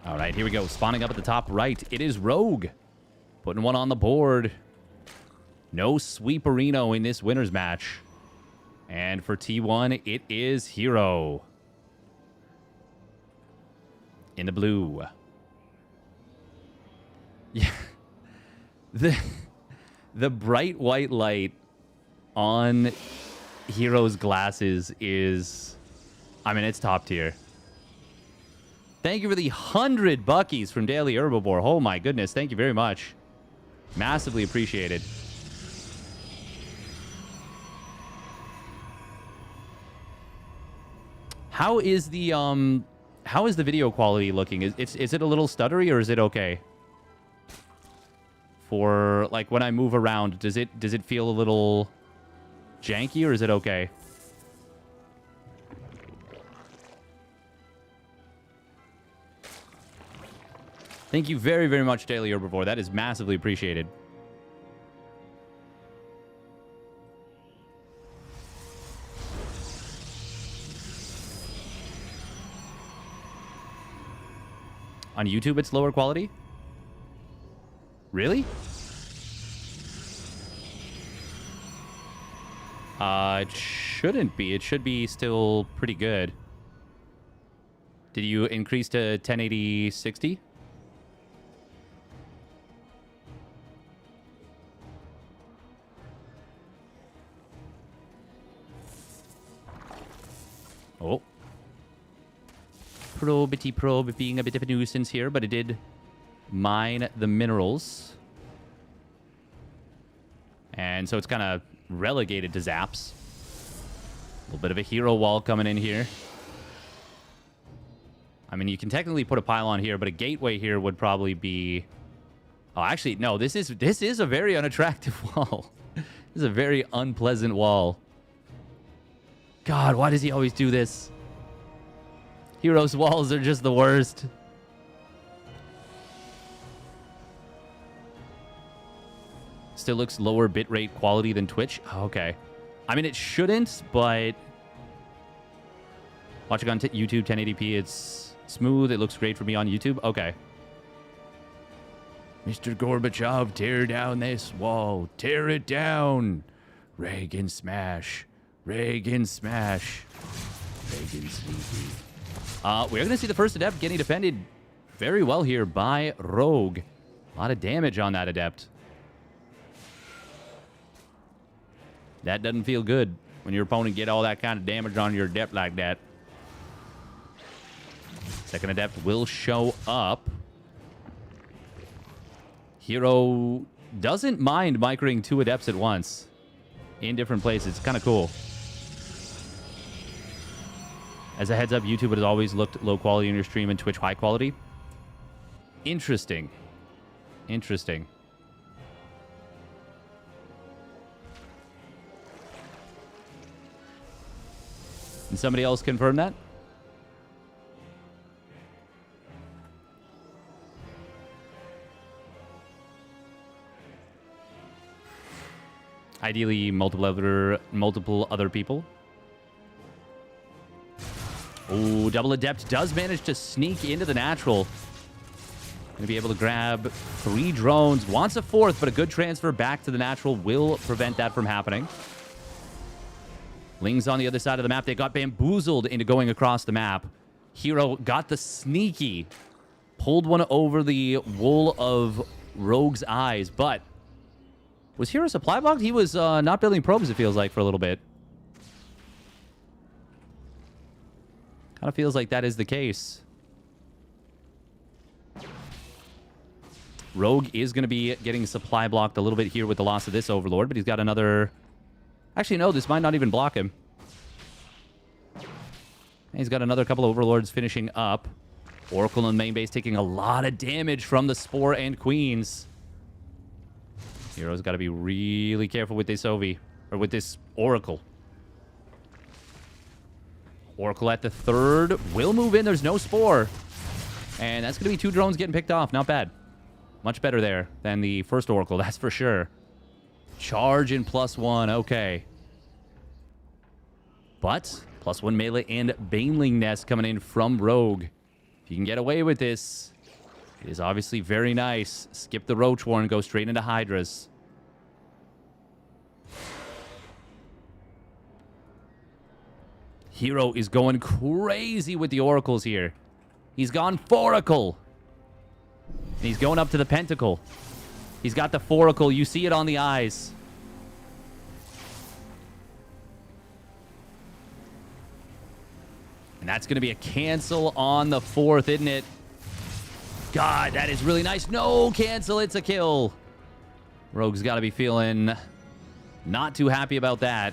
All right, here we go. Spawning up at the top right. It is Rogue. Putting one on the board. No Sweeperino in this winner's match. And for T1, it is herO. In the blue. Yeah. The bright white light on herO's glasses is... I mean, it's top tier. Thank you for the 100 buckies from Daily Herbivore. Oh my goodness, thank you very much. Massively appreciated. How is the video quality looking? Is it a little stuttery or is it okay? For like when I move around, does it feel a little janky or is it okay? Thank you very, very much, Daily Herbivore. That is massively appreciated. On YouTube, it's lower quality? Really? It shouldn't be. It should be still pretty good. Did you increase to 1080 60? Oh. Probe being a bit of a nuisance here, but it did mine the minerals. And so it's kind of relegated to zaps. A little bit of a hero wall coming in here. I mean, you can technically put a pylon here, but a gateway here would probably be... Oh, actually, no, this is a very unattractive wall. This is a very unpleasant wall. God, why does he always do this? Heroes' walls are just the worst. Still looks lower bitrate quality than Twitch. Oh, okay. I mean, it shouldn't, but... Watching on YouTube 1080p, it's smooth. It looks great for me on YouTube. Okay. Mr. Gorbachev, tear down this wall. Tear it down. Reagan smash. Reagan smash. Reagan sleepy. We're going to see the first Adept getting defended very well here by Rogue. A lot of damage on that Adept. That doesn't feel good when your opponent get all that kind of damage on your Adept like that. Second Adept will show up. herO doesn't mind microing 2 Adepts at once in different places. It's kind of cool. As a heads up, YouTube has always looked low quality in your stream and Twitch high quality. Interesting. Interesting. Can somebody else confirm that? Ideally, multiple other people. Oh, Double Adept does manage to sneak into the natural. Gonna be able to grab 3 drones. Wants a 4th, but a good transfer back to the natural will prevent that from happening. Ling's on the other side of the map. They got bamboozled into going across the map. herO got the sneaky. Pulled one over the wool of Rogue's eyes, but... Was herO supply blocked? He was not building probes, it feels like, for a little bit. Kind of feels like that is the case. Rogue is going to be getting supply blocked a little bit here with the loss of this Overlord, but he's got another... Actually, no, this might not even block him. He's got another couple of Overlords finishing up. Oracle in main base taking a lot of damage from the Spore and Queens. herO's got to be really careful with this Ovi, or with this Oracle. Oracle at the 3rd will move in. There's no Spore. And that's going to be 2 drones getting picked off. Not bad. Much better there than the first Oracle, that's for sure. Charge and +1. Okay. But +1 melee and Baneling Nest coming in from Rogue. If you can get away with this, it is obviously very nice. Skip the Roach Warren, go straight into Hydras. herO is going crazy with the Oracles here. He's gone Foracle. And he's going up to the Pentacle. He's got the Foracle. You see it on the eyes. And that's going to be a cancel on the 4th, isn't it? God, that is really nice. No cancel. It's a kill. Rogue's got to be feeling not too happy about that.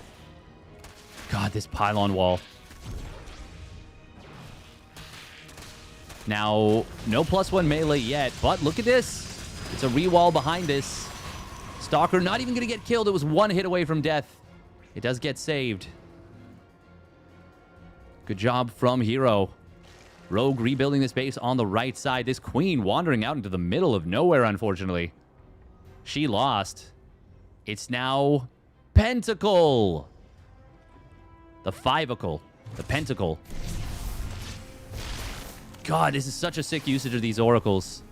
God, this pylon wall. Now, no +1 melee yet, but look at this. It's a rewall behind this. Stalker not even going to get killed. It was one hit away from death. It does get saved. Good job from herO. Rogue rebuilding this base on the right side. This queen wandering out into the middle of nowhere, unfortunately. She lost. It's now Pentacle. The Fivicle. The Pentacle. God, this is such a sick usage of these oracles.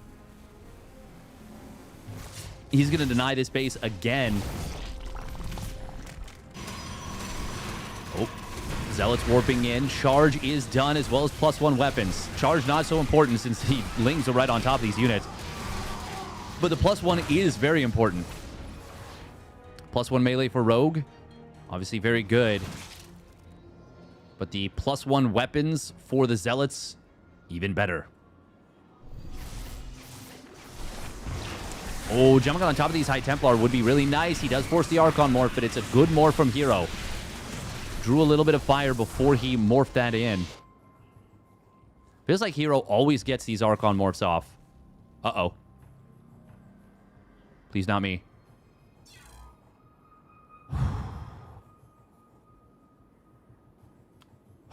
He's going to deny this base again. Oh, Zealots warping in. Charge is done, as well as +1 weapons. Charge not so important since the Lings are right on top of these units. But the +1 is very important. +1 melee for Rogue. Obviously very good. But the +1 weapons for the Zealots, even better. Oh, jumping on top of these High Templar would be really nice. He does force the Archon morph, but it's a good morph from herO. Drew a little bit of fire before he morphed that in. Feels like herO always gets these Archon morphs off. Uh-oh. Please not me.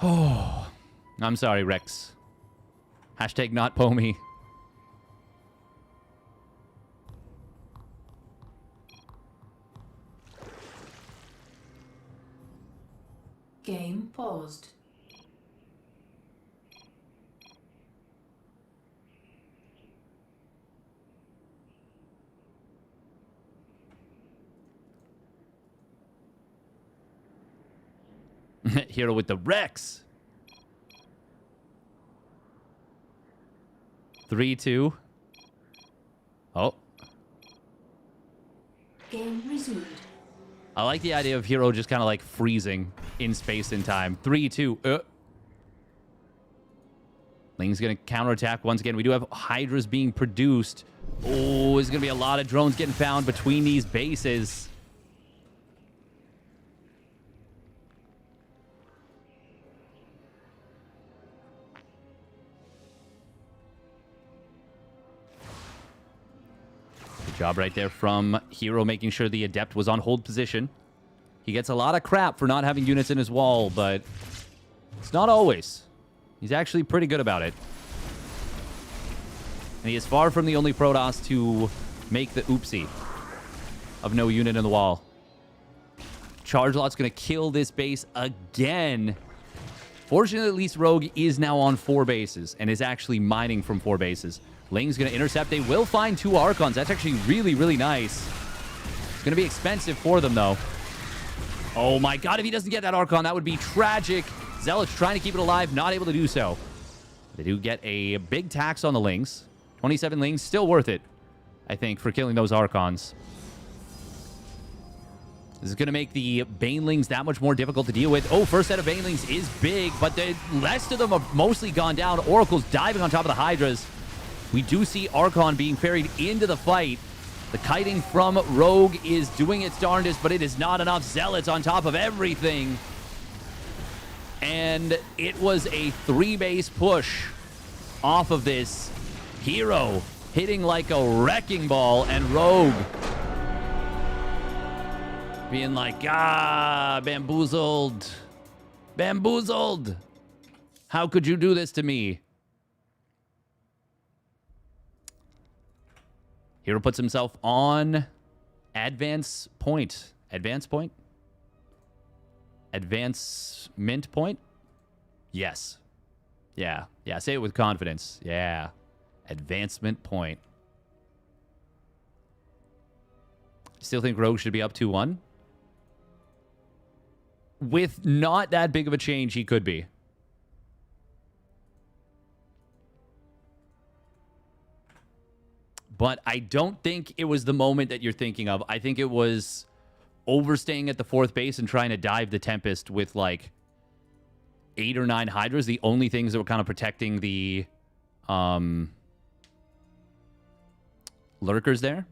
Oh, I'm sorry, Rex. Hashtag not Pomi. Game paused. herO with the Rex. 3-2. Oh. Game resumed. I like the idea of herO just kind of like freezing in space and time. 3-2. Ling's going to counterattack once again. We do have Hydras being produced. Oh, there's going to be a lot of drones getting found between these bases. Good job right there from herO, making sure the Adept was on hold position. He gets a lot of crap for not having units in his wall, but it's not always. He's actually pretty good about it. And he is far from the only Protoss to make the oopsie of no unit in the wall. Charge Lot's going to kill this base again. Fortunately, at least Rogue is now on 4 bases and is actually mining from 4 bases. Ling's going to intercept. They will find 2 Archons. That's actually really, really nice. It's going to be expensive for them, though. Oh my god, if he doesn't get that Archon, that would be tragic. Zealots trying to keep it alive, not able to do so. They do get a big tax on the Lings. 27 Lings, still worth it, I think, for killing those Archons. This is going to make the Banelings that much more difficult to deal with. Oh, first set of Banelings is big, but the rest of them have mostly gone down. Oracle's diving on top of the Hydras. We do see Archon being ferried into the fight. The kiting from Rogue is doing its darndest, but it is not enough. Zealots on top of everything. And it was a 3-base push off of this. herO hitting like a wrecking ball, and Rogue being like, bamboozled. Bamboozled. How could you do this to me? herO puts himself on advance point. Advance point? Advancement point? Yes. Yeah. Yeah, say it with confidence. Yeah. Advancement point. Still think Rogue should be up 2-1? With not that big of a change, he could be. But I don't think it was the moment that you're thinking of. I think it was overstaying at the 4th base and trying to dive the Tempest with like 8 or 9 Hydras. The only things that were kind of protecting the lurkers there.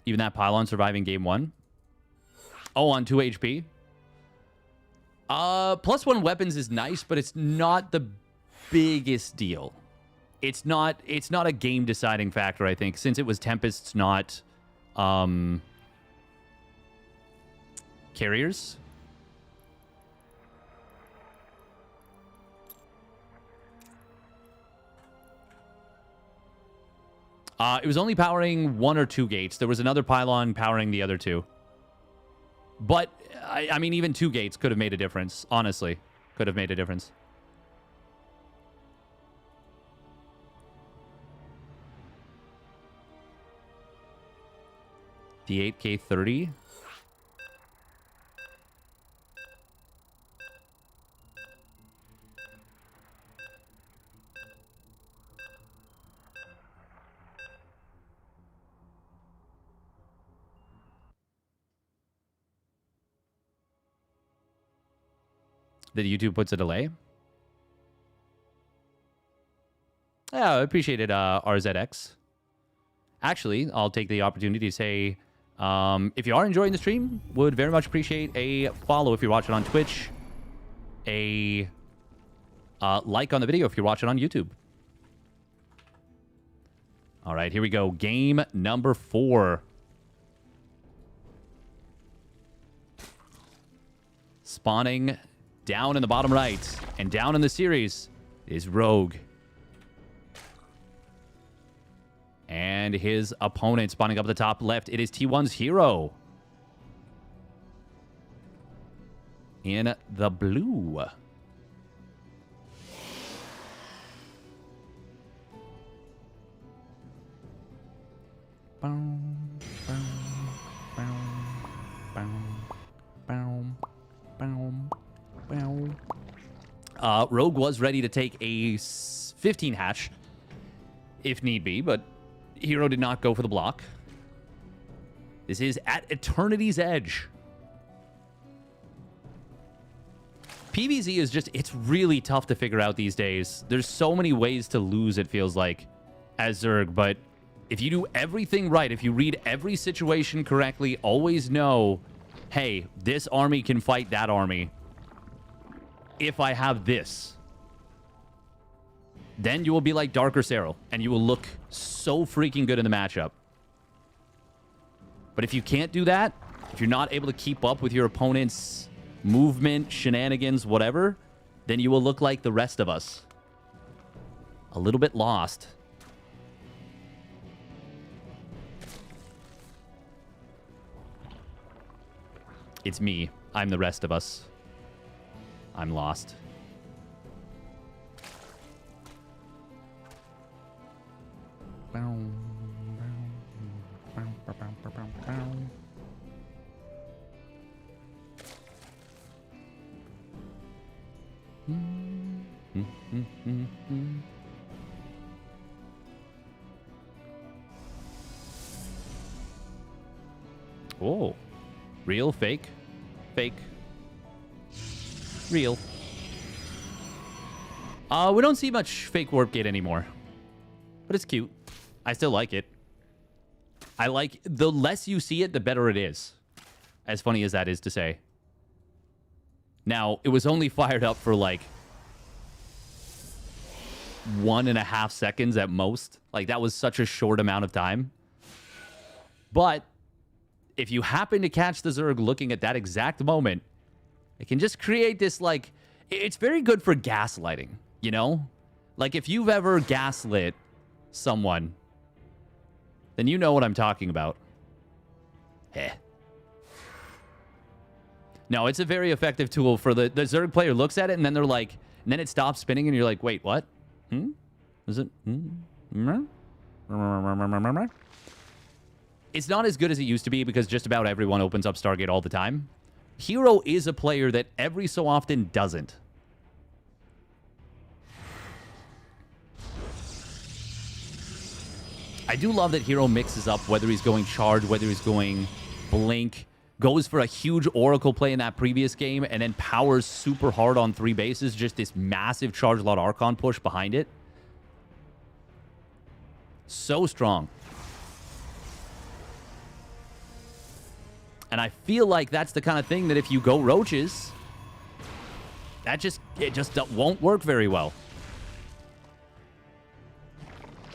Even that pylon surviving game 1. Oh, on 2 HP. +1 weapons is nice, but it's not the biggest deal. It's not a game deciding factor, I think, since it was Tempests, not carriers. It was only powering 1 or 2 gates. There was another pylon powering the other 2. But, I mean, even 2 gates could have made a difference. Honestly, could have made a difference. The 8K30. That YouTube puts a delay? Yeah, I appreciate it, RZX. Actually, I'll take the opportunity to say, if you are enjoying the stream, would very much appreciate a follow if you're watching on Twitch, a like on the video if you're watching on YouTube. All right, here we go. Game number 4. Spawning down in the bottom right and down in the series is Rogue. And his opponent spawning up at the top left, it is T1's herO. In the blue. Rogue was ready to take a 15 hatch if need be, but herO did not go for the block. This is at Eternity's Edge. PvZ is just, it's really tough to figure out these days. There's so many ways to lose, it feels like, as Zerg, but if you do everything right, if you read every situation correctly, always know, hey, this army can fight that army. If I have this, then you will be like Darker Serral, and you will look so freaking good in the matchup. But if you can't do that, if you're not able to keep up with your opponent's movement, shenanigans, whatever, then you will look like the rest of us. A little bit lost. It's me. I'm the rest of us. I'm lost. Oh. Real? Fake? Fake. Real. We don't see much fake warp gate anymore. But it's cute. I still like it. I like... The less you see it, the better it is. As funny as that is to say. Now, it was only fired up for like 1.5 seconds at most. Like, that was such a short amount of time. But if you happen to catch the Zerg looking at that exact moment, it can just create this, like... It's very good for gaslighting, you know? Like, if you've ever gaslit someone, then you know what I'm talking about. Heh. No, it's a very effective tool for the Zerg player looks at it, and then they're like... And then it stops spinning, and you're like, wait, what? Is it? It's not as good as it used to be because just about everyone opens up Stargate all the time. herO is a player that every so often doesn't. I do love that herO mixes up whether he's going charge, whether he's going blink, goes for a huge Oracle play in that previous game, and then powers super hard on 3 bases, just this massive Charge Lot Archon push behind it. So strong. And I feel like that's the kind of thing that if you go roaches, it just won't work very well.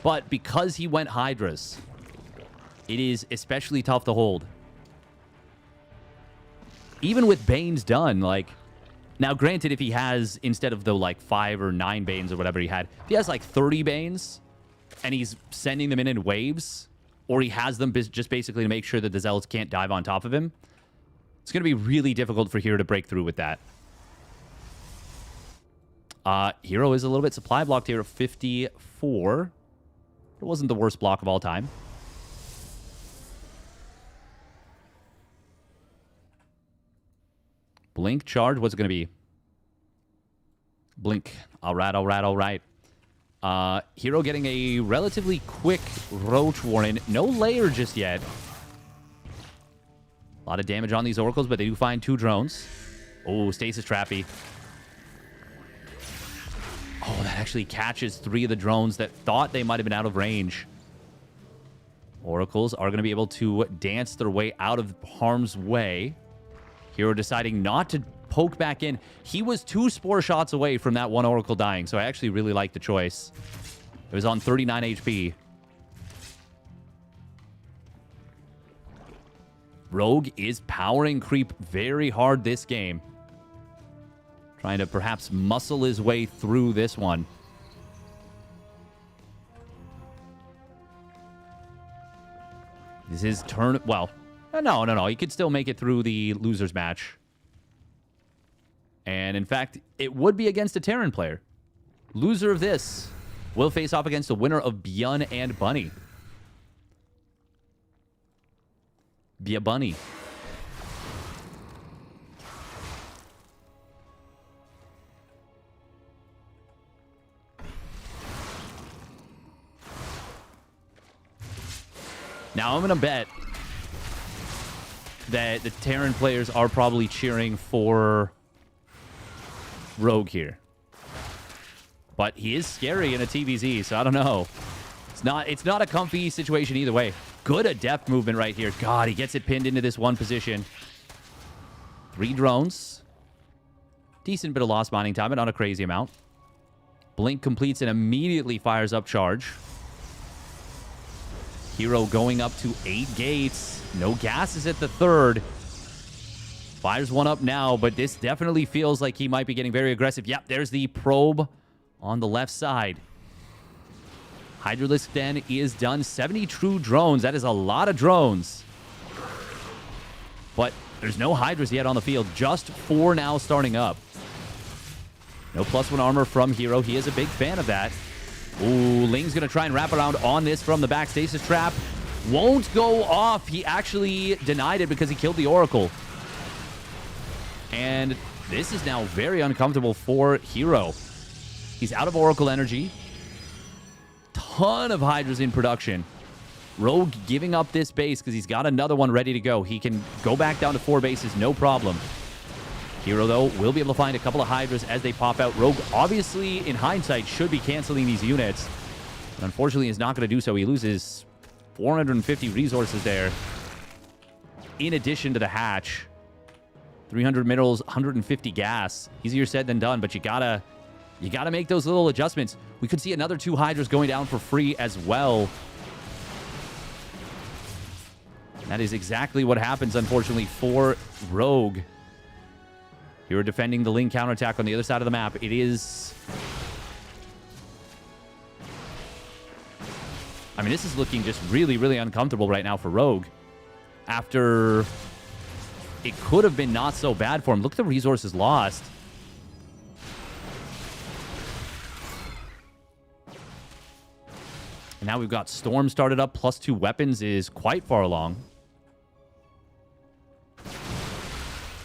But because he went Hydras, it is especially tough to hold. Even with Banes done, like... Now, granted, if he has, instead of the, like, 5 or 9 Banes or whatever he had, if he has, like, 30 Banes, and he's sending them in waves, or he has them just basically to make sure that the Zealots can't dive on top of him, it's going to be really difficult for herO to break through with that. herO is a little bit supply blocked here at 54. It wasn't the worst block of all time. Blink charge. What's it going to be? Blink. All right, all right, all right. herO getting a relatively quick Roach Warren. No layer just yet. A lot of damage on these Oracles, but they do find 2 drones. Oh, Stasis Trappy. Oh, that actually catches 3 of the drones that thought they might have been out of range. Oracles are going to be able to dance their way out of harm's way. herO deciding not to poke back in. He was 2 Spore shots away from that 1 Oracle dying, so I actually really like the choice. It was on 39 HP. Rogue is powering creep very hard this game. Trying to perhaps muscle his way through this one. This is turn... Well, no. He could still make it through the loser's match. And in fact, it would be against a Terran player. Loser of this will face off against the winner of ByuN and Bunny. ByuN. Now, I'm going to bet that the Terran players are probably cheering for Rogue here. But he is scary in a TVZ, so I don't know. It's not a comfy situation either way. Good adept movement right here. God, he gets it pinned into this one position. 3 drones. Decent bit of lost mining time, but not a crazy amount. Blink completes and immediately fires up charge. herO going up to 8 gates. No gases at the 3rd. Fires 1 up now, but this definitely feels like he might be getting very aggressive. Yep, there's the probe on the left side. Hydralisk Den is done. 70 true drones. That is a lot of drones. But there's no Hydras yet on the field. Just 4 now starting up. No +1 armor from herO. He is a big fan of that. Ooh, Ling's going to try and wrap around on this from the back. Stasis Trap won't go off. He actually denied it because he killed the Oracle. And this is now very uncomfortable for herO. He's out of Oracle energy. Ton of Hydras in production. Rogue giving up this base because he's got another one ready to go. He can go back down to 4 bases, no problem. herO, though, will be able to find a couple of Hydras as they pop out. Rogue, obviously, in hindsight, should be canceling these units. But unfortunately, is not going to do so. He loses 450 resources there. In addition to the hatch. 300 minerals, 150 gas. Easier said than done, but you gotta make those little adjustments. We could see another 2 Hydras going down for free as well. That is exactly what happens, unfortunately, for Rogue. You're defending the Ling counterattack on the other side of the map. It is... I mean, this is looking just really, really uncomfortable right now for Rogue. After... It could have been not so bad for him. Look at the resources lost. And now we've got Storm started up. +2 weapons is quite far along.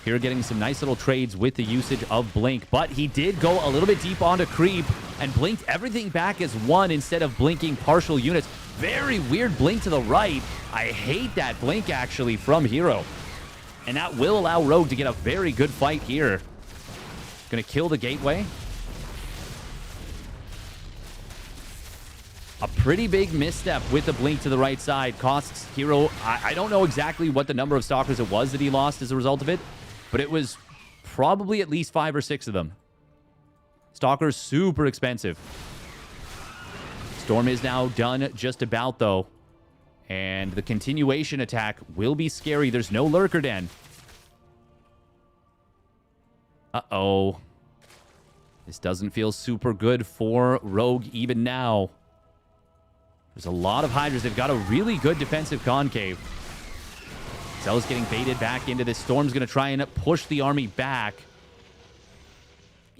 Here getting some nice little trades with the usage of Blink. But he did go a little bit deep onto creep and blinked everything back as 1 instead of blinking partial units. Very weird blink to the right. I hate that blink, actually, from herO. And that will allow Rogue to get a very good fight here. Gonna kill the gateway. A pretty big misstep with the blink to the right side. Costs herO... I don't know exactly what the number of Stalkers it was that he lost as a result of it, but it was probably at least 5 or 6 of them. Stalker's super expensive. Storm is now done just about, though. And the continuation attack will be scary. There's no Lurker Den. Uh-oh. This doesn't feel super good for Rogue even now. There's a lot of Hydras. They've got a really good defensive concave. Zell's getting baited back into this. Storm's going to try and push the army back.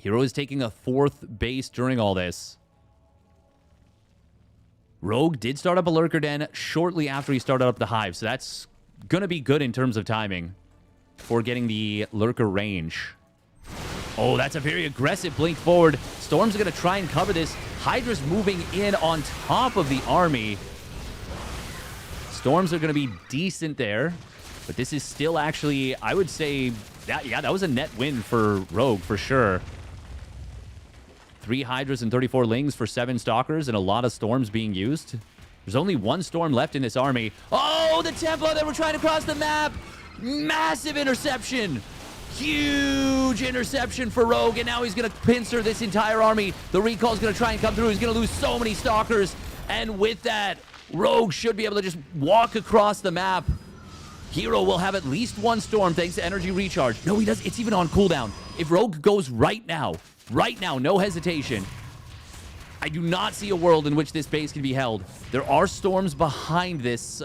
herO is taking a 4th base during all this. Rogue did start up a Lurker Den shortly after he started up the Hive, so that's going to be good in terms of timing for getting the Lurker range. Oh, that's a very aggressive blink forward. Storm's going to try and cover this. Hydra's moving in on top of the army. Storms are going to be decent there, but this is still actually, I would say, that was a net win for Rogue for sure. 3 Hydras and 34 Lings for 7 Stalkers and a lot of Storms being used. There's only 1 Storm left in this army. Oh, the Templar that were trying to cross the map. Massive interception. Huge interception for Rogue, and now he's going to pincer this entire army. The recall's going to try and come through. He's going to lose so many Stalkers, and with that, Rogue should be able to just walk across the map. herO will have at least 1 Storm thanks to energy recharge. No, he does. It's even on cooldown. If Rogue goes right now, no hesitation, I do not see a world in which this base can be held. There are Storms behind this.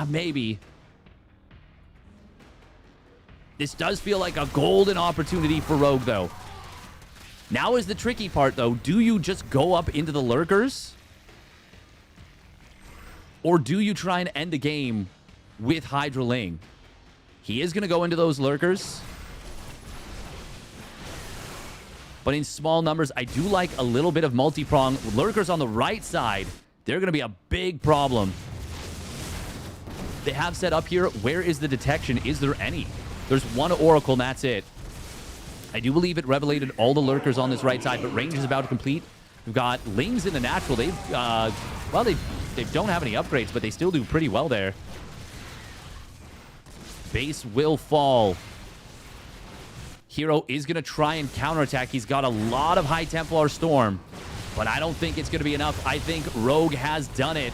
Maybe. This does feel like a golden opportunity for Rogue, though. Now is the tricky part, though. Do you just go up into the Lurkers? Or do you try and end the game with Hydra Ling? He is going to go into those Lurkers. But in small numbers, I do like a little bit of multi-prong. Lurkers on the right side, they're going to be a big problem. They have set up here. Where is the detection? Is there any? There's 1 Oracle, and that's it. I do believe it revelated all the Lurkers on this right side, but range is about to complete. We've got Lings in the natural. They don't have any upgrades, but they still do pretty well there. Base will fall. herO is going to try and counterattack. He's got a lot of High Templar Storm, but I don't think it's going to be enough. I think Rogue has done it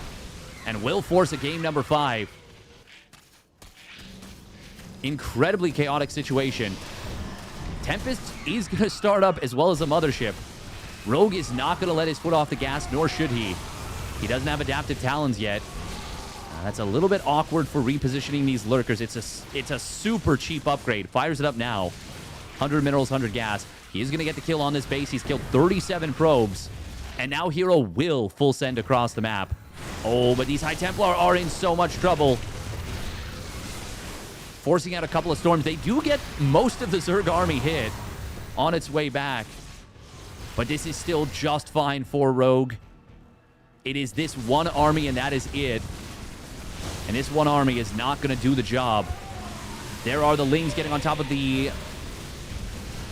and will force a game number 5. Incredibly chaotic situation. Tempest is going to start up as well as a mothership. Rogue is not going to let his foot off the gas, nor should he. He doesn't have adaptive talons yet. That's a little bit awkward for repositioning these Lurkers. It's a super cheap upgrade. Fires it up now. 100 minerals, 100 gas. He is going to get the kill on this base. He's killed 37 probes. And now herO will full send across the map. Oh, but these High Templar are in so much trouble. Forcing out a couple of Storms. They do get most of the Zerg army hit on its way back. But this is still just fine for Rogue. It is this 1 army, and that is it. And this 1 army is not going to do the job. There are the Lings getting on top of the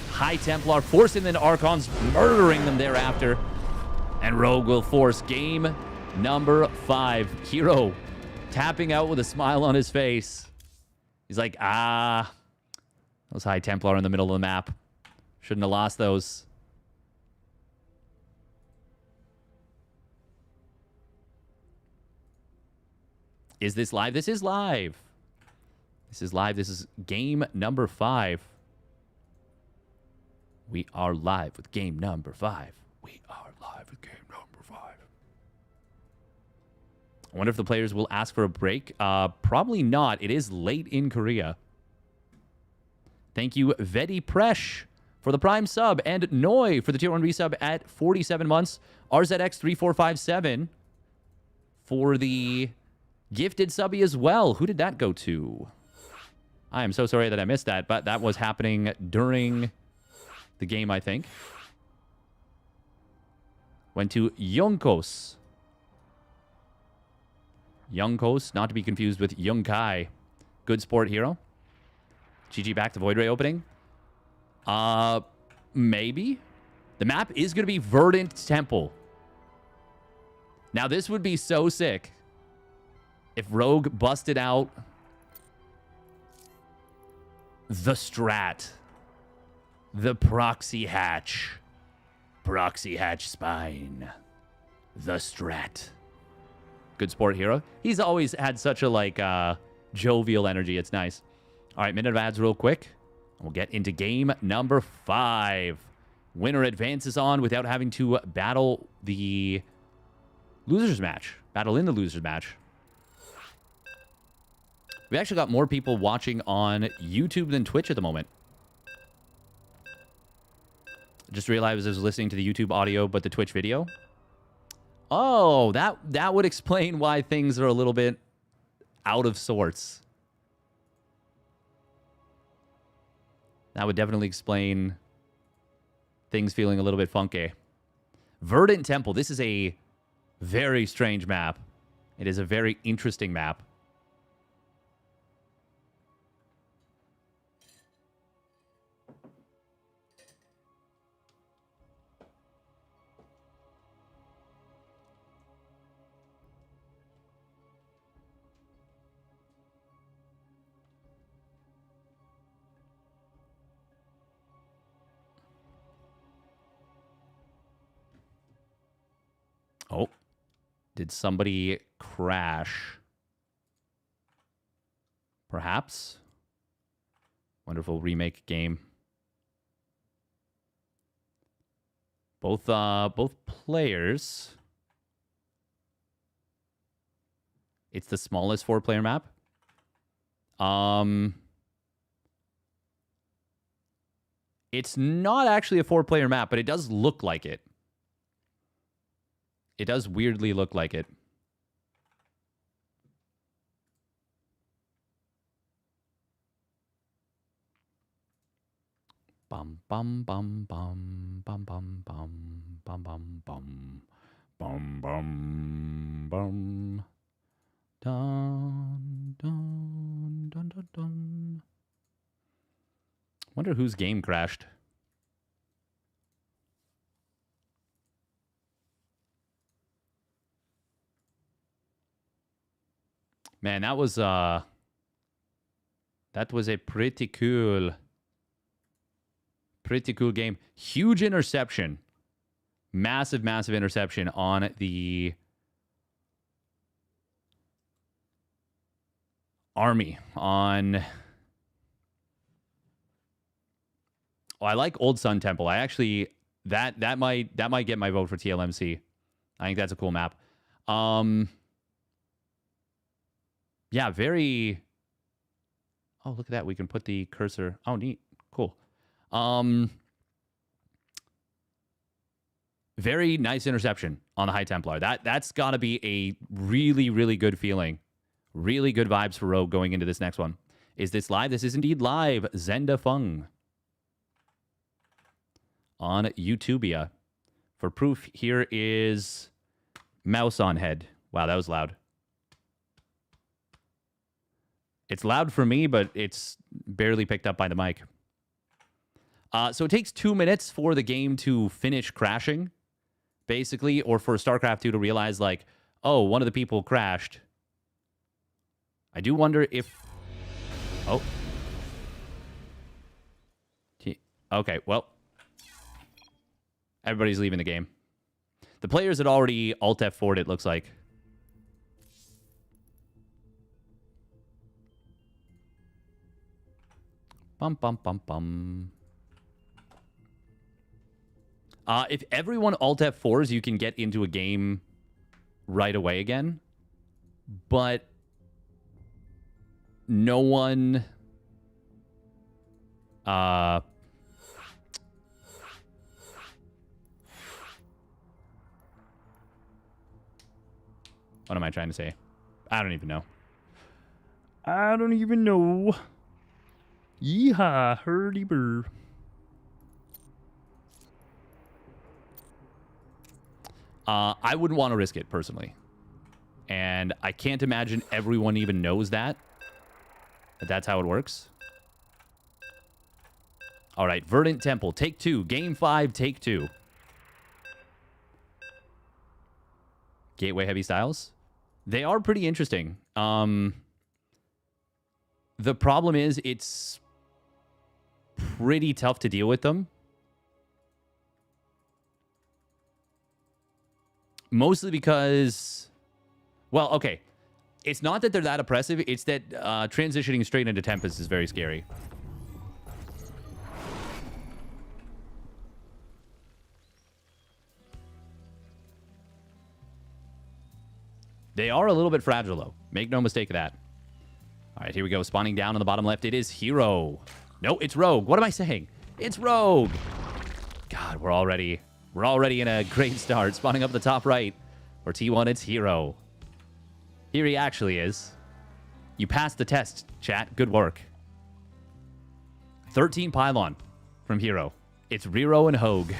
High Templar, forcing the Archons, murdering them thereafter. And Rogue will force game number 5. herO tapping out with a smile on his face. He's like, those High Templar in the middle of the map. Shouldn't have lost those. Is this live? This is live. This is live. This is game number 5. We are live with game number 5. We are live with game number 5. I wonder if the players will ask for a break. Probably not. It is late in Korea. Thank you, Vedi Presh, for the Prime sub, and Noi for the Tier 1 resub at 47 months. RZX3457 for the gifted subby as well. Who did that go to? I am so sorry that I missed that, but that was happening during the game, I think. Went to Yonkos. Yonkos, not to be confused with Yunkai. Good sport herO. GG back to Void Ray opening. Maybe. The map is going to be Verdant Temple. Now, this would be so sick if Rogue busted out the Strat, the Proxy Hatch, Proxy Hatch Spine. The Strat. Good sport hero. He's always had such a, like, jovial energy. It's nice. All right, minute of ads real quick. We'll get into game number 5. Winner advances on without having to battle the losers match. Battle in the losers match. We actually got more people watching on YouTube than Twitch at the moment. Just realized I was listening to the YouTube audio, but the Twitch video. Oh, that would explain why things are a little bit out of sorts. That would definitely explain things feeling a little bit funky. Verdant Temple. This is a very strange map. It is a very interesting map. Oh, did somebody crash? Perhaps. Wonderful remake game. Both players. It's the smallest 4-player map. It's not actually a 4-player map, but it does look like it. It does weirdly look like it. Bum bum bum bum bum bum bum bum bum bum bum bum bum dun dun dun dun dun. Wonder whose game crashed. Man, that was a pretty cool game. Huge interception. Massive interception on the army. On I like Old Sun Temple. I actually that might get my vote for TLMC. I think that's a cool map. Yeah, very... Oh, look at that. We can put the cursor... Oh, neat. Cool. Very nice interception on the High Templar. That's got to be a really good feeling. Really good vibes for herO going into this next one. Is this live? This is indeed live. Zenda Fung. On YouTubia. For proof, here is mouse on head. Wow, that was loud. It's loud for me, but it's barely picked up by the mic. So it takes 2 minutes for the game to finish crashing, basically, or for StarCraft 2 to realize, like, oh, one of the people crashed. I do wonder if... Oh. Okay, well. Everybody's leaving the game. The players had already Alt F4'd, it looks like. Bum, bum, bum, bum. If everyone Alt F4s, you can get into a game right away again. But no one... What am I trying to say? I don't even know. I don't even know. Yeehaw, hurdy-burr. I wouldn't want to risk it, personally. And I can't imagine everyone even knows that. But that's how it works. All right, Verdant Temple, take 2. Game 5, take 2. Gateway Heavy Styles. They are pretty interesting. The problem is it's pretty tough to deal with them. Mostly because, well, okay. It's not that they're that oppressive. It's that transitioning straight into Tempest is very scary. They are a little bit fragile, though. Make no mistake of that. All right, here we go. Spawning down on the bottom left. It is herO. No, it's Rogue. What am I saying? It's Rogue. God, we're already in a great start. Spawning up the top right. For T1, it's herO. Here he actually is. You passed the test, chat. Good work. 13 pylon from herO. It's herO and Hogue.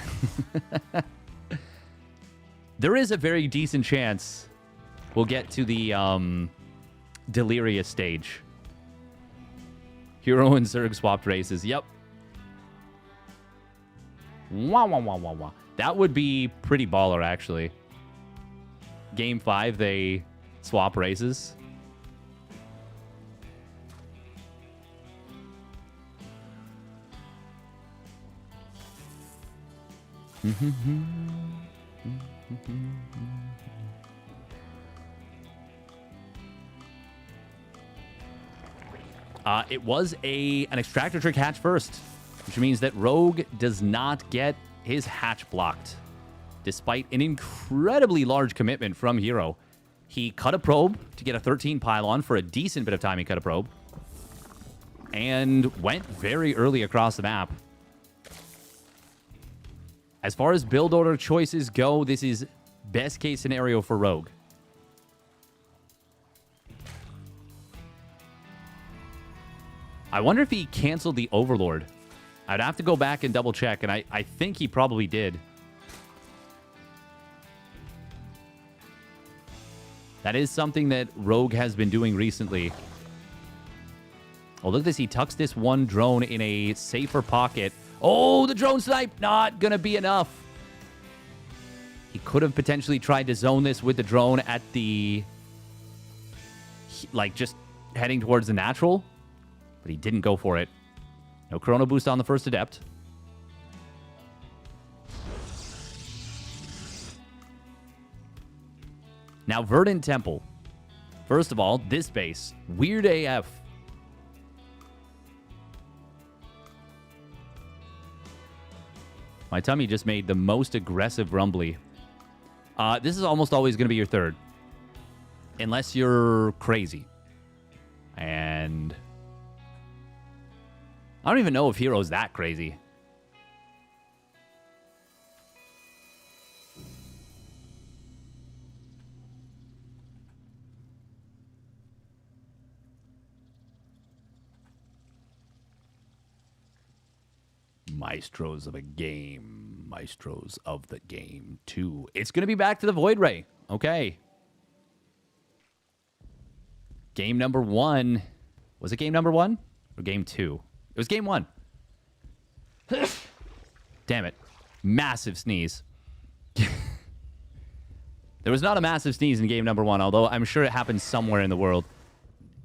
There is a very decent chance we'll get to the Delirious stage. herO and Zerg swapped races. Yep. Wah, wah, wah, wah, wah. That would be pretty baller, actually. Game 5, they swap races. It was an extractor trick hatch first, which means that Rogue does not get his hatch blocked, despite an incredibly large commitment from herO. He cut a probe to get a 13 pylon for a decent bit of time. He cut a probe and went very early across the map. As far as build order choices go, this is best case scenario for Rogue. I wonder if he canceled the Overlord. I'd have to go back and double check, and I think he probably did. That is something that Rogue has been doing recently. Oh, look at this. He tucks this one drone in a safer pocket. Oh, the drone snipe. Not going to be enough. He could have potentially tried to zone this with the drone at the... like, just heading towards the natural. But he didn't go for it. No Chrono Boost on the first Adept. Now, Verdant Temple. First of all, this base. Weird AF. My tummy just made the most aggressive rumbly. This is almost always going to be your third. Unless you're crazy. And... I don't even know if herO's that crazy. Maestros of a game. Maestros of the game 2. It's going to be back to the Void Ray. Okay. Game number 1. Was it game number 1? Or game 2? It was game 1. Damn it. Massive sneeze. There was not a massive sneeze in game number 1, although I'm sure it happened somewhere in the world.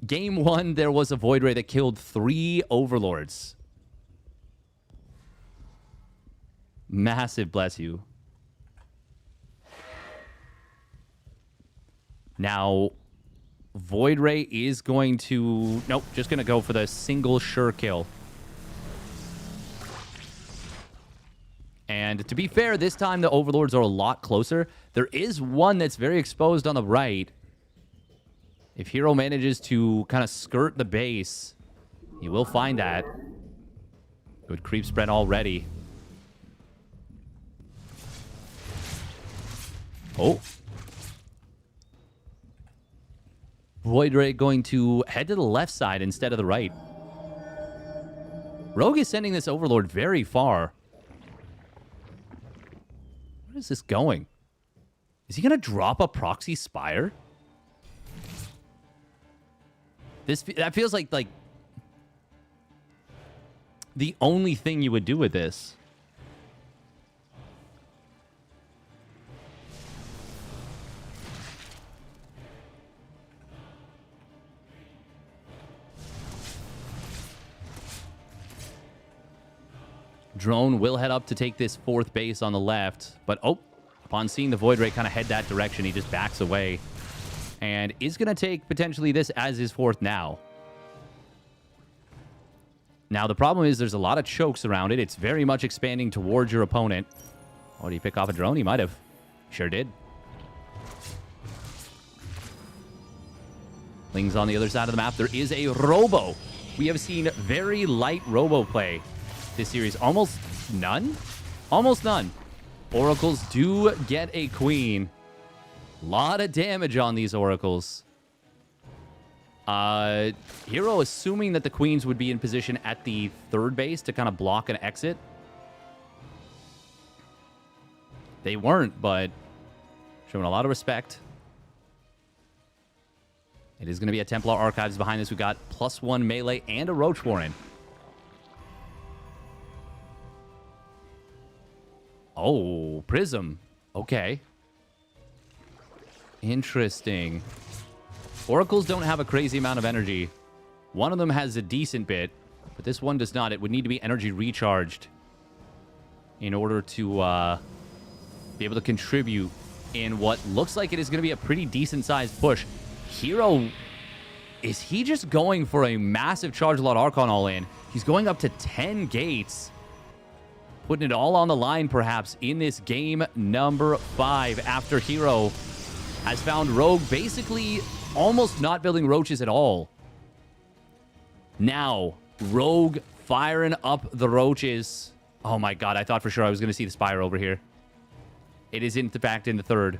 Game 1, there was a Void Ray that killed 3 Overlords. Massive bless you. Now, Void Ray is going to... Nope, just going to go for the single sure kill. And to be fair, this time the Overlords are a lot closer. There is one that's very exposed on the right. If herO manages to kind of skirt the base, he will find that. Good creep spread already. Oh. Void Ray going to head to the left side instead of the right. Rogue is sending this Overlord very far. Where is this going? Is he going to drop a proxy spire? That feels like the only thing you would do with this. Drone will head up to take this 4th base on the left, but oh, Upon seeing the Void Ray kind of head that direction, he just backs away and is going to take potentially this as his fourth now. Now, the problem is there's a lot of chokes around it. It's very much expanding towards your opponent. Oh, did he pick off a drone? He might have. Sure did. Ling's on the other side of the map. There is a Robo. We have seen very light Robo play this series. Almost none? Almost none. Oracles do get a queen. Lot of damage on these Oracles. herO assuming that the queens would be in position at the third base to kind of block an exit. They weren't, but showing a lot of respect. It is going to be a Templar Archives behind this. We've got +1 melee and a Roach Warren. Oh, Prism. Okay. Interesting. Oracles don't have a crazy amount of energy. One of them has a decent bit, but this one does not. It would need to be energy recharged in order to be able to contribute in what looks like it is going to be a pretty decent-sized push. herO, is he just going for a massive Charge Lot Archon all in? He's going up to 10 gates. Putting it all on the line, perhaps, in this game number 5 after herO has found Rogue basically almost not building roaches at all. Now, Rogue firing up the roaches. Oh my god, I thought for sure I was going to see the Spire over here. It is in fact in the third.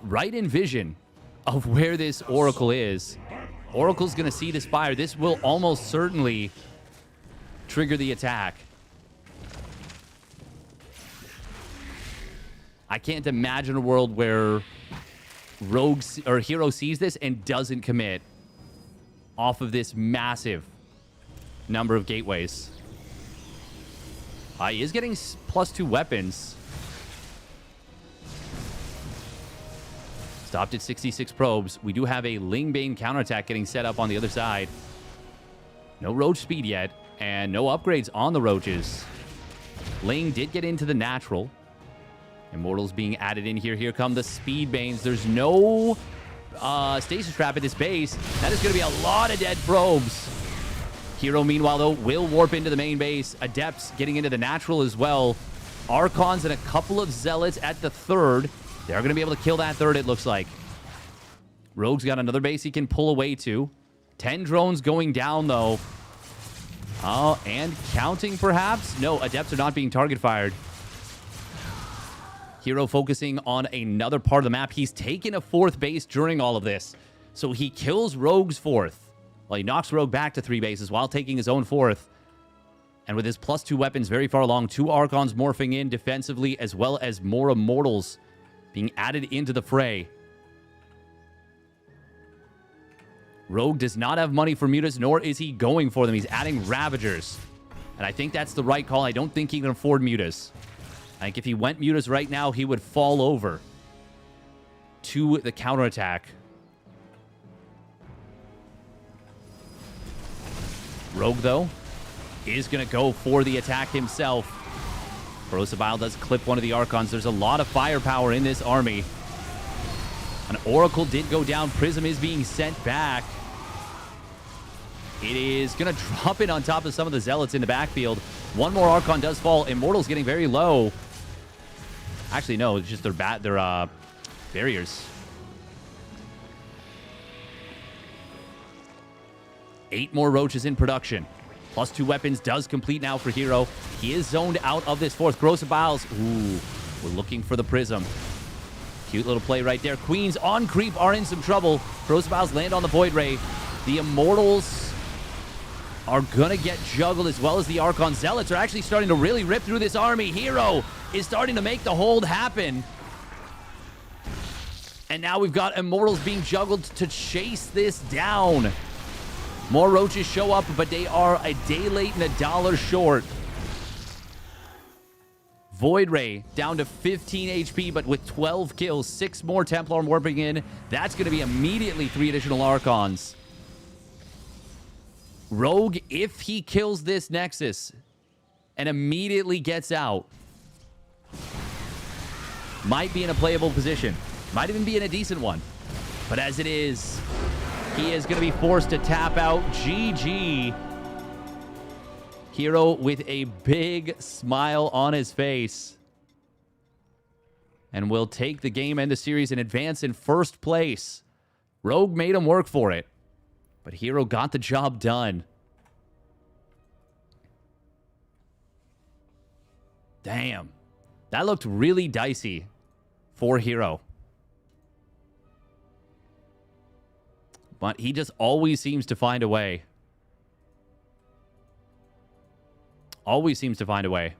Right in vision of where this Oracle is. Oracle's going to see the Spire. This will almost certainly trigger the attack. I can't imagine a world where Rogue or herO sees this and doesn't commit off of this massive number of gateways. He is getting +2 weapons. Stopped at 66 probes. We do have a Lingbane counterattack getting set up on the other side. No Roach speed yet, and no upgrades on the Roaches. Ling did get into the natural. Immortals being added in here. Here come the Speed Banes. There's no stasis trap at this base. That is going to be a lot of dead probes. herO, meanwhile, though, will warp into the main base. Adepts getting into the natural as well. Archons and a couple of Zealots at the third. They're going to be able to kill that third, it looks like. Rogue's got another base he can pull away to. 10 drones going down, though. Oh, and counting, perhaps? No, Adepts are not being target fired. herO focusing on another part of the map. He's taken a 4th base during all of this. So he kills Rogue's 4th. Well, he knocks Rogue back to 3 bases while taking his own 4th. And with his +2 weapons very far along, 2 Archons morphing in defensively, as well as more Immortals being added into the fray. Rogue does not have money for Mutas, nor is he going for them. He's adding Ravagers. And I think that's the right call. I don't think he can afford Mutas. I think if he went Mutas right now, he would fall over to the counterattack. Rogue, though, is going to go for the attack himself. Ferocibile does clip one of the Archons. There's a lot of firepower in this army. An Oracle did go down. Prism is being sent back. It is going to drop it on top of some of the Zealots in the backfield. One more Archon does fall. Immortal's getting very low. Actually, no, it's just their barriers. 8 more Roaches in production. +2 weapons does complete now for herO. He is zoned out of this 4th. Ferocibiles. Ooh, we're looking for the Prism. Cute little play right there. Queens on creep are in some trouble. Ferocibiles land on the Void Ray. The Immortals are going to get juggled, as well as the Archon. Zealots are actually starting to really rip through this army. herO is starting to make the hold happen. And now we've got Immortals being juggled to chase this down. More Roaches show up, but they are a day late and $1 short. Void Ray down to 15 HP, but with 12 kills. 6 more Templar warping in. That's going to be immediately 3 additional Archons. Rogue, if he kills this Nexus and immediately gets out, might be in a playable position. Might even be in a decent one. But as it is, he is going to be forced to tap out. GG. herO with a big smile on his face. And will take the game and the series and advance in first place. Rogue made him work for it. But herO got the job done. Damn. That looked really dicey for herO. But he just always seems to find a way. Always seems to find a way.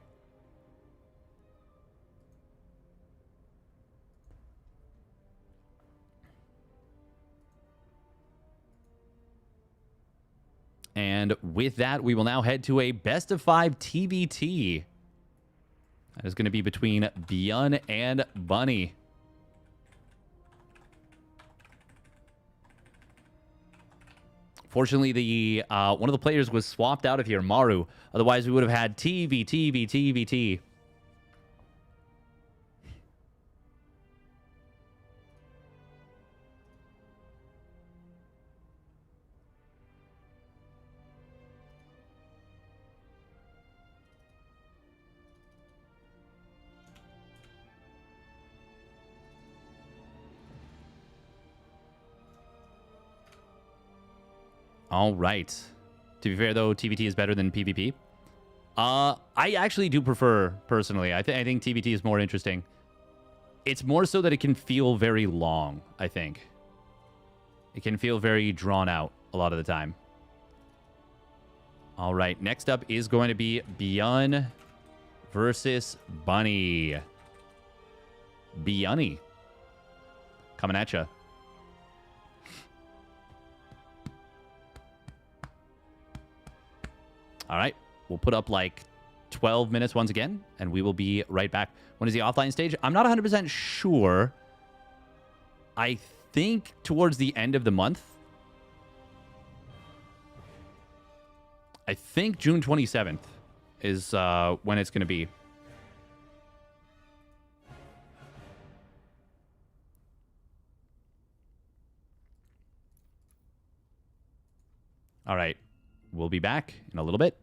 And with that, we will now head to a best of 5 TBT. That is going to be between ByuN and Bunny. Fortunately, the one of the players was swapped out of here, Maru. Otherwise, we would have had TBT. All right. To be fair, though, TBT is better than PvP. I actually do prefer, personally. I think TBT is more interesting. It's more so that it can feel very long, I think. It can feel very drawn out a lot of the time. All right. Next up is going to be ByuN versus Bunny. ByuNy. Coming at ya. All right, we'll put up like 12 minutes once again, and we will be right back. When is the offline stage? I'm not 100% sure. I think towards the end of the month. I think June 27th is when it's going to be. All right. We'll be back in a little bit.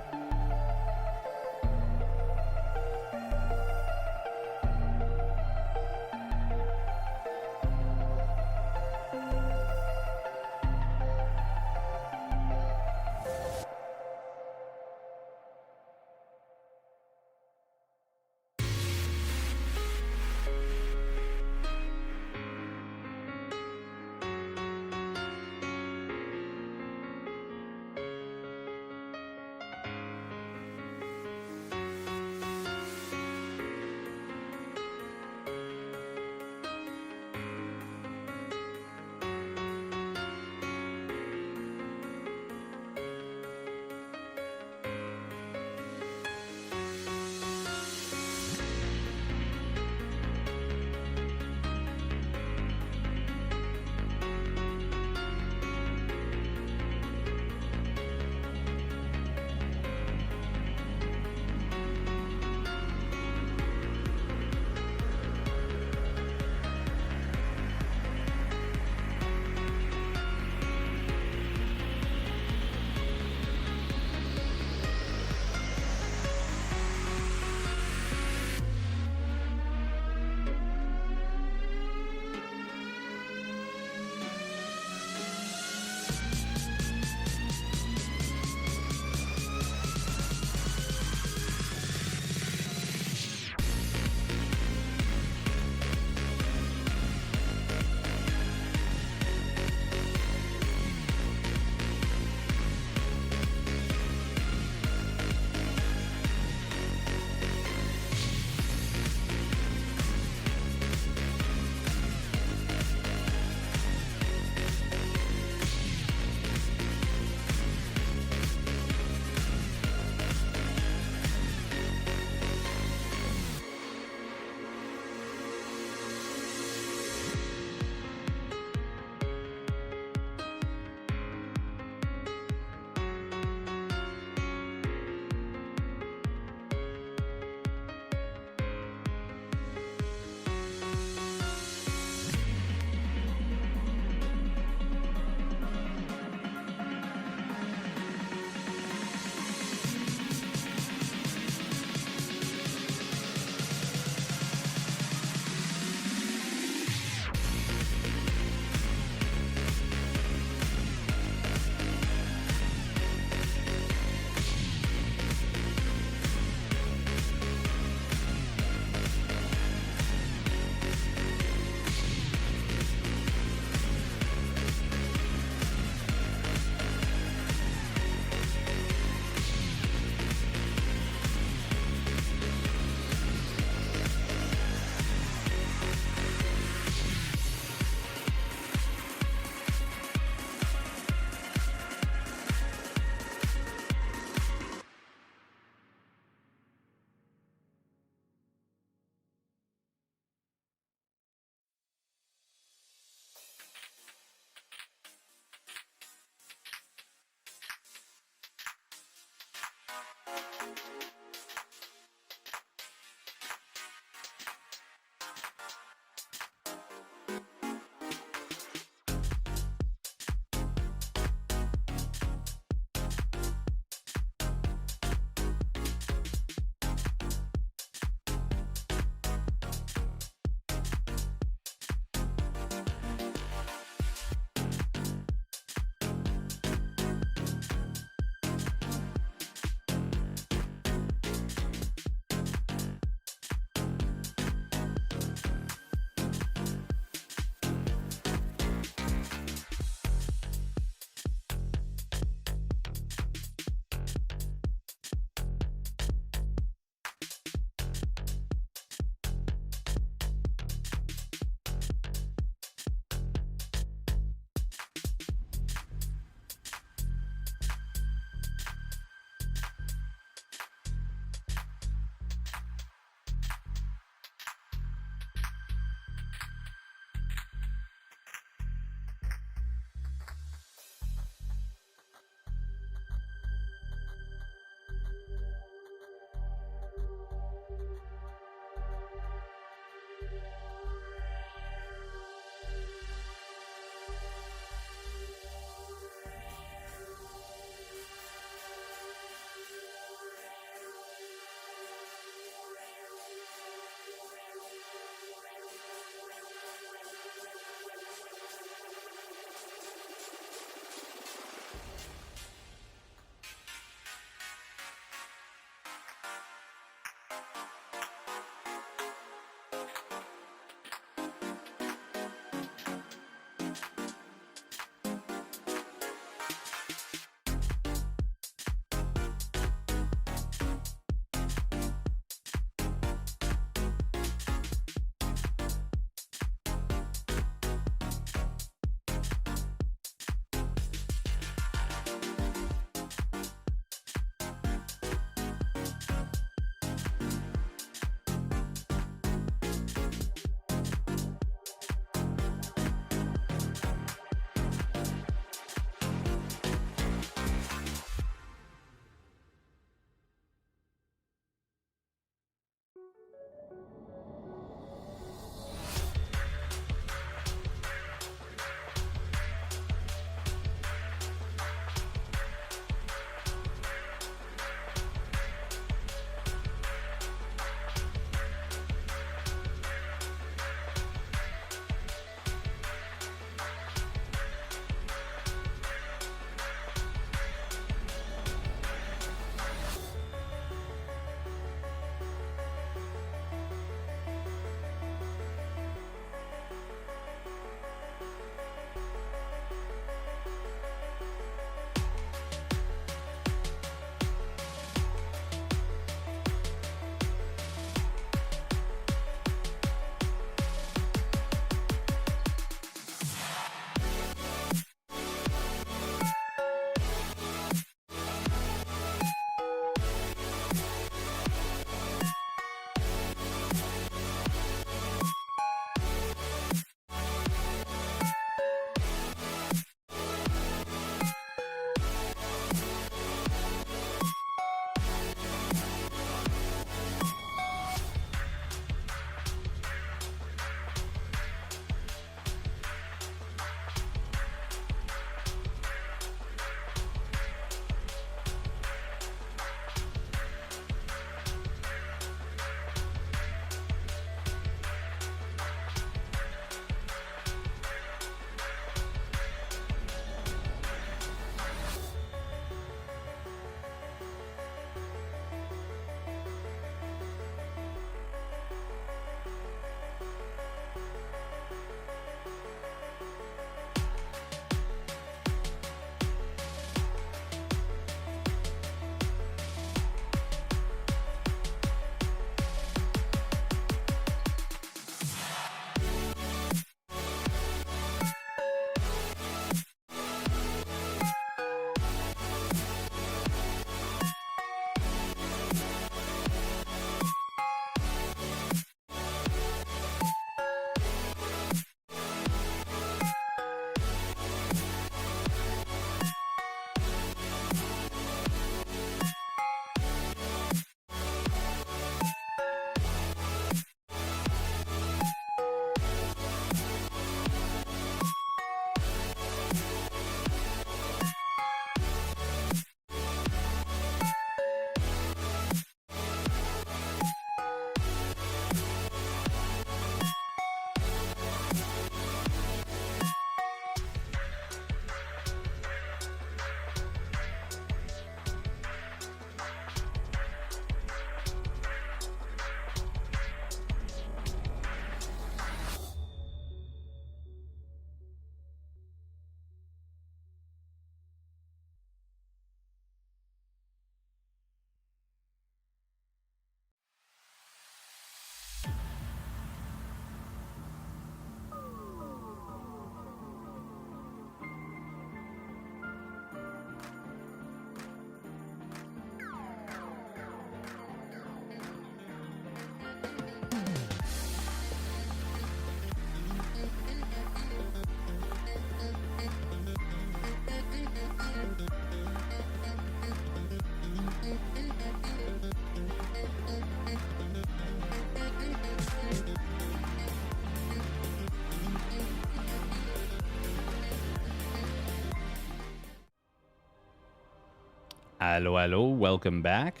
Hello, hello. Welcome back.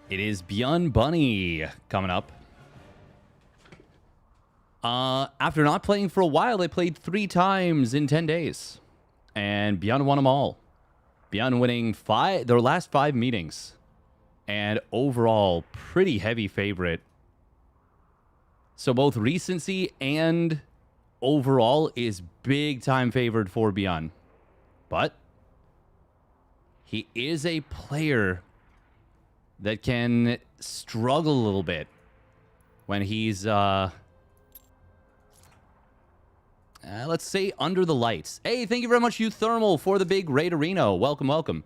It is ByuN Bunny coming up. After not playing for a while, they played 3 times in 10 days. And ByuN won them all. ByuN winning their last 5 meetings. And overall, pretty heavy favorite. So both recency and overall is big time favored for ByuN. But he is a player that can struggle a little bit when he's, let's say, under the lights. Hey, thank you very much, you Thermal, for the big raid arena. Welcome, welcome.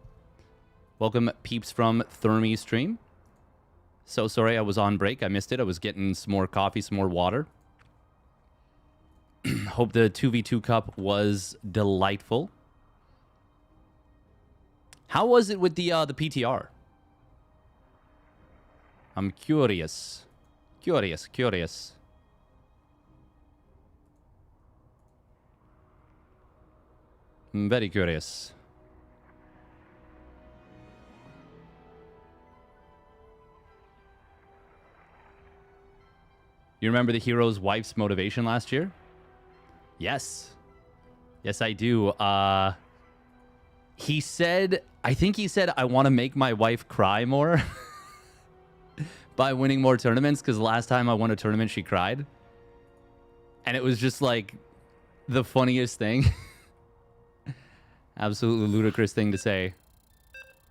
Welcome, peeps from Thermie stream. So sorry I was on break. I missed it. I was getting some more coffee, some more water. Hope the 2v2 cup was delightful. How was it with the PTR? I'm curious. Curious. I'm very curious. You remember the hero's wife's motivation last year? Yes. Yes, I do. He said, I think he said, I want to make my wife cry more by winning more tournaments, because the last time I won a tournament, she cried. And it was just like the funniest thing. Absolutely ludicrous thing to say.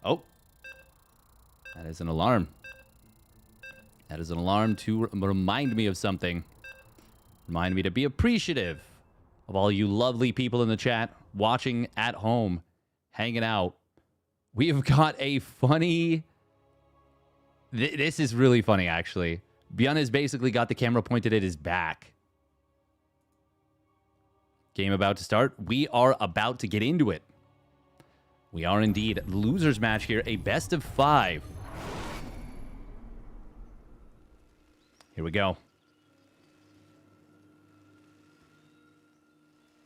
Oh. That is an alarm. That is an alarm to remind me of something. Remind me to be appreciative of all you lovely people in the chat, watching at home, hanging out. We have got a funny... This is really funny, actually. ByuN has basically got the camera pointed at his back. Game about to start. We are about to get into it. We are indeed. Losers match here. A best of 5. Here we go.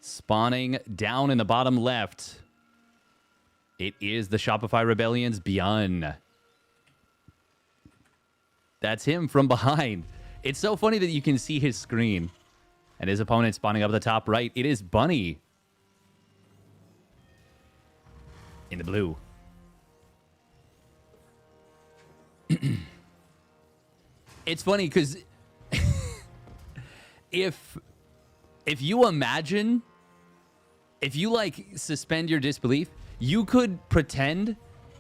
Spawning down in the bottom left. It is the Shopify Rebellion's ByuN. That's him from behind. It's so funny that you can see his screen. And his opponent spawning up at the top right. It is Bunny. In the blue. It's funny because if you imagine, if you like suspend your disbelief, you could pretend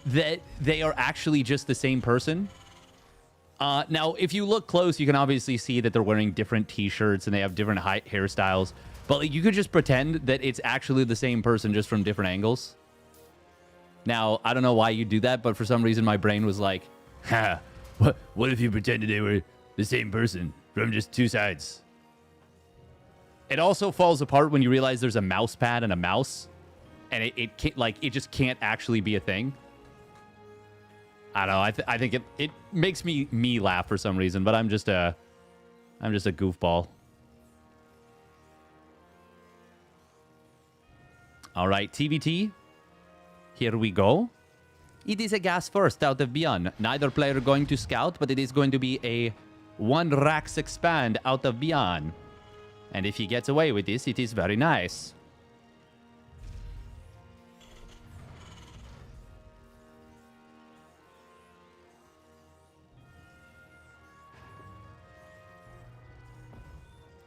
that they are actually just the same person. Now, if you look close, you can obviously see that they're wearing different t-shirts and they have different hairstyles. But like, you could just pretend that it's actually the same person just from different angles. Now, I don't know why you do that, but for some reason my brain was like, ha, what if you pretended they were the same person from just 2 sides? It also falls apart when you realize there's a mouse pad and a mouse, and it can't, like, it just can't actually be a thing. I don't know. I think it makes me laugh for some reason, but I'm just a goofball. All right, TVT. Here we go. It is a gas first out of ByuN. Neither player going to scout, but it is going to be a 1 Rax expand out of ByuN. And if he gets away with this, it is very nice.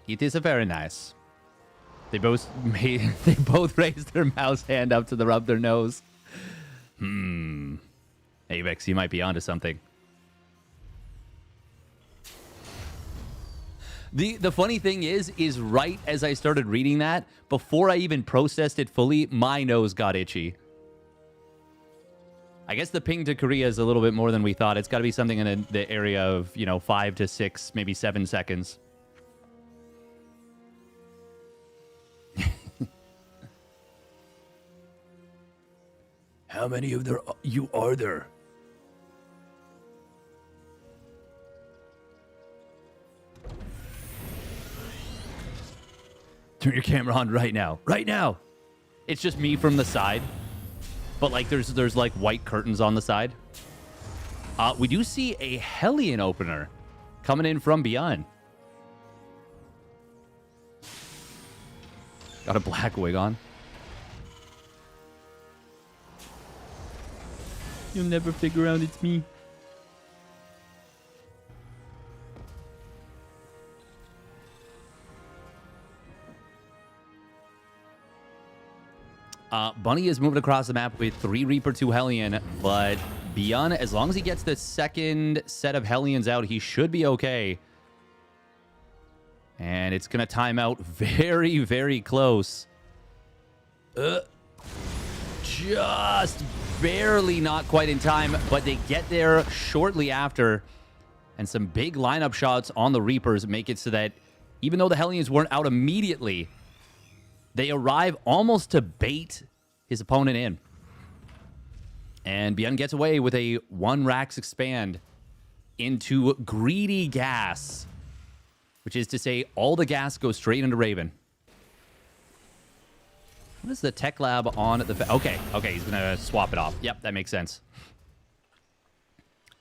It is a very nice. They both raised their mouse hand up to rub their nose. Hey, Vex, you might be onto something. The funny thing is right as I started reading that, before I even processed it fully, my nose got itchy. I guess the ping to Korea is a little bit more than we thought. It's got to be something in the area of, 5 to 6, maybe 7 seconds. How many of you are there? Turn your camera on right now. Right now. It's just me from the side. But like there's like white curtains on the side. We do see a Hellion opener coming in from ByuN. Got a black wig on. You'll never figure out it's me. Bunny is moving across the map with 3 Reaper, 2 Hellion, but ByuN, as long as he gets the second set of Hellions out, he should be okay. And it's going to time out very, very close. Just barely not quite in time, but they get there shortly after. And some big lineup shots on the Reapers make it so that even though the Hellions weren't out immediately, they arrive almost to bait his opponent in. And ByuN gets away with a 1 Rax expand into greedy gas, which is to say all the gas goes straight into Raven. What is the tech lab on the... Okay, he's going to swap it off. Yep, that makes sense.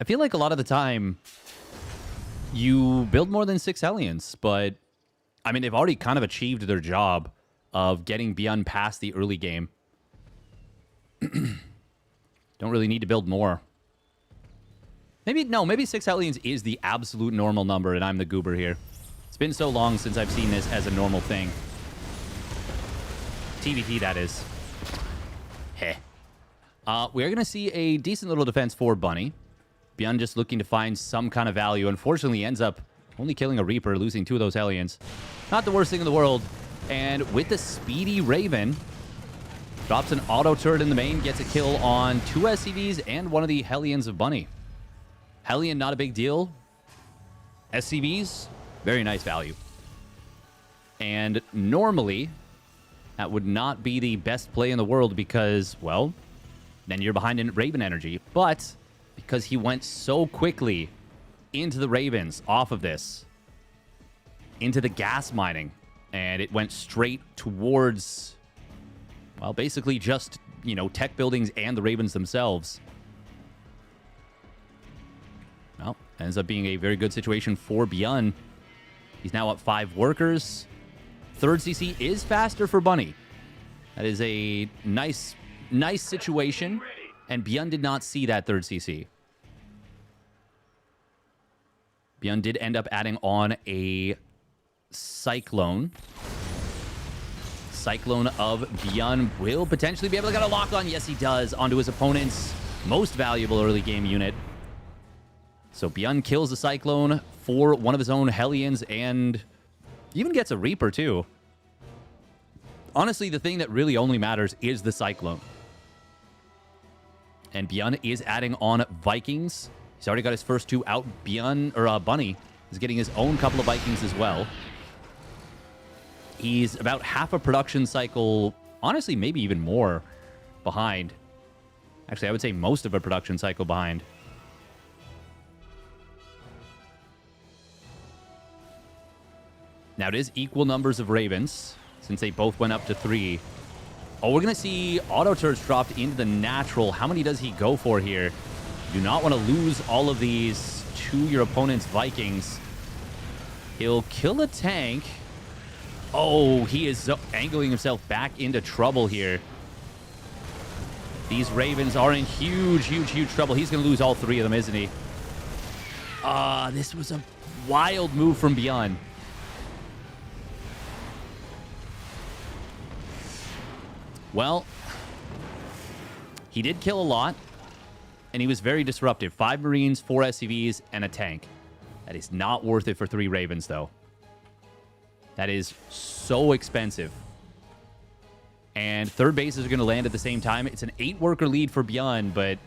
I feel like a lot of the time you build more than 6 Hellions, but I mean, they've already kind of achieved their job of getting ByuN past the early game. Don't really need to build more. Maybe 6 Hellions is the absolute normal number, and I'm the goober here. It's been so long since I've seen this as a normal thing. TVT, that is. Heh. We're going to see a decent little defense for Bunny. ByuN just looking to find some kind of value. Unfortunately, ends up only killing a Reaper, losing 2 of those Hellions. Not the worst thing in the world. And with the speedy Raven, drops an auto turret in the main, gets a kill on 2 SCVs and 1 of the Hellions of Bunny. Hellion, not a big deal. SCVs, very nice value. And normally, that would not be the best play in the world because, well, then you're behind in Raven energy. But because he went so quickly into the Ravens off of this, into the gas mining, and it went straight towards, well, basically just, you know, tech buildings and the Ravens themselves. Well, ends up being a very good situation for ByuN. He's now up 5 workers. 3rd CC is faster for Bunny. That is a nice situation. And ByuN did not see that 3rd CC. ByuN did end up adding on a Cyclone. Cyclone of ByuN will potentially be able to get a lock on. Yes, he does. Onto his opponent's most valuable early game unit. So ByuN kills the Cyclone for one of his own Hellions and even gets a Reaper too. Honestly, the thing that really only matters is the Cyclone. And ByuN is adding on Vikings. He's already got his first 2 out. Bunny is getting his own couple of Vikings as well. He's about half a production cycle, honestly, maybe even more behind. Actually, I would say most of a production cycle behind. Now, it is equal numbers of Ravens, since they both went up to 3. Oh, we're going to see auto turrets dropped into the natural. How many does he go for here? You do not want to lose all of these to your opponent's Vikings. He'll kill a tank. Oh, he is angling himself back into trouble here. These Ravens are in huge trouble. He's going to lose all 3 of them, isn't he? This was a wild move from ByuN. Well, he did kill a lot, and he was very disruptive. 5 Marines, 4 SCVs, and a tank. That is not worth it for 3 Ravens, though. That is so expensive. And 3rd bases are going to land at the same time. It's an 8-worker lead for ByuN, but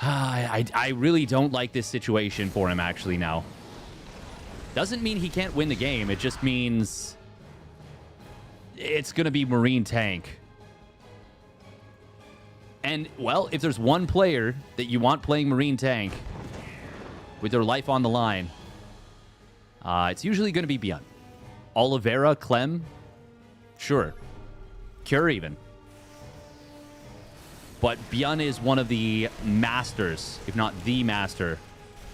I really don't like this situation for him, actually, now. Doesn't mean he can't win the game. It just means it's going to be Marine tank. And, well, if there's one player that you want playing Marine tank with their life on the line, it's usually going to be ByuN. Oliveira, Clem, sure. Cure even. But ByuN is one of the masters, if not the master,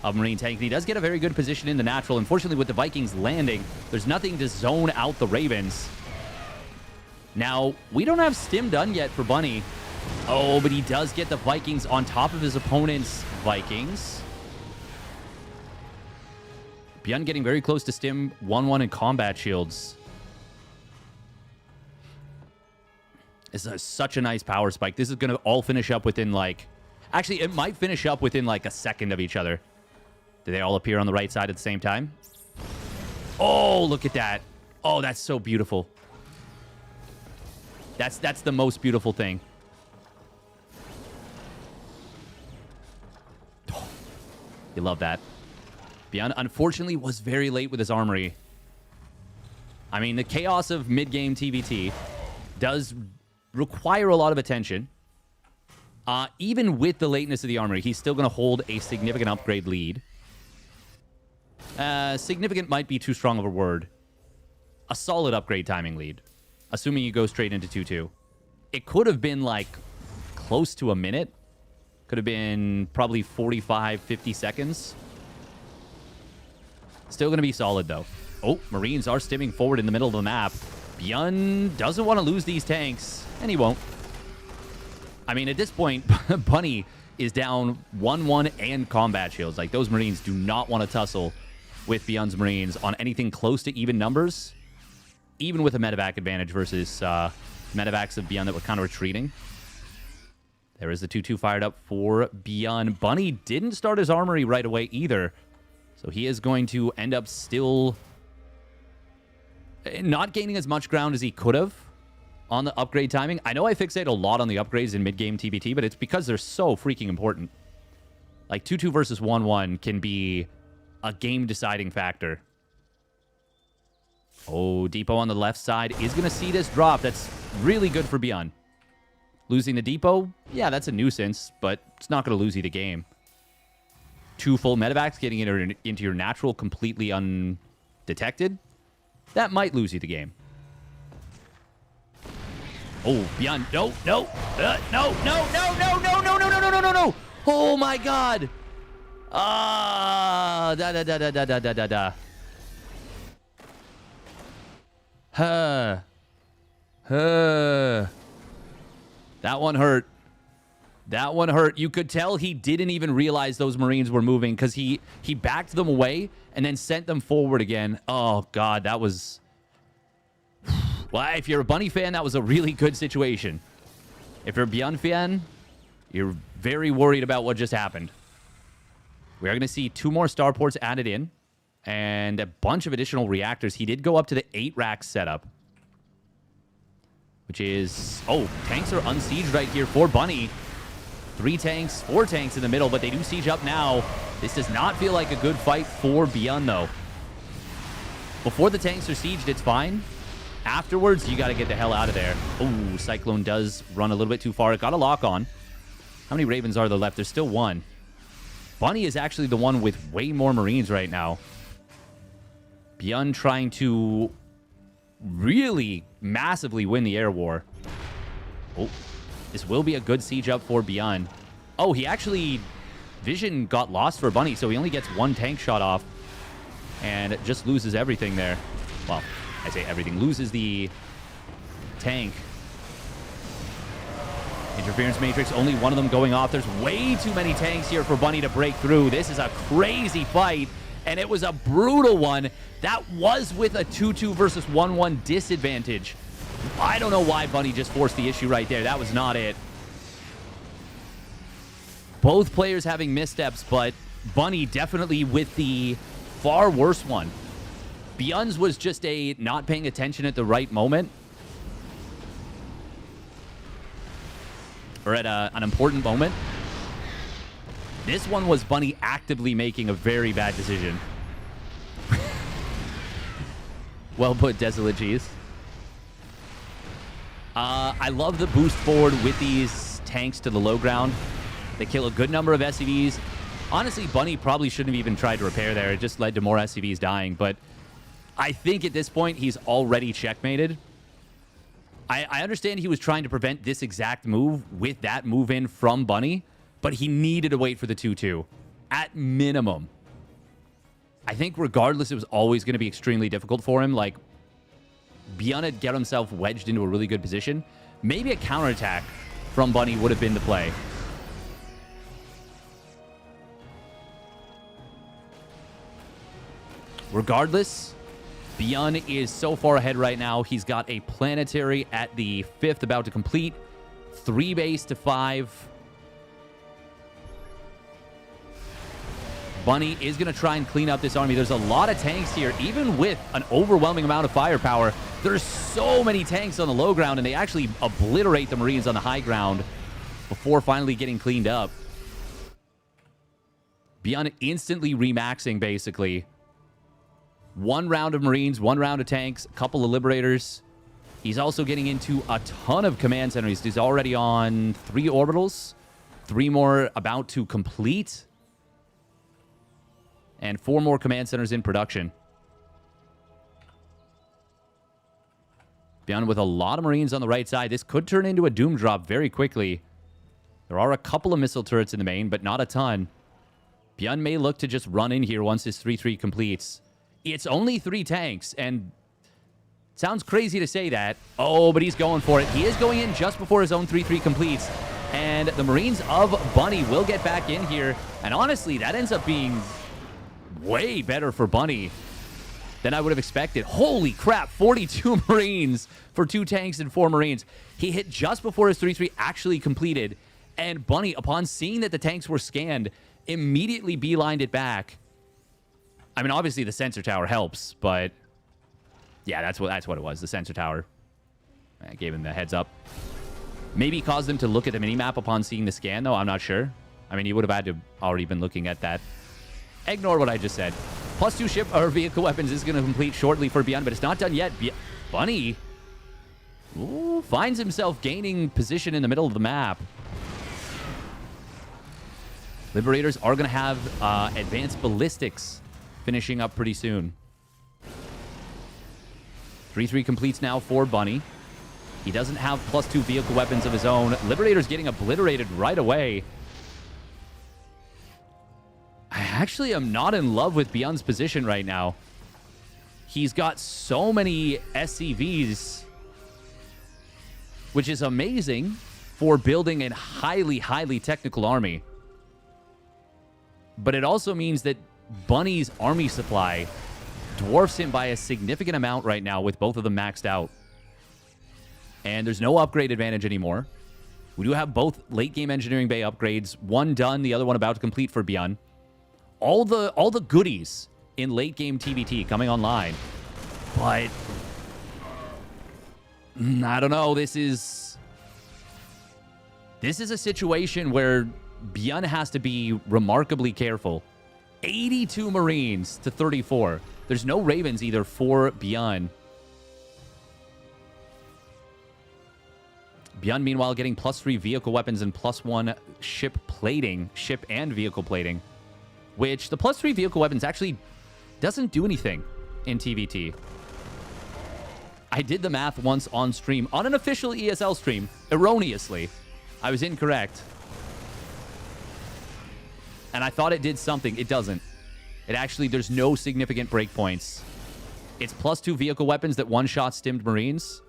of Marine tank. And he does get a very good position in the natural. Unfortunately, with the Vikings landing, there's nothing to zone out the Ravens. Now, we don't have Stim done yet for Bunny. Oh, but he does get the Vikings on top of his opponent's Vikings. ByuN getting very close to Stim 1-1 in combat shields. This is such a nice power spike. This is going to all finish up within, like... Actually, it might finish up within, like, a second of each other. Do they all appear on the right side at the same time? Oh, look at that. Oh, that's so beautiful. That's the most beautiful thing. Oh, you love that. ByuN, unfortunately, was very late with his armory. I mean, the chaos of mid-game TVT does require a lot of attention. Even with the lateness of the armory, he's still going to hold a significant upgrade lead. Significant might be too strong of a word. A solid upgrade timing lead, assuming you go straight into 2-2. It could have been, like, close to a minute. Could have been probably 45, 50 seconds. Still going to be solid, though. Oh, Marines are stimming forward in the middle of the map. ByuN doesn't want to lose these tanks, and he won't. I mean, at this point, Bunny is down 1-1 and combat shields. Like, those Marines do not want to tussle with ByuN's Marines on anything close to even numbers, even with a medevac advantage versus medevacs of ByuN that were kind of retreating. There is the 2-2 fired up for ByuN. Bunny didn't start his armory right away either, so he is going to end up still not gaining as much ground as he could have on the upgrade timing. I know I fixate a lot on the upgrades in mid-game TBT, but it's because they're so freaking important. Like, 2-2 versus 1-1 can be a game-deciding factor. Oh, Depot on the left side is going to see this drop. That's really good for ByuN. Losing the Depot, yeah, that's a nuisance, but it's not going to lose you the game. 2 full medevacs getting into your natural completely undetected, that might lose you the game. Oh, ByuN, no, no, no, no, no, no, no, no, no, no, no, no, no. Oh, my God. Ah, da. That one hurt. That one hurt. You could tell he didn't even realize those Marines were moving because he backed them away and then sent them forward again. Oh, God, that was... Well, if you're a Bunny fan, that was a really good situation. If you're a ByuN fan, you're very worried about what just happened. We are going to see 2 more starports added in and a bunch of additional reactors. He did go up to the 8-rack setup, which is... Oh, tanks are unsieged right here for Bunny. 3 tanks, 4 tanks in the middle, but they do siege up now. This does not feel like a good fight for ByuN, though. Before the tanks are sieged, it's fine. Afterwards, you got to get the hell out of there. Oh, Cyclone does run a little bit too far. It got a lock on. How many Ravens are there left? There's still 1. Bunny is actually the one with way more Marines right now. ByuN trying to really massively win the air war. Oh, this will be a good siege up for ByuN. Oh, he actually... Vision got lost for Bunny, so he only gets 1 tank shot off. And it just loses everything there. Well, I say everything. Loses the tank. Interference Matrix, only 1 of them going off. There's way too many tanks here for Bunny to break through. This is a crazy fight, and it was a brutal one. That was with a 2-2 versus 1-1 disadvantage. I don't know why Bunny just forced the issue right there. That was not it. Both players having missteps, but Bunny definitely with the far worse one. ByuN's was just a not paying attention at the right moment. Or at an important moment. This one was Bunny actively making a very bad decision. Well put, Desolate Cheese. I love the boost forward with these tanks to the low ground. They kill a good number of SCVs. Honestly, Bunny probably shouldn't have even tried to repair there. It just led to more SCVs dying. But I think at this point, he's already checkmated. I understand he was trying to prevent this exact move with that move in from Bunny, but he needed to wait for the 2-2 at minimum. I think regardless, it was always going to be extremely difficult for him. Like, ByuN had get himself wedged into a really good position. Maybe a counterattack from Bunny would have been the play. Regardless, ByuN is so far ahead right now. He's got a planetary at the 5th about to complete. 3 base to 5. Bunny is going to try and clean up this army. There's a lot of tanks here, even with an overwhelming amount of firepower. There's so many tanks on the low ground, and they actually obliterate the Marines on the high ground before finally getting cleaned up. ByuN instantly remaxing, basically. 1 round of Marines, 1 round of tanks, a couple of Liberators. He's also getting into a ton of command centers. He's already on 3 orbitals, 3 more about to complete, and 4 more command centers in production. ByuN with a lot of Marines on the right side. This could turn into a Doom drop very quickly. There are a couple of missile turrets in the main, but not a ton. ByuN may look to just run in here once his 3-3 completes. It's only 3 tanks, and it sounds crazy to say that. Oh, but he's going for it. He is going in just before his own 3-3 completes, and the Marines of Bunny will get back in here, and honestly, that ends up being way better for Bunny than I would have expected. Holy crap, 42 Marines for 2 tanks and 4 Marines. He hit just before his 3-3 actually completed, and Bunny, upon seeing that the tanks were scanned, immediately beelined it back. I mean, obviously the sensor tower helps, but yeah, that's what it was. The sensor tower. I gave him the heads up. Maybe caused him to look at the minimap upon seeing the scan, though. I'm not sure. I mean, he would have had to already been looking at that. Ignore what I just said. +2 ship or vehicle weapons is going to complete shortly for ByuN, but it's not done yet. Bunny finds himself gaining position in the middle of the map. Liberators are going to have advanced ballistics finishing up pretty soon. 3-3 completes now for Bunny. He doesn't have +2 vehicle weapons of his own. Liberator's getting obliterated right away. I actually am not in love with ByuN's position right now. He's got so many SCVs, which is amazing for building a highly, highly technical army. But it also means that Bunny's army supply dwarfs him by a significant amount right now with both of them maxed out. And there's no upgrade advantage anymore. We do have both late game engineering bay upgrades. One done, the other one about to complete for ByuN. All the goodies in late game TVT coming online. But I don't know. This is a situation where ByuN has to be remarkably careful. 82 Marines to 34. There's no Ravens either for ByuN. ByuN, meanwhile, getting +3 vehicle weapons and +1 ship plating, ship and vehicle plating, which the +3 vehicle weapons actually doesn't do anything in TVT. I did the math once on stream, on an official ESL stream, erroneously. I was incorrect. And I thought it did something. It doesn't. It actually, there's no significant breakpoints. It's +2 vehicle weapons that one-shot stimmed Marines.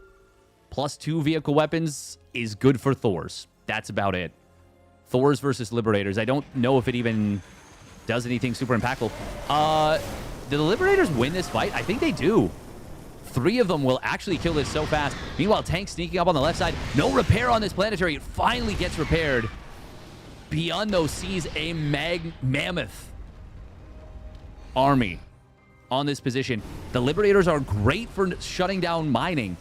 +2 vehicle weapons is good for Thors. That's about it. Thors versus Liberators. I don't know if it even does anything super impactful. Do the Liberators win this fight? I think they do. 3 of them will actually kill this so fast. Meanwhile, tank sneaking up on the left side. No repair on this planetary. It finally gets repaired. ByuN, though, sees a mammoth army on this position. The Liberators are great for shutting down mining.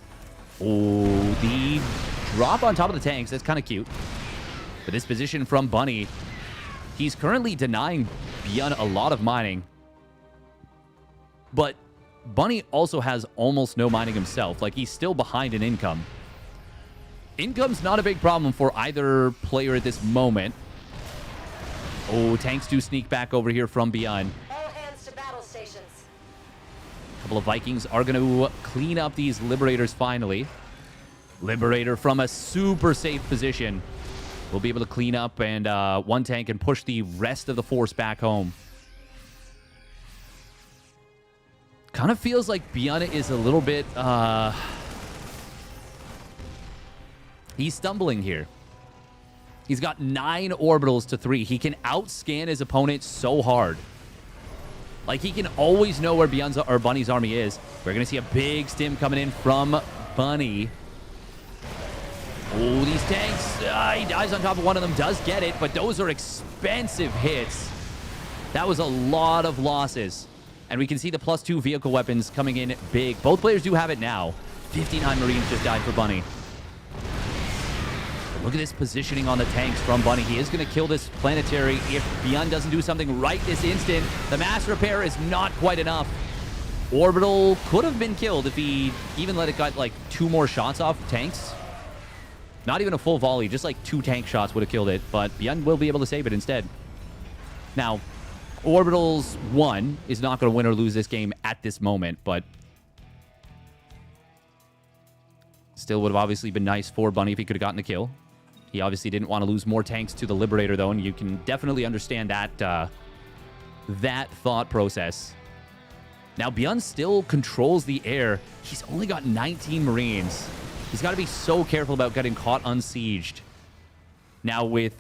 Oh, the drop on top of the tanks. That's kind of cute. But this position from Bunny, he's currently denying ByuN a lot of mining. But Bunny also has almost no mining himself. Like, he's still behind in income. Income's not a big problem for either player at this moment. Oh, tanks do sneak back over here from ByuN. All hands to battle stations. A couple of Vikings are going to clean up these Liberators finally. Liberator from a super safe position will be able to clean up and one tank and push the rest of the force back home. Kind of feels like ByuN is a little bit... he's stumbling here. He's got 9 orbitals to 3. He can outscan his opponent so hard. Like, he can always know where ByuN's or Bunny's army is. We're going to see a big stim coming in from Bunny. Oh, these tanks. He dies on top of one of them. Does get it, but those are expensive hits. That was a lot of losses. And we can see the +2 vehicle weapons coming in big. Both players do have it now. 59 Marines just died for Bunny. Look at this positioning on the tanks from Bunny. He is going to kill this planetary if ByuN doesn't do something right this instant. The mass repair is not quite enough. Orbital could have been killed if he even let it get like 2 more shots off tanks. Not even a full volley, just like 2 tank shots would have killed it. But ByuN will be able to save it instead. Now, Orbital's 1 is not going to win or lose this game at this moment, but still would have obviously been nice for Bunny if he could have gotten the kill. He obviously didn't want to lose more tanks to the Liberator, though, and you can definitely understand that that thought process. Now, ByuN still controls the air. He's only got 19 Marines. He's got to be so careful about getting caught unsieged. Now, with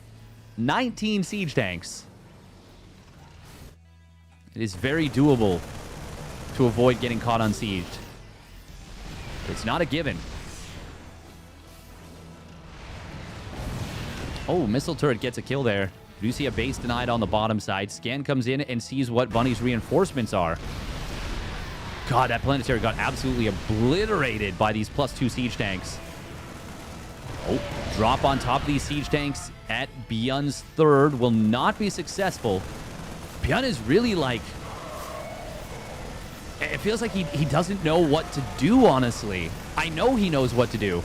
19 siege tanks, it is very doable to avoid getting caught unsieged. It's not a given. Oh, missile turret gets a kill there. You do see a base denied on the bottom side. Scan comes in and sees what Bunny's reinforcements are. God, that planetary got absolutely obliterated by these +2 siege tanks. Oh, drop on top of these siege tanks at ByuN's 3rd will not be successful. ByuN is really like... It feels like he doesn't know what to do, honestly. I know he knows what to do,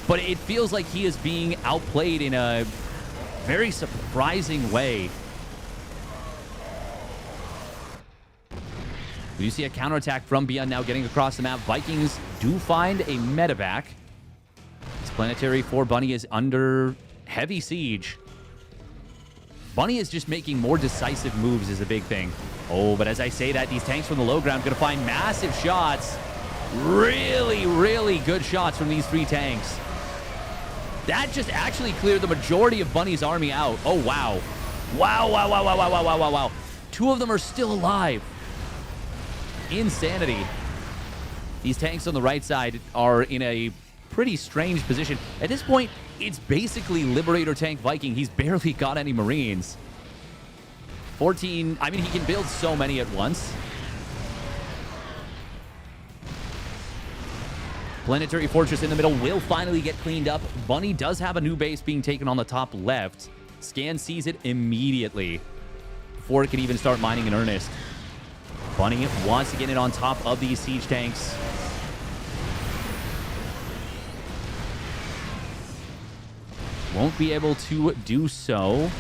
but it feels like he is being outplayed in a very surprising way. You see a counterattack from ByuN now getting across the map. Vikings do find a medevac. This planetary for Bunny is under heavy siege. Bunny is just making more decisive moves is a big thing. Oh, but as I say that, these tanks from the low ground are going to find massive shots. Really, really good shots from these 3 tanks. That just actually cleared the majority of Bunny's army out. Oh, wow. Wow, wow, wow, wow, wow, wow, wow, wow, wow. 2 of them are still alive. Insanity. These tanks on the right side are in a pretty strange position. At this point, it's basically Liberator tank Viking. He's barely got any Marines. 14, I mean, he can build so many at once. Planetary Fortress in the middle will finally get cleaned up. Bunny does have a new base being taken on the top left. Scan sees it immediately before it can even start mining in earnest. Bunny wants to get it on top of these siege tanks. Won't be able to do so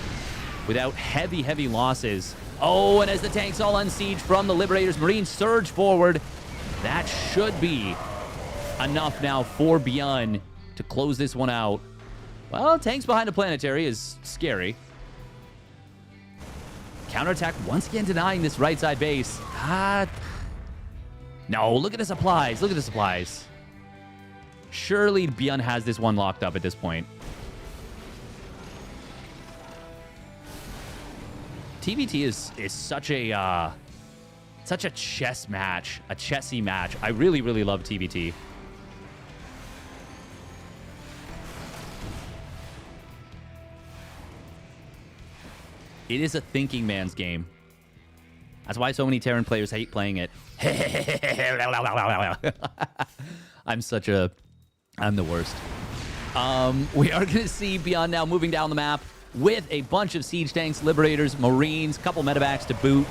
without heavy, heavy losses. Oh, and as the tanks all unsiege from the Liberators, Marines surge forward. That should be enough now for ByuN to close this one out. Well, tanks behind a planetary is scary. Counterattack once again denying this right side base. No, look at the supplies. Look at the supplies. Surely ByuN has this one locked up at this point. TBT is such a chess match, a chessy match. I really, really love TBT. It is a thinking man's game. That's why so many Terran players hate playing it. I'm the worst. We are going to see ByuN now moving down the map with a bunch of siege tanks, Liberators, Marines, couple medevacs to boot.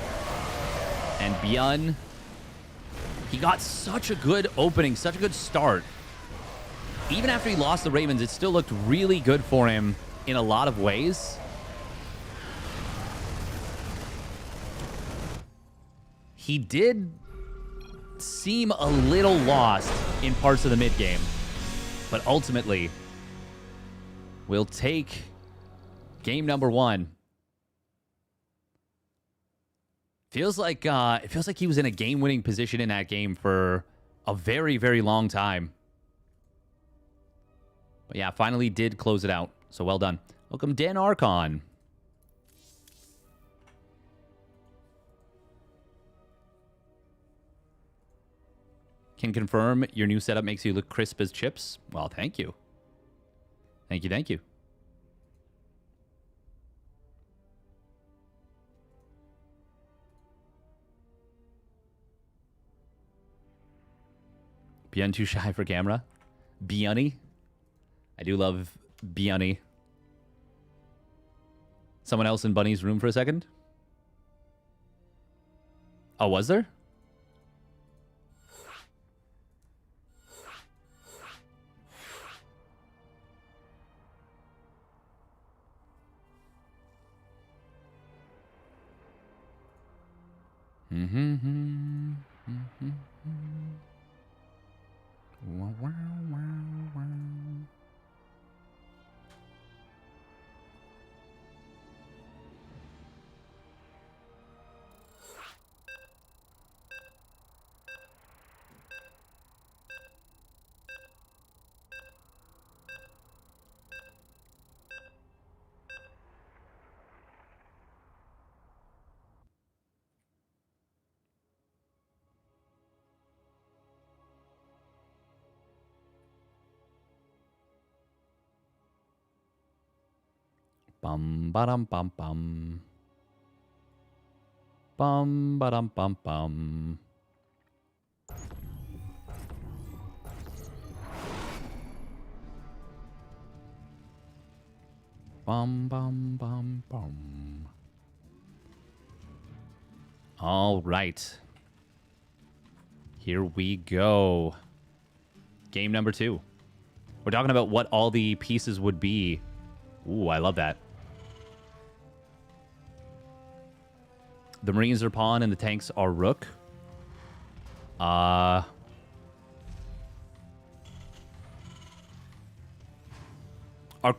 And ByuN, he got such a good opening, such a good start. Even after he lost the Ravens, it still looked really good for him in a lot of ways. He did seem a little lost in parts of the mid-game, but ultimately will take game number 1. Feels like he was in a game-winning position in that game for a very, very long time. But yeah, finally did close it out. So well done. Welcome, Dan Archon. Can confirm your new setup makes you look crisp as chips. Well, thank you. Thank you, thank you. ByuN too shy for camera. ByuNy. I do love ByuNy. Someone else in Bunny's room for a second? Oh, was there? Bum ba-dum bum bum. Bum ba-dum bum bum. Bum bum bum bum. All right. Here we go. Game number 2. We're talking about what all the pieces would be. Ooh, I love that. The Marines are pawn and the tanks are rook. Are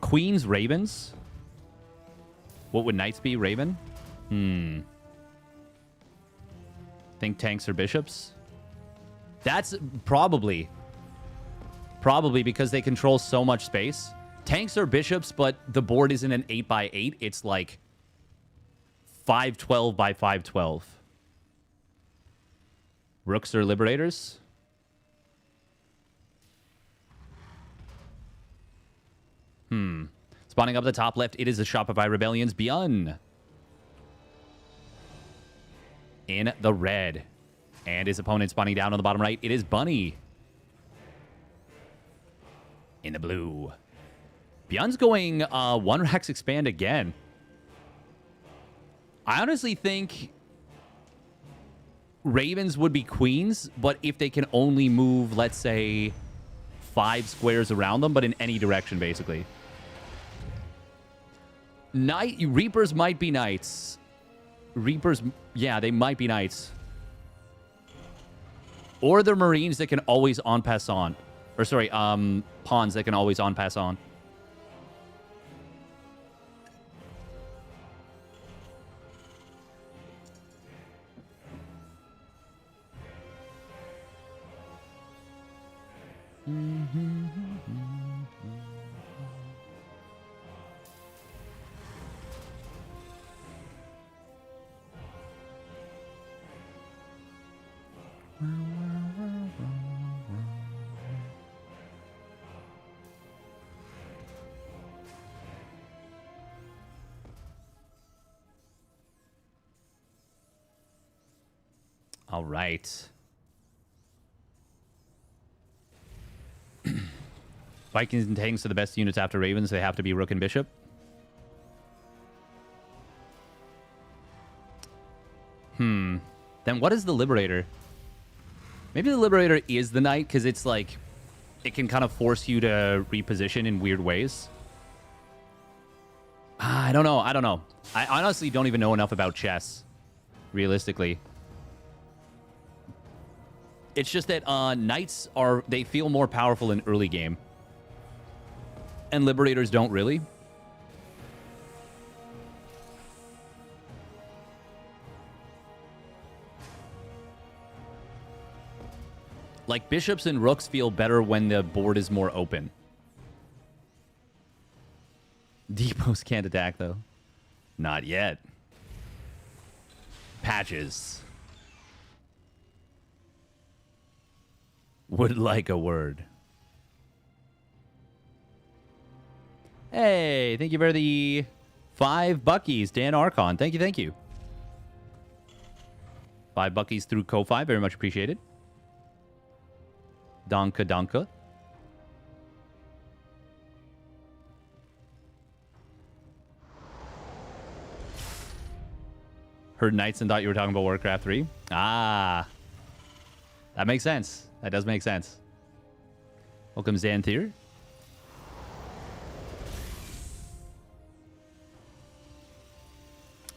queens ravens? What would knights be? Raven? Think tanks are bishops? That's probably because they control so much space. Tanks are bishops, but the board isn't an 8x8. It's like 512 by 512. Rooks are liberators. Spawning up the top left, it is the Shopify Rebellion's ByuN. In the red. And his opponent spawning down on the bottom right, it is Bunny. In the blue. ByuN's going 1 Rex expand again. I honestly think Ravens would be queens, but if they can only move, let's say, 5 squares around them, but in any direction, basically. Reapers might be knights. Reapers, yeah, they might be knights. Or they're Marines that can always on-pass on. Or, sorry, pawns that can always on-pass on. All right. Vikings and tanks are the best units after Ravens. They have to be Rook and Bishop. Then what is the Liberator? Maybe the Liberator is the Knight, because it's like... it can kind of force you to reposition in weird ways. I don't know. I don't know. I honestly don't even know enough about chess, realistically. It's just that Knights are... they feel more powerful in early game. And Liberators don't really. Like, Bishops and Rooks feel better when the board is more open. Depots can't attack, though. Not yet. Patches. Would like a word. Hey, thank you for the 5 buckies, Dan Archon. Thank you, thank you. 5 buckies through Ko-Fi. Very much appreciated. Donka Donka. Heard Knights and thought you were talking about Warcraft 3. Ah. That makes sense. That does make sense. Welcome, Xanthir.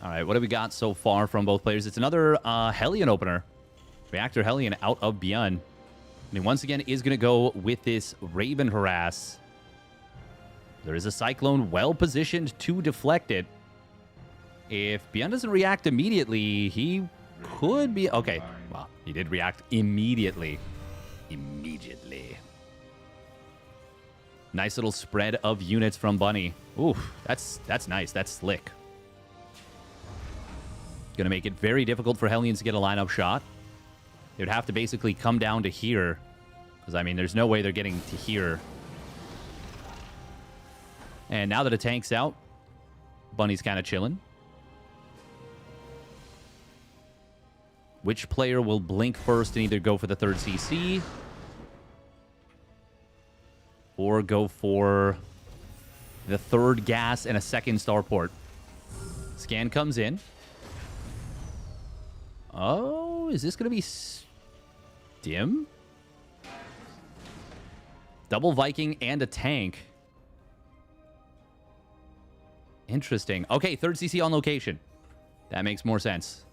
All right, what have we got so far from both players? It's another Hellion opener. Reactor Hellion out of ByuN. I mean, once again, is going to go with this Raven Harass. There is a Cyclone well-positioned to deflect it. If ByuN doesn't react immediately, he could be... Okay, well, he did react immediately. Immediately. Nice little spread of units from Bunny. Ooh, that's nice. That's slick. Going to make it very difficult for Hellions to get a lineup shot. They would have to basically come down to here. Because, I mean, there's no way they're getting to here. And now that a tank's out, Bunny's kind of chilling. Which player will blink first and either go for the 3rd CC or go for the 3rd gas and a 2nd starport? Scan comes in. Oh, is this going to be Stim? Double Viking and a tank. Interesting. Okay, 3rd CC on location. That makes more sense.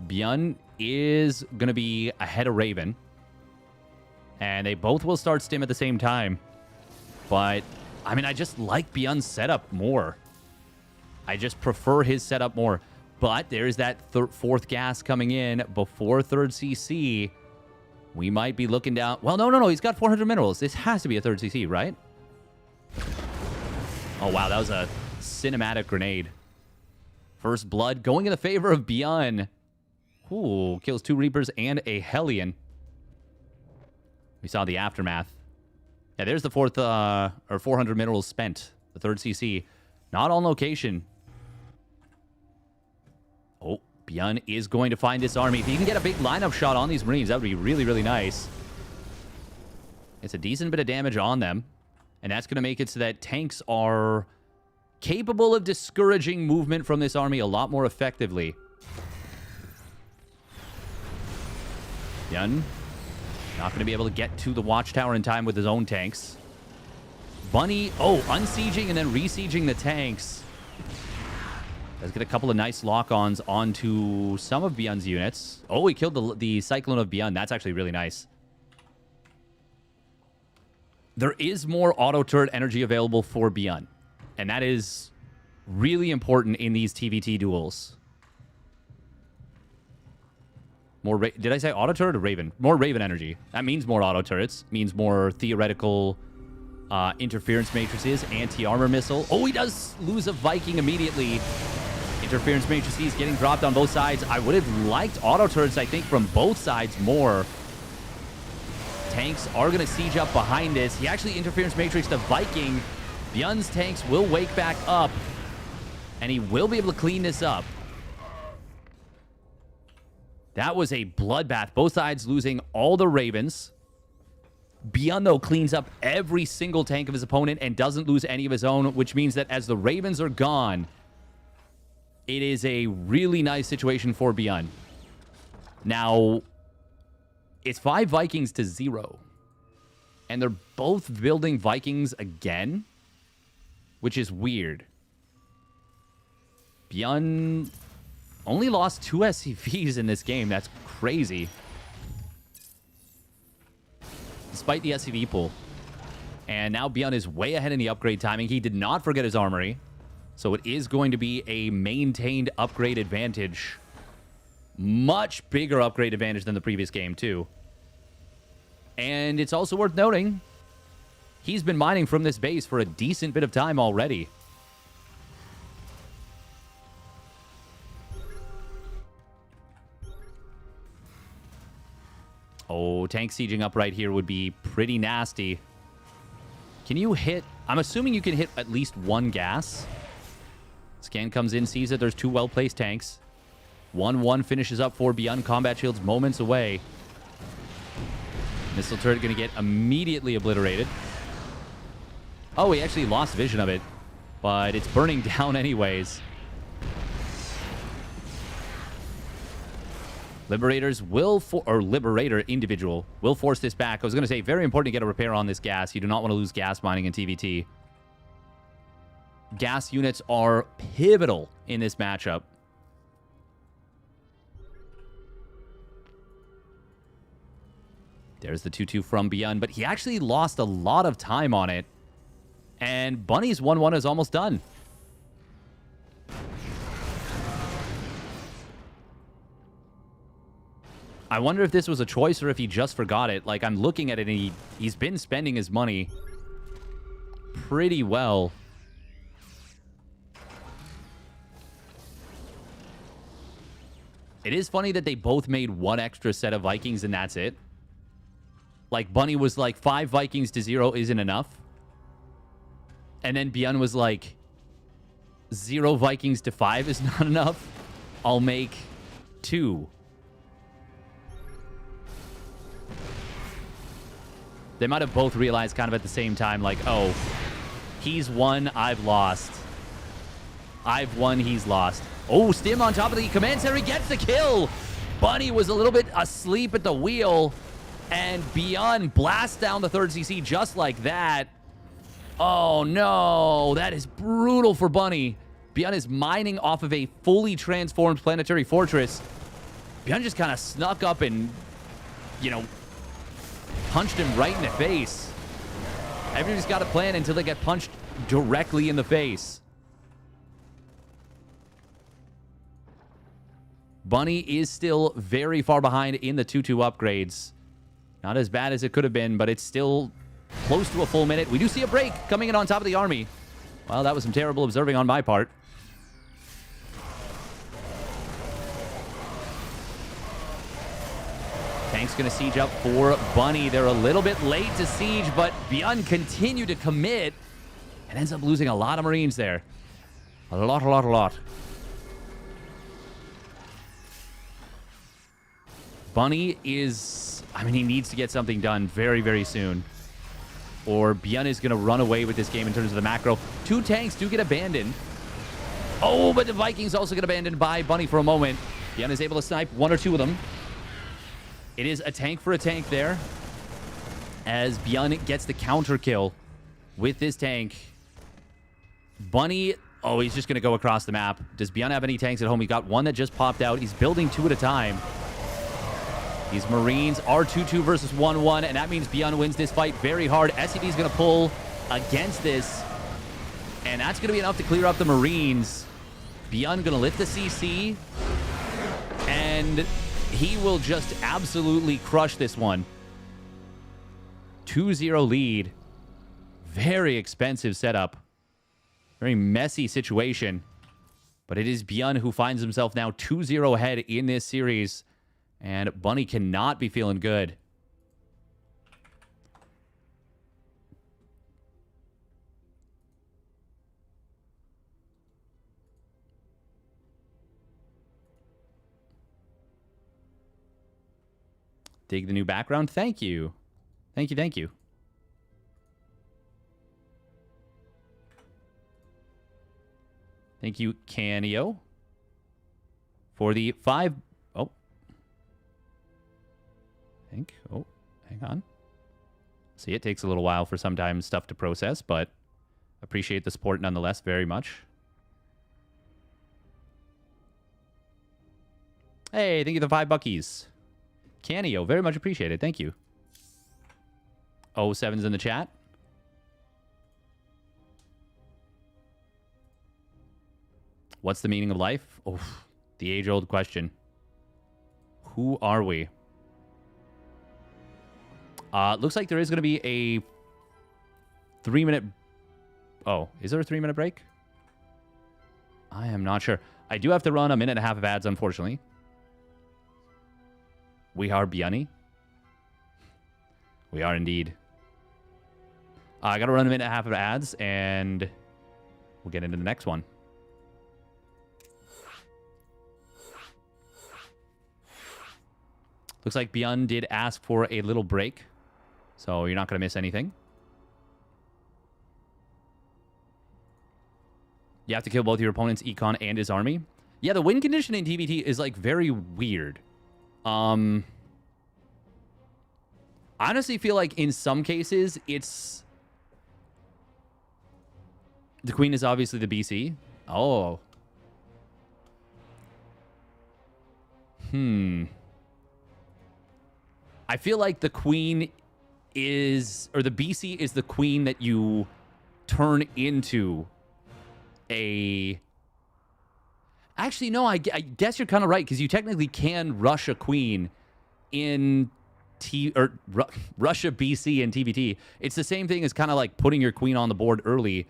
ByuN is going to be ahead of Raven. And they both will start Stim at the same time. But, I mean, I just like ByuN's setup more. I just prefer his setup more. But there's that 4th gas coming in before 3rd CC. We might be looking down... Well, no. He's got 400 minerals. This has to be a 3rd CC, right? Oh, wow. That was a cinematic grenade. First blood going in the favor of ByuN. Ooh, kills 2 Reapers and a Hellion. We saw the aftermath. Yeah, there's the 4th, or 400 minerals spent. The 3rd CC. Not on location. Oh, ByuN is going to find this army. If he can get a big lineup shot on these Marines, that would be really, really nice. It's a decent bit of damage on them. And that's going to make it so that tanks are capable of discouraging movement from this army a lot more effectively. ByuN not going to be able to get to the watchtower in time with his own tanks. Bunny, unsieging and then resieging the tanks. Let's get a couple of nice lock-ons onto some of ByuN's units. Oh, he killed the Cyclone of ByuN. That's actually really nice. There is more auto-turret energy available for ByuN. And that is really important in these TVT duels. More did I say auto turret or Raven? More Raven energy. That means more auto turrets. Means more theoretical interference matrices, anti-armor missile. Oh, he does lose a Viking immediately. Interference matrices getting dropped on both sides. I would have liked auto turrets, I think, from both sides more. Tanks are going to siege up behind this. He actually interference matrix the Viking. ByuN's tanks will wake back up, and he will be able to clean this up. That was a bloodbath. Both sides losing all the Ravens. ByuN, though, cleans up every single tank of his opponent and doesn't lose any of his own, which means that as the Ravens are gone, it is a really nice situation for ByuN. Now, it's 5 Vikings to 0. And they're both building Vikings again, which is weird. ByuN only lost 2 SCVs in this game. That's crazy. Despite the SCV pool. And now ByuN is way ahead in the upgrade timing. He did not forget his armory. So it is going to be a maintained upgrade advantage. Much bigger upgrade advantage than the previous game, too. And it's also worth noting, he's been mining from this base for a decent bit of time already. Oh, tank sieging up right here would be pretty nasty. Can you hit... I'm assuming you can hit at least one gas. Scan comes in, sees that there's 2 well-placed tanks. 1-1 finishes up for ByuN. Combat shields moments away. Missile turret going to get immediately obliterated. Oh, he actually lost vision of it. But it's burning down anyways. Liberators will... Liberator individual will force this back. I was going to say, very important to get a repair on this gas. You do not want to lose gas mining in TVT. Gas units are pivotal in this matchup. There's the 2-2 from ByuN, but he actually lost a lot of time on it. And Bunny's 1-1 is almost done. I wonder if this was a choice or if he just forgot it. Like, I'm looking at it and he's been spending his money pretty well. It is funny that they both made 1 extra set of Vikings and that's it. Like, Bunny was like, 5 Vikings to 0 isn't enough. And then ByuN was like, 0 Vikings to 5 is not enough. I'll make 2. They might have both realized kind of at the same time, like, oh, he's won, I've lost. I've won, he's lost. Oh, Stim on top of the commissary gets the kill. Bunny was a little bit asleep at the wheel. And ByuN blasts down the 3rd CC just like that. Oh, no. That is brutal for Bunny. ByuN is mining off of a fully transformed planetary fortress. ByuN just kind of snuck up and, you know, punched him right in the face. Everybody's got a plan until they get punched directly in the face. Bunny is still very far behind in the 2-2 upgrades. Not as bad as it could have been, but it's still close to a full minute. We do see a break coming in on top of the army. Well, that was some terrible observing on my part. Tank's going to siege up for Bunny. They're a little bit late to siege, but ByuN continue to commit and ends up losing a lot of Marines there. A lot. Bunny is... I mean, he needs to get something done very, very soon. Or ByuN is going to run away with this game in terms of the macro. 2 tanks do get abandoned. Oh, but the Vikings also get abandoned by Bunny for a moment. ByuN is able to snipe 1 or 2 of them. It is a tank for a tank there. As ByuN gets the counter kill with this tank. Bunny... Oh, he's just going to go across the map. Does ByuN have any tanks at home? He got 1 that just popped out. He's building 2 at a time. These Marines are 2-2 versus 1-1, and that means ByuN wins this fight very hard. SCV is going to pull against this, and that's going to be enough to clear up the Marines. ByuN going to lift the CC, and he will just absolutely crush this one. 2-0 lead. Very expensive setup. Very messy situation. But it is ByuN who finds himself now 2-0 ahead in this series. And Bunny cannot be feeling good. Dig the new background. Thank you. Thank you. Thank you, Canio, for the 5... Oh, hang on. See, it takes a little while for sometimes stuff to process, but appreciate the support nonetheless very much. Hey, thank you for the 5 buckies. Canio, very much appreciated. Thank you. 07's in the chat. What's the meaning of life? Oh, the age-old question. Who are we? Looks like there is going to be a 3-minute... Oh, is there a 3-minute break? I am not sure. I do have to run a minute and a half of ads, unfortunately. We are ByuN. We are indeed. I got to run a minute and a half of ads, and we'll get into the next one. Looks like ByuN did ask for a little break, so you're not going to miss anything. You have to kill both your opponent's econ and his army. Yeah, the win condition in TVT is, like, very weird. I honestly feel like in some cases, it's... The queen is obviously the BC. Oh. I feel like the queen is... Or the BC is the queen that you turn into a... Actually, no, I guess you're kind of right, because you technically can rush a queen in Russia BC and TVT. It's the same thing as kind of like putting your queen on the board early,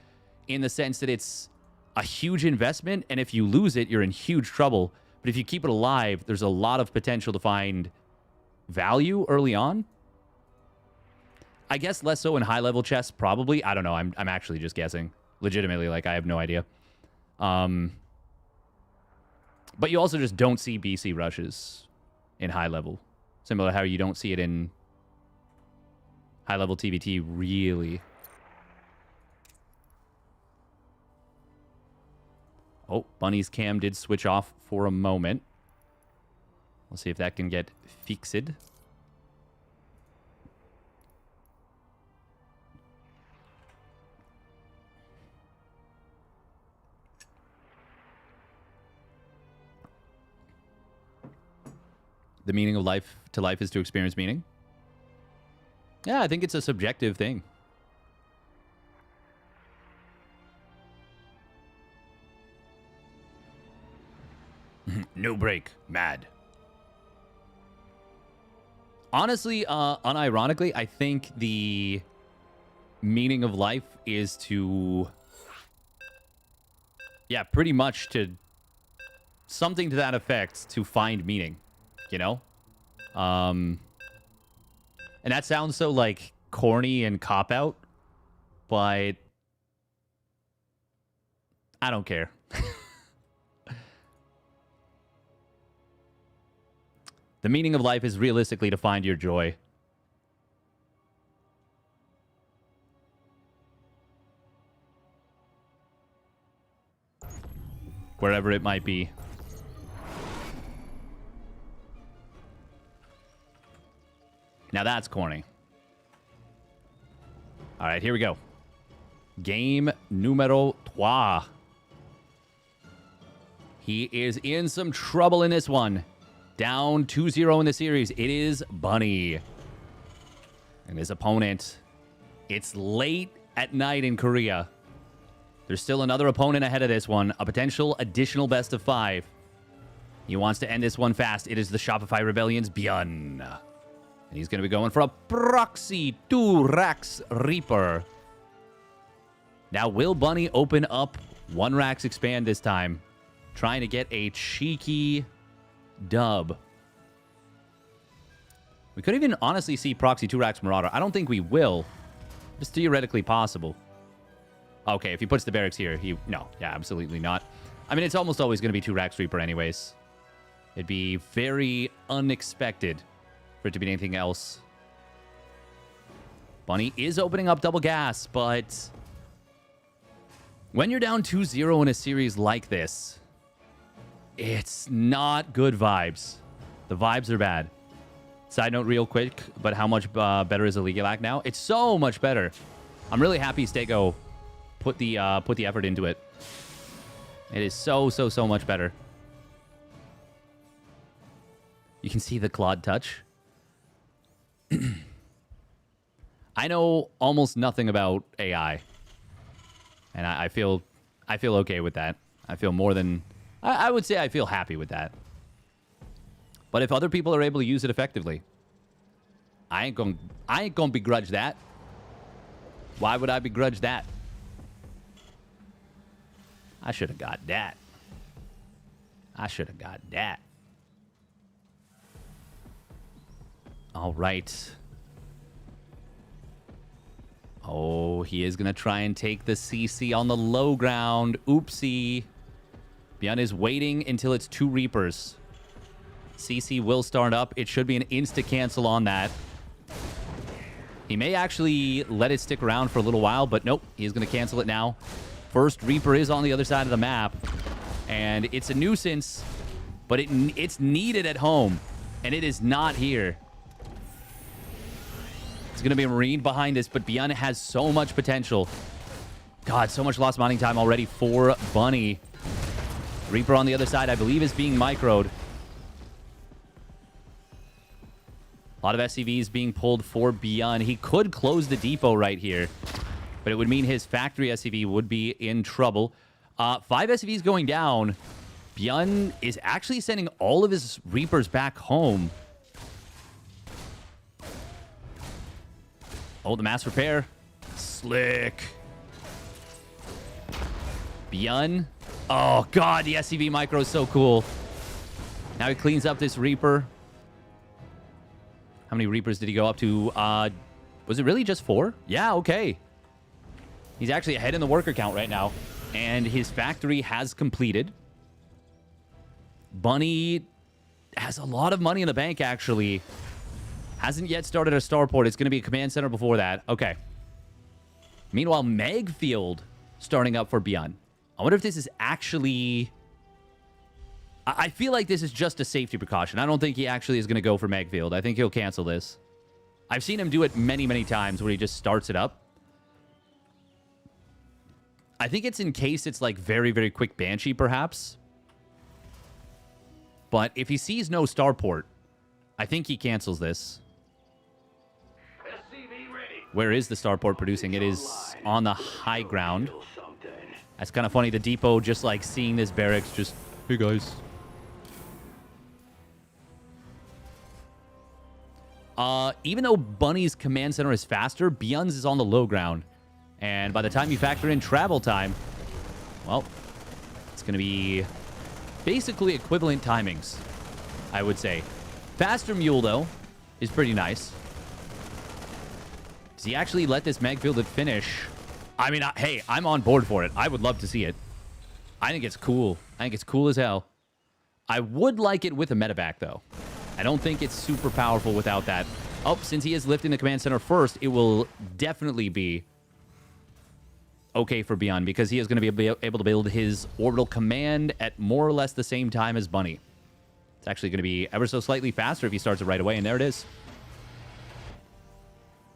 in the sense that it's a huge investment, and if you lose it, you're in huge trouble. But if you keep it alive, there's a lot of potential to find value early on. I guess less so in high-level chess, probably. I don't know. I'm actually just guessing. Legitimately, like, I have no idea. But you also just don't see BC rushes in high level. Similar to how you don't see it in high level TVT, really. Oh, Bunny's cam did switch off for a moment. We'll see if that can get fixed. The meaning of life is to experience meaning. Yeah, I think it's a subjective thing. No break. Mad. Honestly, unironically, I think the meaning of life is to... Yeah, pretty much to... Something to that effect, to find meaning. You know? And that sounds so, like, corny and cop-out, but I don't care. The meaning of life is realistically to find your joy. Wherever it might be. Now that's corny. All right, here we go. Game numero 3. He is in some trouble in this one. Down 2-0 in the series. It is Bunny. And his opponent. It's late at night in Korea. There's still another opponent ahead of this one. A potential additional best of 5. He wants to end this one fast. It is the Shopify Rebellion's ByuN. And he's going to be going for a proxy 2 Rax Reaper. Now, will Bunny open up 1 Rax Expand this time? Trying to get a cheeky dub. We could even honestly see proxy 2 Rax Marauder. I don't think we will. It's theoretically possible. Okay, if he puts the barracks here, no, yeah, absolutely not. I mean, it's almost always going to be 2 Rax Reaper anyways. It'd be very unexpected for it to be anything else. Bunny is opening up double gas, but when you're down 2-0 in a series like this, it's not good vibes. The vibes are bad. Side note real quick, but how much better is Aligulac now? It's so much better. I'm really happy Stego put the effort into it. It is so much better. You can see the Claude touch. I know almost nothing about AI. And I feel okay with that. I feel more than... I would say I feel happy with that. But if other people are able to use it effectively, I ain't gonna begrudge that. Why would I begrudge that? I should have got that. I should have got that. All right. Oh, he is going to try and take the CC on the low ground. Oopsie. ByuN is waiting until it's 2 Reapers. CC will start up. It should be an insta-cancel on that. He may actually let it stick around for a little while, but nope. He's going to cancel it now. First Reaper is on the other side of the map. And it's a nuisance, but it's needed at home. And it is not here. It's going to be a Marine behind this, but ByuN has so much potential. God, so much lost mining time already for Bunny. Reaper on the other side, I believe, is being microed. A lot of SCVs being pulled for ByuN. He could close the depot right here, but it would mean his factory SCV would be in trouble. 5 SCVs going down. ByuN is actually sending all of his Reapers back home. Oh, the mass repair. Slick. ByuN. Oh, God, the SCV micro is so cool. Now he cleans up this Reaper. How many Reapers did he go up to? Was it really just 4? Yeah, okay. He's actually ahead in the worker count right now. And his factory has completed. Bunny has a lot of money in the bank, actually. Hasn't yet started a starport. It's going to be a command center before that. Okay. Meanwhile, Magfield starting up for ByuN. I wonder if this is actually... I feel like this is just a safety precaution. I don't think he actually is going to go for Magfield. I think he'll cancel this. I've seen him do it many, many times where he just starts it up. I think it's in case it's like very, very quick Banshee, perhaps. But if he sees no starport, I think he cancels this. Where is the starport producing? It is on the high ground. That's kind of funny. The depot just like seeing this barracks just, hey guys. Even though Bunny's command center is faster, ByuN's is on the low ground. And by the time you factor in travel time, well, it's going to be basically equivalent timings, I would say. Faster Mule, though, is pretty nice. Does he actually let this Magfield finish? I mean, hey, I'm on board for it. I would love to see it. I think it's cool. I think it's cool as hell. I would like it with a medevac, though. I don't think it's super powerful without that. Oh, since he is lifting the command center first, it will definitely be okay for ByuN because he is going to be able to build his orbital command at more or less the same time as Bunny. It's actually going to be ever so slightly faster if he starts it right away, and there it is.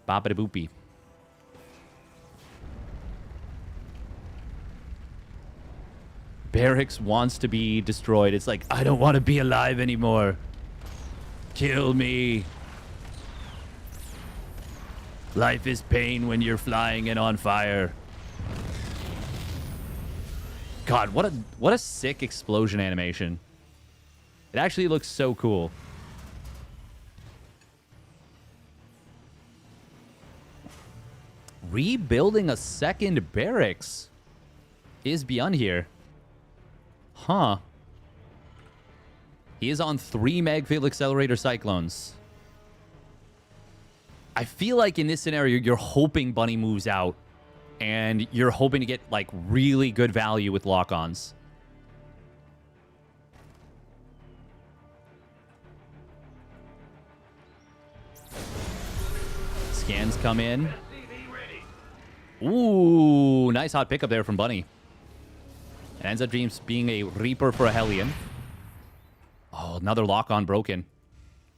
Bop-a-da-boopy. Barracks wants to be destroyed. It's like, I don't want to be alive anymore. Kill me. Life is pain when you're flying and on fire. God, what a sick explosion animation. It actually looks so cool. Rebuilding a second barracks. Is ByuN here? Huh. He is on 3 Magfield Accelerator Cyclones. I feel like in this scenario, you're hoping Bunny moves out. And you're hoping to get, like, really good value with lock-ons. Scans come in. Ooh, nice hot pickup there from Bunny. It ends up being a Reaper for a Hellion. Oh, another lock-on broken.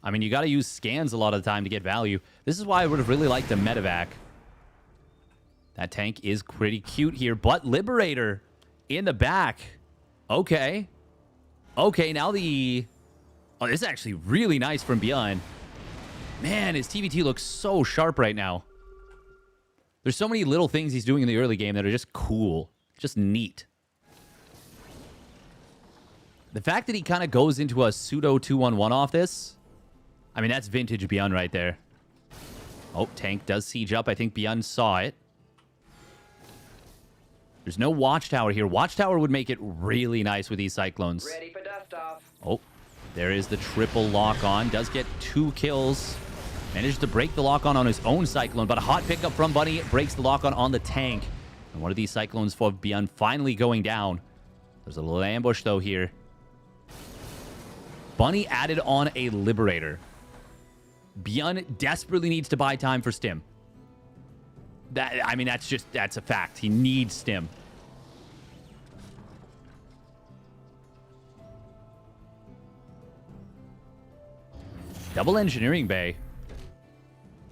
I mean, you got to use scans a lot of the time to get value. This is why I would have really liked a medevac. That tank is pretty cute here, but Liberator in the back. Okay. Okay, now the... Oh, this is actually really nice from ByuN. Man, his TVT looks so sharp right now. There's so many little things he's doing in the early game that are just cool. Just neat. The fact that he kind of goes into a pseudo 2-1-1 off this, I mean, that's vintage ByuN right there. Oh, tank does siege up. I think ByuN saw it. There's no watchtower here. Watchtower would make it really nice with these Cyclones. Ready for dust off. Oh, there is the triple lock on. Does get 2 kills. Managed to break the lock-on on his own Cyclone, but a hot pickup from Bunny breaks the lock-on on the tank. And one of these Cyclones for ByuN finally going down. There's a little ambush, though, here. Bunny added on a Liberator. ByuN desperately needs to buy time for Stim. That's a fact. He needs Stim. Double engineering bay.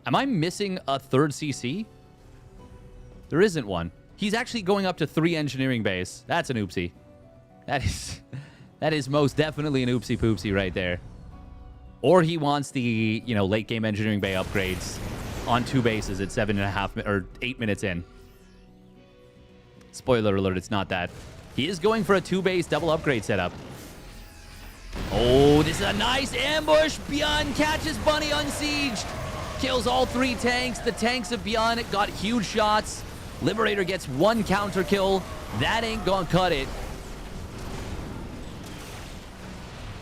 Am I missing a third CC? There isn't one. He's actually going up to 3 engineering bays. That's an oopsie. That is most definitely an oopsie poopsie right there. Or he wants the, late game engineering bay upgrades on 2 bases at 7.5 or 8 minutes in. Spoiler alert, it's not that. He is going for a 2-base double upgrade setup. Oh, this is a nice ambush. ByuN catches Bunny unsieged. Kills all 3 tanks. The tanks of ByuN got huge shots. Liberator gets 1 counter kill. That ain't gonna cut it.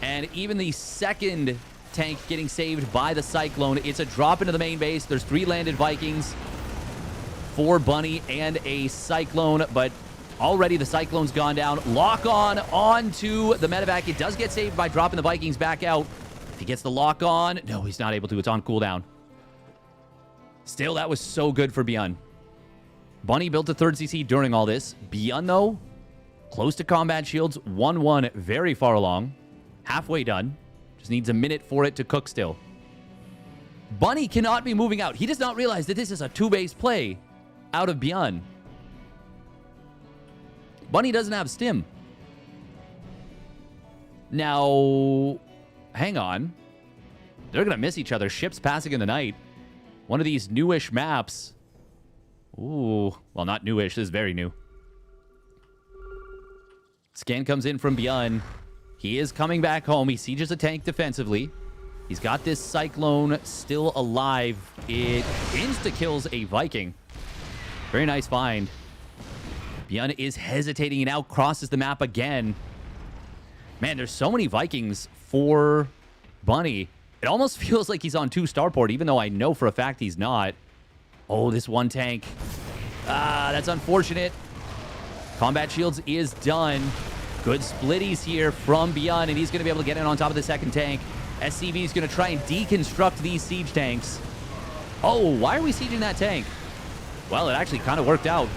And even the second tank getting saved by the Cyclone. It's a drop into the main base. There's 3 landed Vikings, 4 Bunny, and a Cyclone. But already the Cyclone's gone down. Lock on onto the medevac. It does get saved by dropping the Vikings back out. If he gets the lock on, no, he's not able to. It's on cooldown. Still, that was so good for ByuN. Bunny built a 3rd CC during all this. ByuN, though, close to combat shields. 1-1, very far along. Halfway done. Just needs a minute for it to cook still. Bunny cannot be moving out. He does not realize that this is a 2-base play out of ByuN. Bunny doesn't have Stim. Now, hang on. They're going to miss each other. Ships passing in the night. One of these newish maps. Ooh. Well, not newish. This is very new. Scan comes in from ByuN. He is coming back home. He sieges a tank defensively. He's got this Cyclone still alive. It insta-kills a Viking. Very nice find. ByuN is hesitating and now crosses the map again. Man, there's so many Vikings for Bunny. It almost feels like he's on 2 starport, even though I know for a fact he's not. Oh, this 1 tank. That's unfortunate. Combat shields is done. Good splitties here from ByuN, and he's going to be able to get in on top of the 2nd tank. SCV is going to try and deconstruct these siege tanks. Oh, why are we sieging that tank? Well, it actually kind of worked out.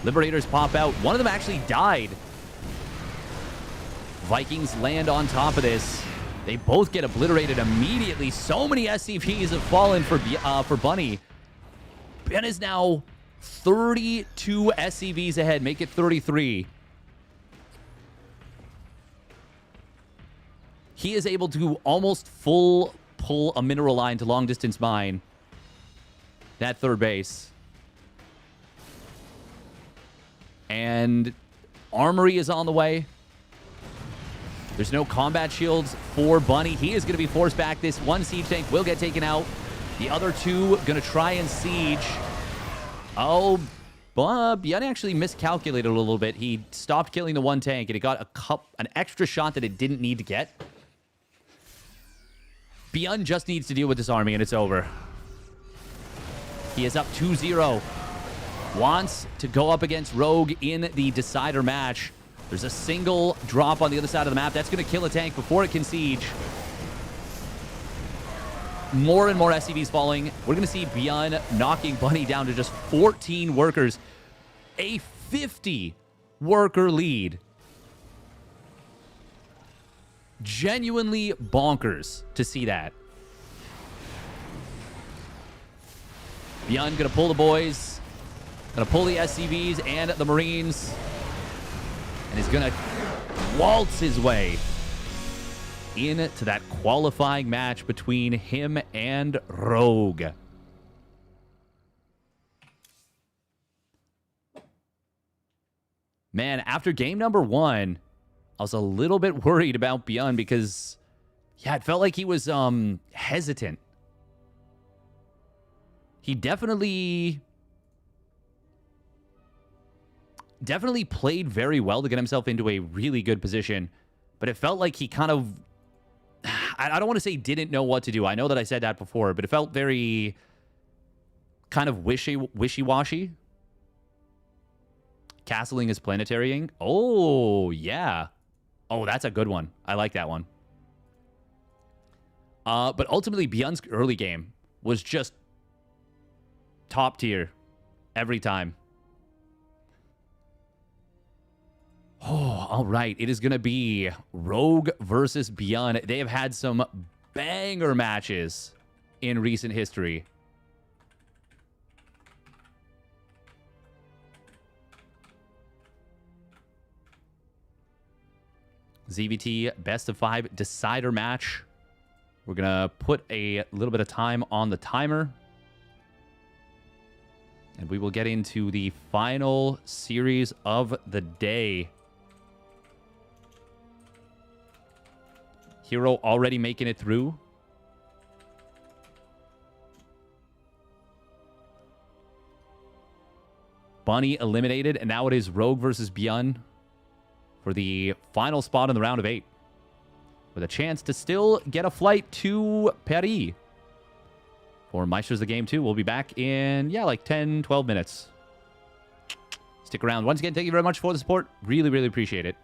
Liberators pop out. One of them actually died. Vikings land on top of this. They both get obliterated immediately. So many SCVs have fallen for Bunny. ByuN is now 32 SCVs ahead. Make it 33. He is able to almost full pull a mineral line to long distance mine that 3rd base. And armory is on the way. There's no combat shields for Bunny. He is going to be forced back. This 1 siege tank will get taken out. The other 2 going to try and siege. Oh, ByuN actually miscalculated a little bit. He stopped killing the 1 tank, and it got an extra shot that it didn't need to get. ByuN just needs to deal with this army, and it's over. He is up 2-0. Wants to go up against Rogue in the decider match. There's a single drop on the other side of the map. That's going to kill a tank before it can siege. More and more SCVs falling. We're going to see ByuN knocking Bunny down to just 14 workers. A 50-worker lead. Genuinely bonkers to see that. ByuN going to pull the boys. Going to pull the SCVs and the Marines. And he's going to waltz his way into that qualifying match between him and Rogue. Man, after game number 1, I was a little bit worried about ByuN because, yeah, it felt like he was hesitant. He definitely played very well to get himself into a really good position, but it felt like he kind of, I don't want to say didn't know what to do. I know that I said that before, but it felt very kind of wishy-washy. Castling is planetarying. Oh, yeah. Oh, that's a good one. I like that one. But ultimately, ByuN's early game was just top tier every time. Oh, all right. It is going to be Rogue versus ByuN. They have had some banger matches in recent history. ZVT best of 5 decider match. We're going to put a little bit of time on the timer. And we will get into the final series of the day. herO already making it through. Bunny eliminated, and now it is Rogue versus ByuN for the final spot in the round of 8. With a chance to still get a flight to Paris. For Maestros the Game 2, we'll be back in, like 10, 12 minutes. Stick around. Once again, thank you very much for the support. Really, really appreciate it.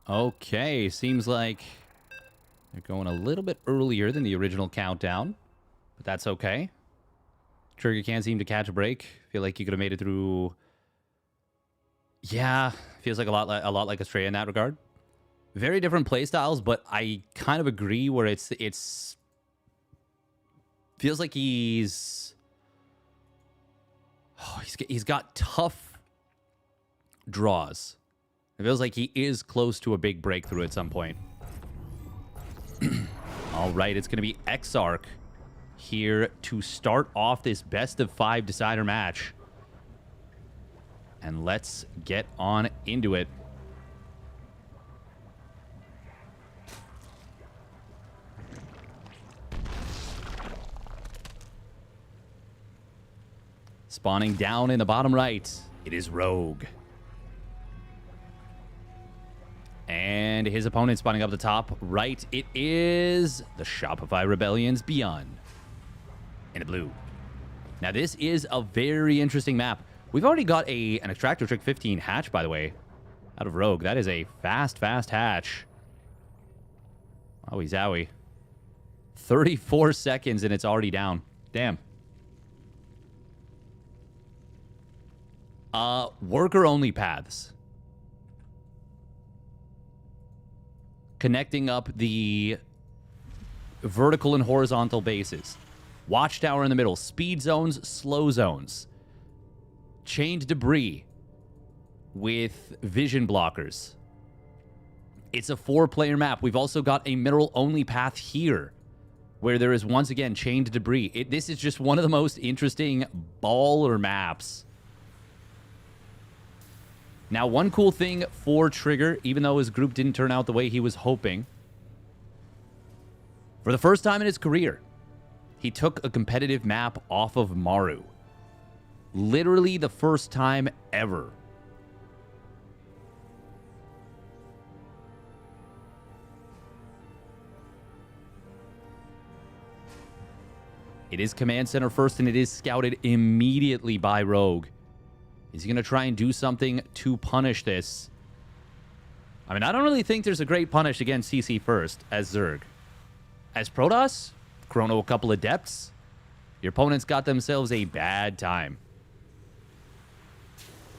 Okay, seems like they're going a little bit earlier than the original countdown, but that's okay. Trigger can't seem to catch a break. Feel like you could have made it through. Yeah, feels like a lot like Astrea in that regard. Very different playstyles, but I kind of agree where it's feels like he's got tough draws. It feels like he is close to a big breakthrough at some point. All right, it's going to be Exarch here to start off this best-of-5 decider match. And let's get on into it. Spawning down in the bottom right, it is Rogue. And his opponent spawning up the top right, it is the Shopify Rebellion's ByuN in the blue. Now, this is a very interesting map. We've already got an Extractor Trick 15 hatch, by the way, out of Rogue. That is a fast hatch. Wowie zowie. 34 seconds and it's already down. Damn. Worker-only paths. Connecting up the vertical and horizontal bases. Watchtower in the middle. Speed zones, slow zones. Chained debris with vision blockers. It's a 4-player map. We've also got a mineral-only path here, where there is, once again, chained debris. This is just one of the most interesting baller maps. Now, one cool thing for Trigger, even though his group didn't turn out the way he was hoping, for the first time in his career, he took a competitive map off of Maru. Literally the first time ever. It is Command Center first, and it is scouted immediately by Rogue. Is he going to try and do something to punish this? I mean, I don't really think there's a great punish against CC first as Zerg. As Protoss, chrono a couple of depths, your opponent's got themselves a bad time.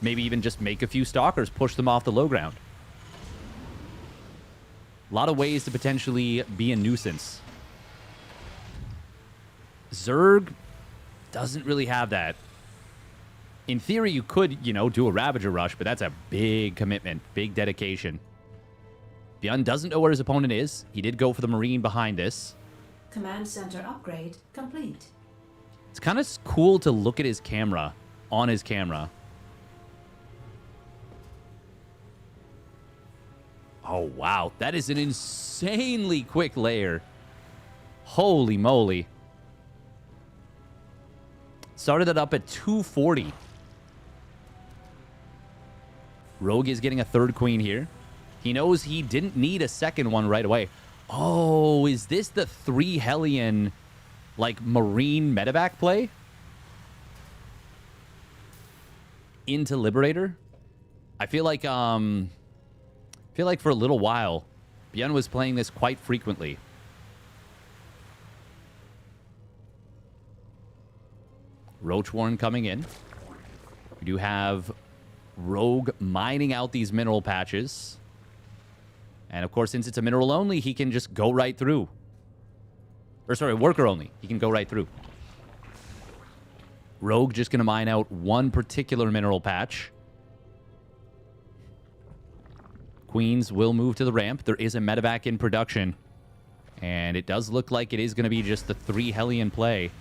Maybe even just make a few stalkers, push them off the low ground. A lot of ways to potentially be a nuisance. Zerg doesn't really have that. In theory, you could, do a Ravager rush, but that's a big commitment, big dedication. ByuN doesn't know where his opponent is. He did go for the Marine behind this. Command center upgrade complete. It's kind of cool to look at his camera, on his camera. Oh, wow. That is an insanely quick layer. Holy moly. Started it up at 240. Rogue is getting a third queen here. He knows he didn't need a second one right away. Oh, is this the 3 Hellion, Marine medevac play? Into Liberator? I feel like for a little while, ByuN was playing this quite frequently. Roach Warren coming in. We do have Rogue mining out these mineral patches. And of course, since it's a mineral only, he can just go right through. Or sorry, worker only. He can go right through. Rogue just going to mine out one particular mineral patch. Queens will move to the ramp. There is a medevac in production. And it does look like it is going to be just the 3 Hellion play.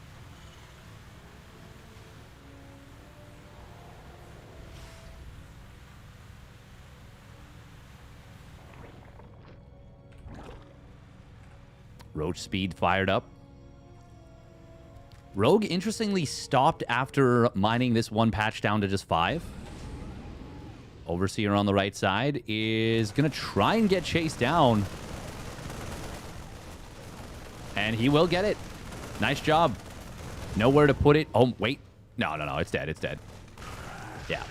Roach speed fired up. Rogue, interestingly, stopped after mining this one patch down to just 5. Overseer on the right side is going to try and get chased down. And he will get it. Nice job. Nowhere to put it. Oh, wait. No. It's dead. It's dead. Yeah.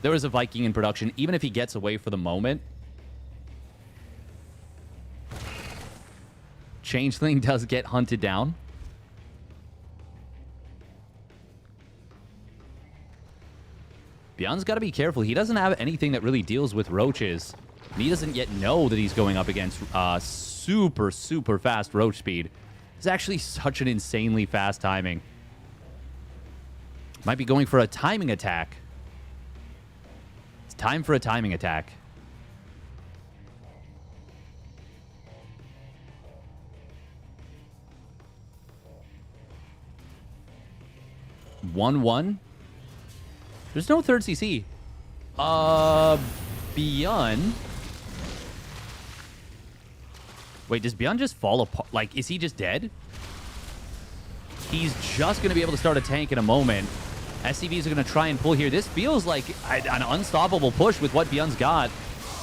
There was a Viking in production. Even if he gets away for the moment, Changeling does get hunted down. ByuN's got to be careful. He doesn't have anything that really deals with roaches. And he doesn't yet know that he's going up against super, super fast roach speed. It's actually such an insanely fast timing. Might be going for a timing attack. It's time for a timing attack. (1-1). There's no third CC. ByuN. Wait, does ByuN just fall apart? Like, is he just dead? He's just going to be able to start a tank in a moment. SCVs are going to try and pull here. This feels like an unstoppable push with what ByuN's got.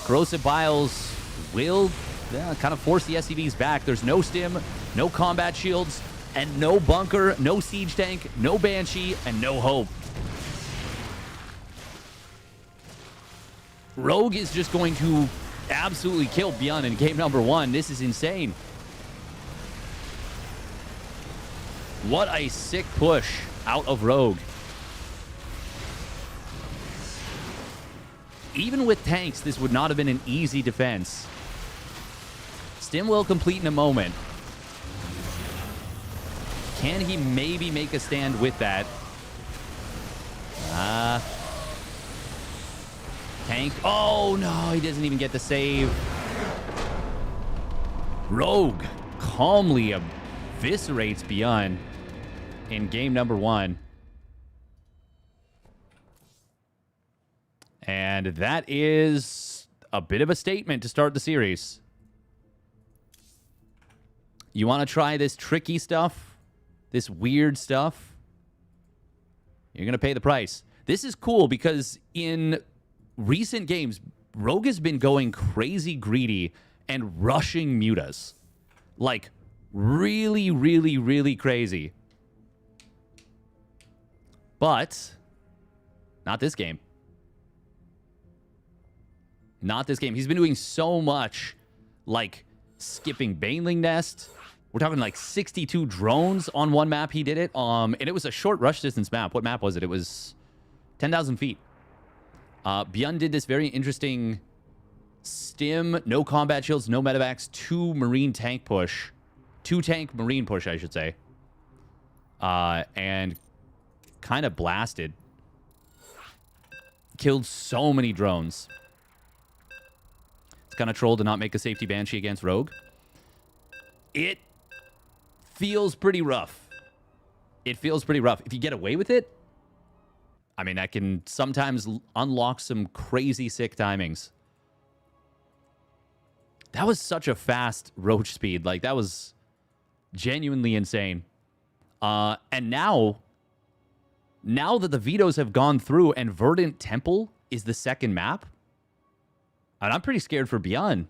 Corrosive Biles will kind of force the SCVs back. There's no stim, no combat shields, and no bunker, no siege tank, no Banshee, and no hope. Rogue is just going to absolutely kill ByuN in game number 1. This is insane. What a sick push out of Rogue. Even with tanks, this would not have been an easy defense. Stim will complete in a moment. Can he maybe make a stand with that? Tank. Oh, no, he doesn't even get the save. Rogue calmly eviscerates ByuN in game number 1. And that is a bit of a statement to start the series. You want to try this tricky stuff? This weird stuff? You're going to pay the price. This is cool because in recent games, Rogue has been going crazy greedy and rushing mutas. Like, really, really, really crazy. But not this game. Not this game. He's been doing so much, like skipping Baneling Nest. We're talking like 62 drones on one map. He did it. And it was a short rush distance map. What map was it? It was 10,000 feet. ByuN did this very interesting stim, no combat shields, no medevacs, 2 marine tank push. 2 tank marine push, I should say. And kind of blasted. Killed so many drones. It's kind of troll to not make a safety Banshee against Rogue. It feels pretty rough. It feels pretty rough. If you get away with it, I mean, that can sometimes unlock some crazy sick timings. That was such a fast roach speed. Like, that was genuinely insane. And now that the vetoes have gone through and Verdant Temple is the second map, and I'm pretty scared for ByuN.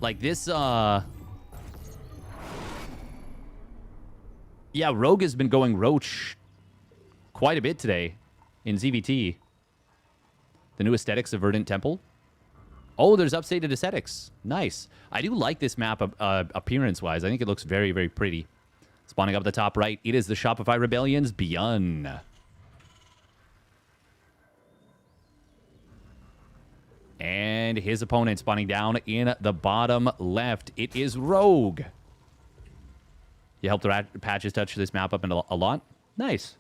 Like, this, yeah, Rogue has been going roach quite a bit today in ZVT. The new aesthetics of Verdant Temple. Oh, there's updated aesthetics. Nice. I do like this map appearance-wise. I think it looks very, very pretty. Spawning up at the top right, it is the Shopify Rebellion's ByuN. And his opponent spawning down in the bottom left. It is Rogue. You helped the patches touch this map up a lot. Nice.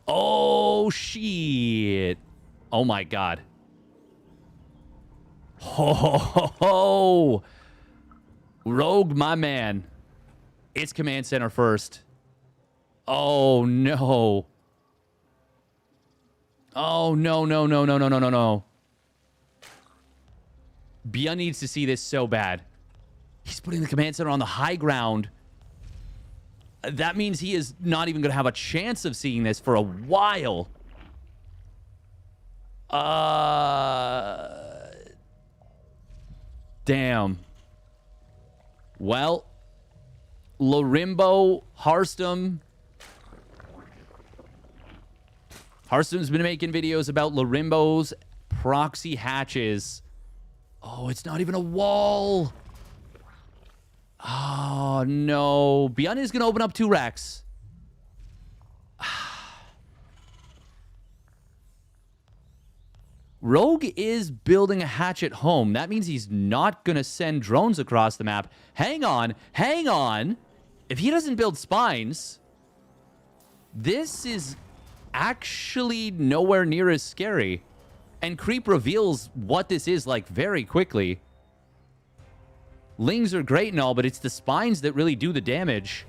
Oh, shit. Oh, my God. Ho, ho, ho, ho. Rogue, my man. It's command center first. Oh, no. Oh, no, no, no, no, no, no, no, no. ByuN needs to see this so bad. He's putting the command center on the high ground. That means he is not even going to have a chance of seeing this for a while. Damn. Well, Lorimbo, Harstum. Harstum's been making videos about Lorimbo's proxy hatches. Oh, it's not even a wall. Oh, no. ByuN is going to open up 2 racks. Rogue is building a hatchet home. That means he's not going to send drones across the map. Hang on. Hang on. If he doesn't build spines, this is actually nowhere near as scary. And Creep reveals what this is like very quickly. Lings are great and all, but it's the spines that really do the damage.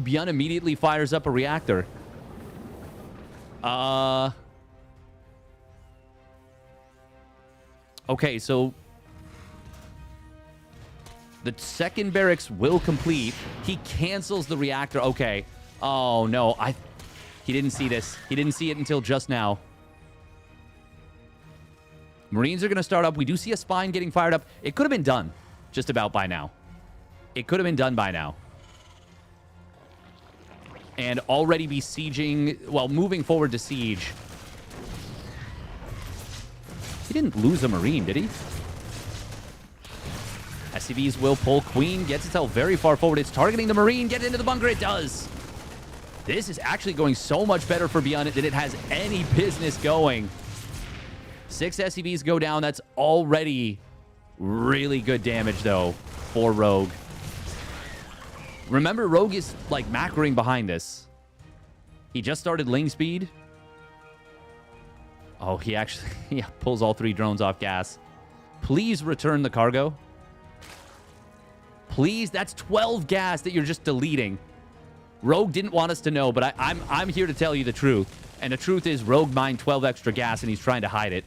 ByuN immediately fires up a reactor. Okay, so the second barracks will complete. He cancels the reactor. Okay. Oh, no. He didn't see this. He didn't see it until just now. Marines are going to start up. We do see a spine getting fired up. It could have been done just about by now. It could have been done by now. And already be sieging, well, moving forward to siege. He didn't lose a Marine, did he? SCVs will pull. Queen gets itself very far forward. It's targeting the Marine. Get into the bunker. It does. This is actually going so much better for ByuN than it has any business going. 6 SCVs go down. That's already really good damage, though, for Rogue. Remember, Rogue is, like, macroing behind this. He just started Ling speed. Oh, he actually pulls all 3 drones off gas. Please return the cargo. Please, that's 12 gas that you're just deleting. Rogue didn't want us to know, but I'm here to tell you the truth. And the truth is Rogue mined 12 extra gas, and he's trying to hide it.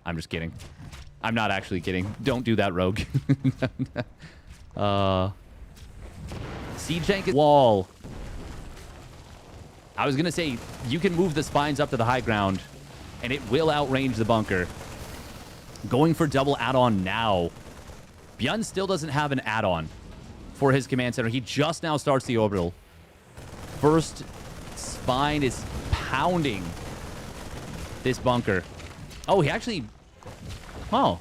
I'm just kidding. I'm not actually kidding. Don't do that, Rogue. Siege tank is wall. I was going to say, you can move the spines up to the high ground, and it will outrange the bunker. Going for double add-on now. ByuN still doesn't have an add-on for his command center. He just now starts the orbital. First spine is pounding this bunker. Oh, he actually... Oh.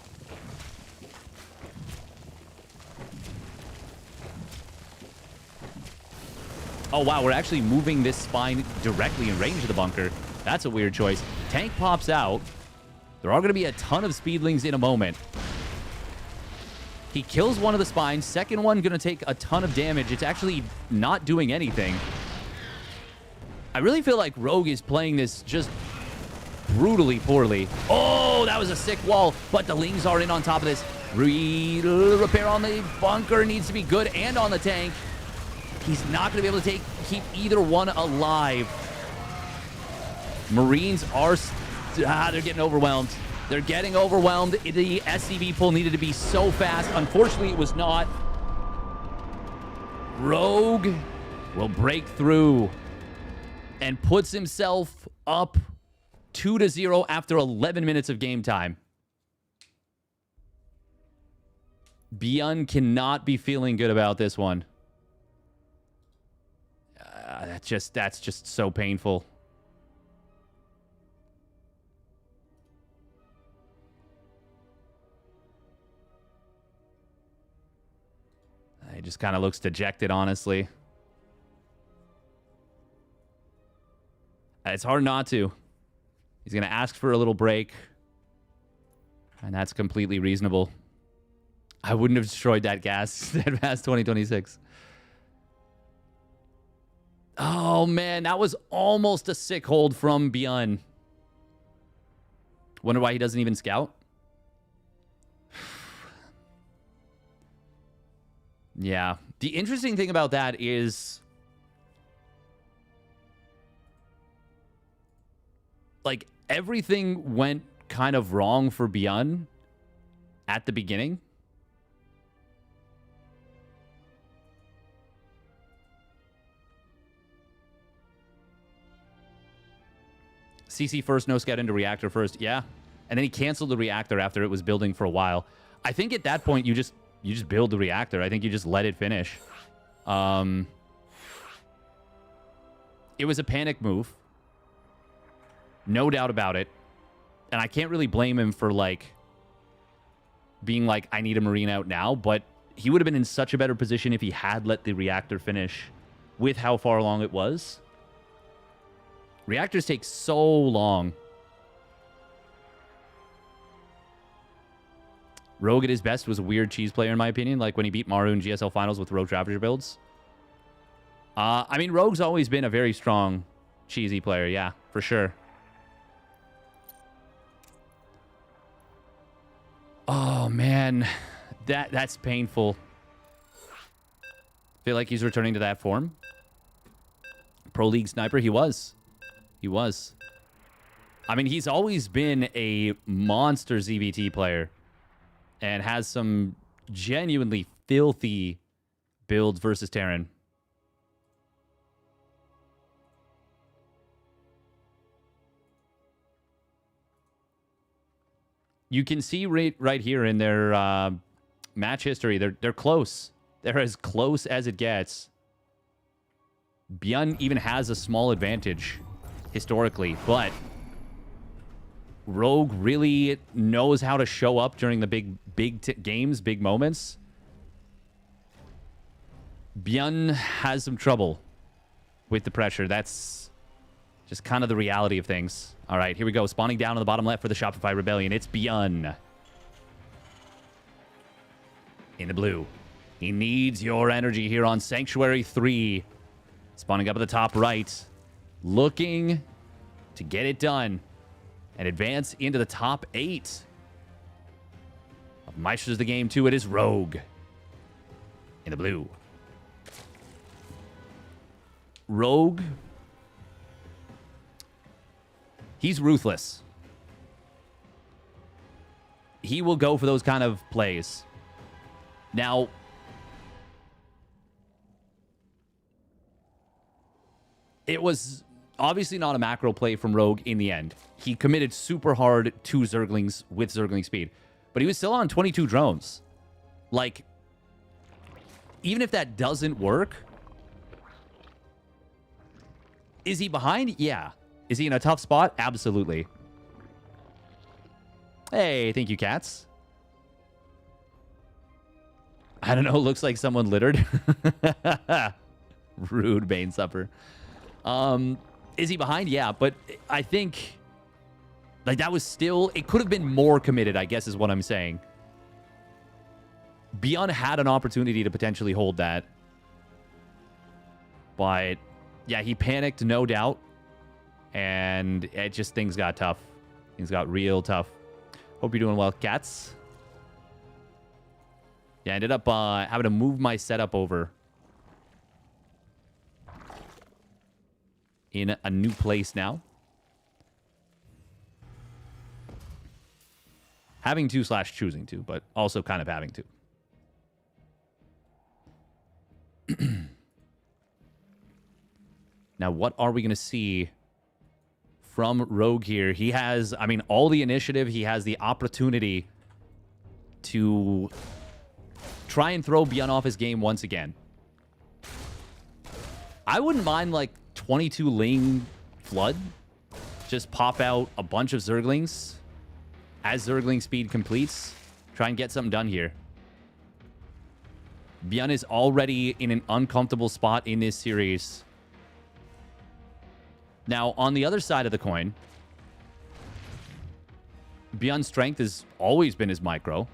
Oh, wow, we're actually moving this spine directly in range of the bunker. That's a weird choice. Tank pops out. There are going to be a ton of speedlings in a moment. He kills one of the spines. Second one going to take a ton of damage. It's actually not doing anything. I really feel like Rogue is playing this just brutally poorly. Oh, that was a sick wall, but the Lings are in on top of this. Repair on the bunker needs to be good, and on the tank. He's not going to be able to keep either one alive. Marines are... they're getting overwhelmed. They're getting overwhelmed. The SCV pull needed to be so fast. Unfortunately, it was not. Rogue will break through and puts himself up 2-0 after 11 minutes of game time. ByuN cannot be feeling good about this one. That's just so painful. He just kind of looks dejected, honestly. It's hard not to. He's going to ask for a little break. And that's completely reasonable. I wouldn't have destroyed that gas that past 2026. Oh, man. That was almost a sick hold from ByuN. Wonder why he doesn't even scout? Yeah. The interesting thing about that is... like, everything went kind of wrong for ByuN at the beginning. CC first, no scout into reactor first. Yeah. And then he canceled the reactor after it was building for a while. I think at that point, you just build the reactor. I think you just let it finish. It was a panic move. No doubt about it. And I can't really blame him for, like, being like, I need a Marine out now, but he would have been in such a better position if he had let the reactor finish with how far along it was. Reactors take so long. Rogue at his best was a weird cheese player, in my opinion, like when he beat Maru in GSL Finals with Rogue Ravager builds. I mean, Rogue's always been a very strong cheesy player, yeah, for sure. Oh, man. That's painful. Feel like he's returning to that form. Pro League sniper, he was. He was. I mean, he's always been a monster ZVT player and has some genuinely filthy builds versus Terran. You can see right here in their match history, they're close. They're as close as it gets. ByuN even has a small advantage historically, but Rogue really knows how to show up during the big games, big moments. ByuN has some trouble with the pressure. That's just kind of the reality of things. All right, here we go. Spawning down on the bottom left for the Shopify Rebellion. It's ByuN. In the blue. He needs your energy here on Sanctuary 3. Spawning up at the top right. Looking to get it done and advance into the top 8 of Maestros the Game 2. It is Rogue in the blue. Rogue, he's ruthless. He will go for those kind of plays. Now, it was obviously not a macro play from Rogue in the end. He committed super hard to Zerglings with Zergling speed. But he was still on 22 drones. Like, even if that doesn't work, is he behind? Yeah. Is he in a tough spot? Absolutely. Hey, thank you, cats. I don't know. Looks like someone littered. Rude Bane Supper. Is he behind? Yeah, but I think like that was still, it could have been more committed, I guess is what I'm saying. ByuN had an opportunity to potentially hold that. But yeah, he panicked, no doubt. And it just, things got tough. Things got real tough. Hope you're doing well, cats. Yeah, I ended up having to move my setup over in a new place now. Having to / choosing to, but also kind of having to. Now, what are we going to see from Rogue here? He has, I mean, all the initiative. He has the opportunity to try and throw ByuN off his game once again. I wouldn't mind, like, 22 Ling Flood. Just pop out a bunch of Zerglings as Zergling speed completes. Try and get something done here. ByuN is already in an uncomfortable spot in this series. Now, on the other side of the coin, ByuN's strength has always been his micro.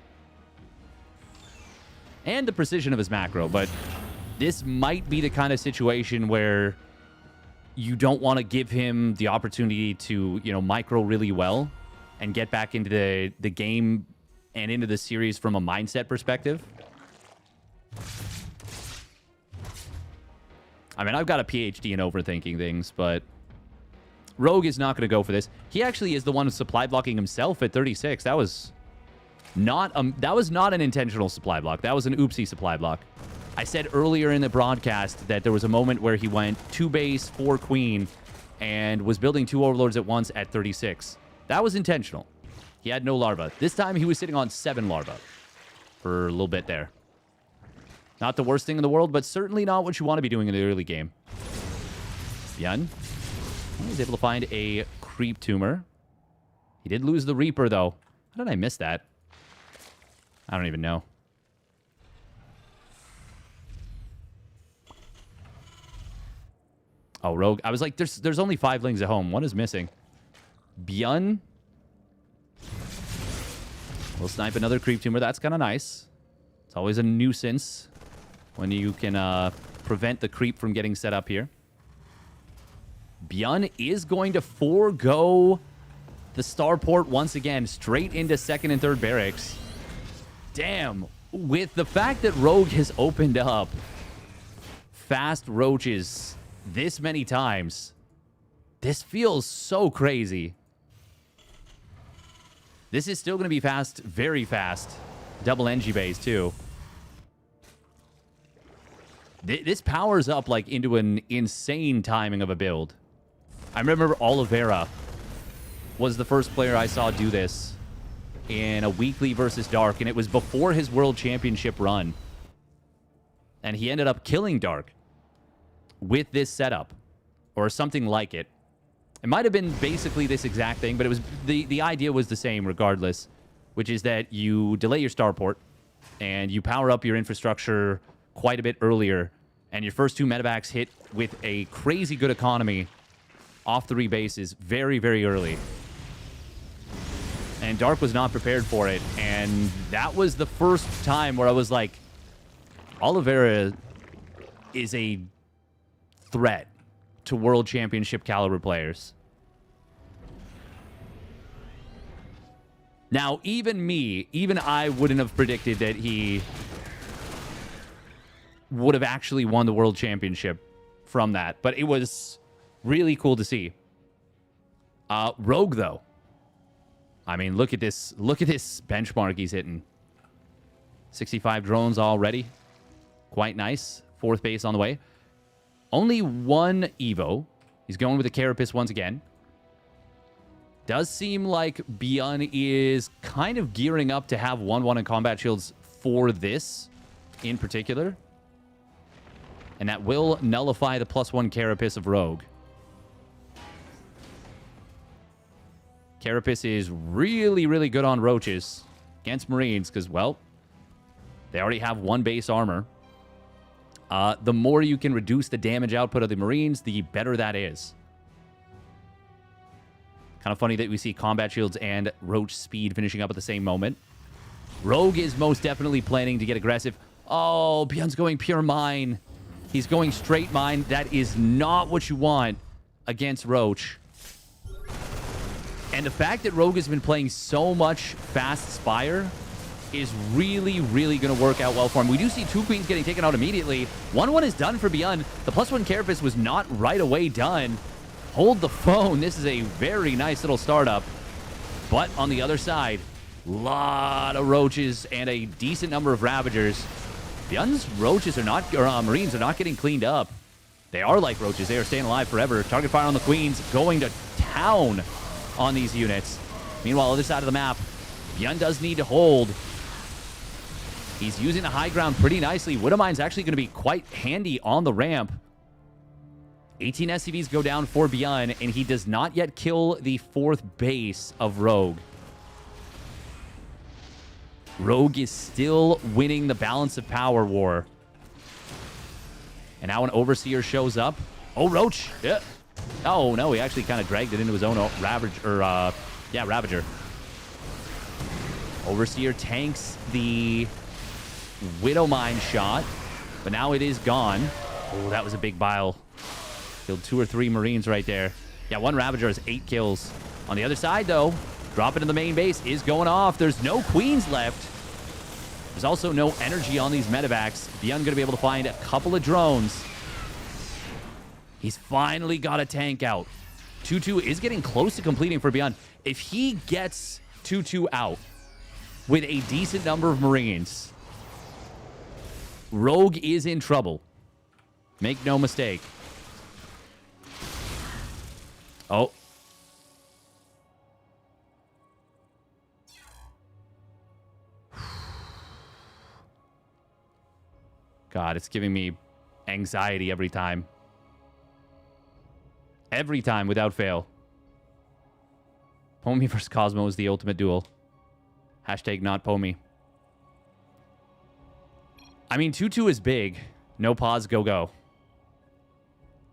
And the precision of his macro, but this might be the kind of situation where you don't want to give him the opportunity to, you know, micro really well and get back into the game and into the series from a mindset perspective. I mean, I've got a PhD in overthinking things, but Rogue is not going to go for this. He actually is the one who's supply blocking himself at 36. That was not an intentional supply block. That was an oopsie supply block. I said earlier in the broadcast that there was a moment where he went 2 base, 4 queen, and was building 2 overlords at once at 36. That was intentional. He had no larva. This time he was sitting on 7 larva for a little bit there. Not the worst thing in the world, but certainly not what you want to be doing in the early game. ByuN. He's able to find a creep tumor. He did lose the Reaper, though. How did I miss that? I don't even know. Oh, Rogue. I was like, there's only 5 lings at home. One is missing. ByuN. We'll snipe another creep tumor. That's kind of nice. It's always a nuisance when you can prevent the creep from getting set up here. ByuN is going to forego the starport once again, straight into 2nd and 3rd barracks. Damn. With the fact that Rogue has opened up fast roaches this many times, this feels so crazy. This is still going to be fast, very fast. Double NG base, too. This powers up, like, into an insane timing of a build. I remember Oliveira was the first player I saw do this in a weekly versus Dark, and it was before his World Championship run. And he ended up killing Dark with this setup, or something like it. It might have been basically this exact thing, but it was the idea was the same regardless, which is that you delay your starport and you power up your infrastructure quite a bit earlier, and your first 2 medevacs hit with a crazy good economy off 3 bases very, very early. And Dark was not prepared for it, and that was the first time where I was like, Oliveira is a threat to World Championship caliber players. Now, even I wouldn't have predicted that he would have actually won the World Championship from that, but it was really cool to see. Rogue, though. I mean, look at this. Look at this benchmark he's hitting. 65 drones already. Quite nice. 4th base on the way. Only 1 Evo. He's going with the Carapace once again. Does seem like ByuN is kind of gearing up to have 1-1 in combat shields for this in particular. And that will nullify the +1 Carapace of Rogue. Carapace is really, really good on roaches against Marines because, well, they already have 1 base armor. The more you can reduce the damage output of the Marines, the better that is. Kind of funny that we see combat shields and roach speed finishing up at the same moment. Rogue is most definitely planning to get aggressive. Oh, ByuN's going pure mine. He's going straight mine. That is not what you want against Roach. And the fact that Rogue has been playing so much fast Spire is really, really going to work out well for him. We do see 2 queens getting taken out immediately. 1-1 is done for ByuN. The +1 Carapace was not right away done. Hold the phone. This is a very nice little startup. But on the other side, a lot of roaches and a decent number of Ravagers. ByuN's roaches are not, or Marines are not getting cleaned up. They are like roaches. They are staying alive forever. Target fire on the queens, going to town on these units. Meanwhile, other side of the map, ByuN does need to hold. He's using the high ground pretty nicely. Widowmine's actually going to be quite handy on the ramp. 18 SCVs go down for ByuN, and he does not yet kill the 4th base of Rogue. Rogue is still winning the balance of power war. And now an Overseer shows up. Oh, Roach! Yeah. Oh, no, he actually kind of dragged it into his own Ravager. Ravager. Overseer tanks the Widowmine shot, but now it is gone. Oh, that was a big bile. Killed 2 or 3 Marines right there. Yeah, 1 Ravager has 8 kills. On the other side, though, drop into the main base is going off. There's no queens left. There's also no energy on these medevacs. ByuN going to be able to find a couple of drones. He's finally got a tank out. 2-2 is getting close to completing for ByuN. If he gets 2-2 out with a decent number of Marines, Rogue is in trouble. Make no mistake. Oh. God, it's giving me anxiety every time. Every time, without fail. Pomi versus Cosmo is the ultimate duel. Hashtag not Pomi. I mean, 2-2 is big. No pause, go, go.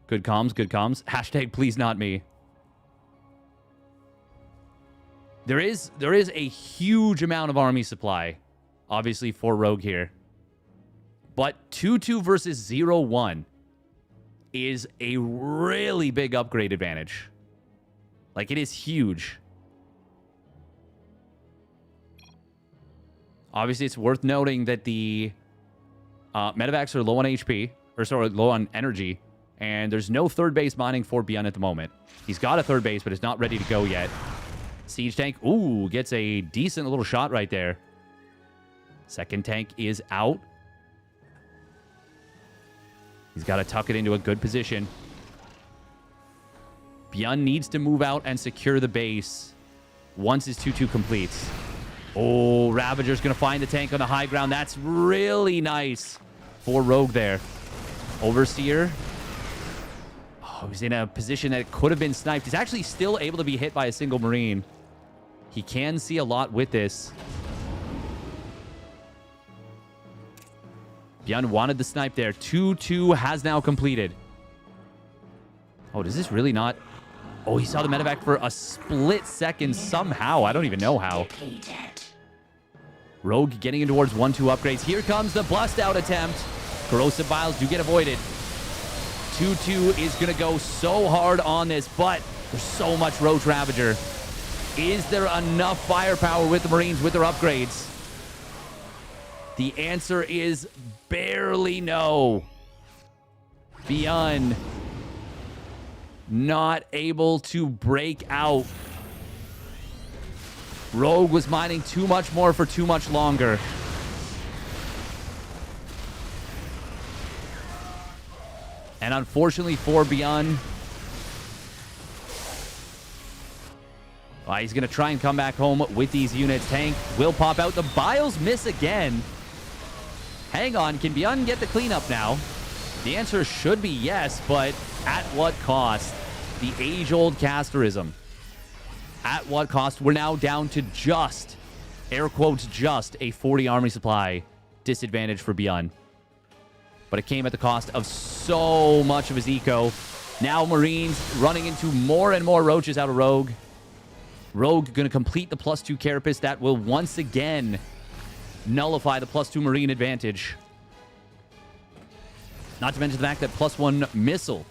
Good comms, good comms. Hashtag please not me. There is a huge amount of army supply, obviously, for Rogue here. But 2-2 versus 0-1 is a really big upgrade advantage. Like, it is huge. Obviously, it's worth noting that the medevacs are low on HP, or sorry, low on energy, and there's no third base mining for ByuN at the moment. He's got a third base, but it's not ready to go yet. Siege tank, ooh, gets a decent little shot right there. Second tank is out. He's got to tuck it into a good position. ByuN needs to move out and secure the base once his 2-2 completes. Oh, Ravager's going to find the tank on the high ground. That's really nice for Rogue there. Overseer. Oh, he's in a position that could have been sniped. He's actually still able to be hit by a single Marine. He can see a lot with this. ByuN wanted the snipe there. 2-2 has now completed. Oh, does this really not... Oh, he saw the medevac for a split second somehow. I don't even know how. Rogue getting in towards 1-2 upgrades. Here comes the bust out attempt. Corrosive Vials do get avoided. 2-2 is going to go so hard on this, but there's so much Roach Ravager. Is there enough firepower with the Marines with their upgrades? The answer is barely no. ByuN not able to break out. Rogue was mining too much more for too much longer. And unfortunately for ByuN, he's going to try and come back home with these units. Tank will pop out. The Biles miss again. Hang on, can ByuN get the cleanup now? The answer should be yes, but at what cost? The age-old casterism. At what cost? We're now down to just, air quotes, just a 40 army supply disadvantage for ByuN. But it came at the cost of so much of his eco. Now Marines running into more and more roaches out of Rogue. Rogue going to complete the +2 Carapace. That will once again nullify the +2 Marine advantage. Not to mention the fact that +1 missile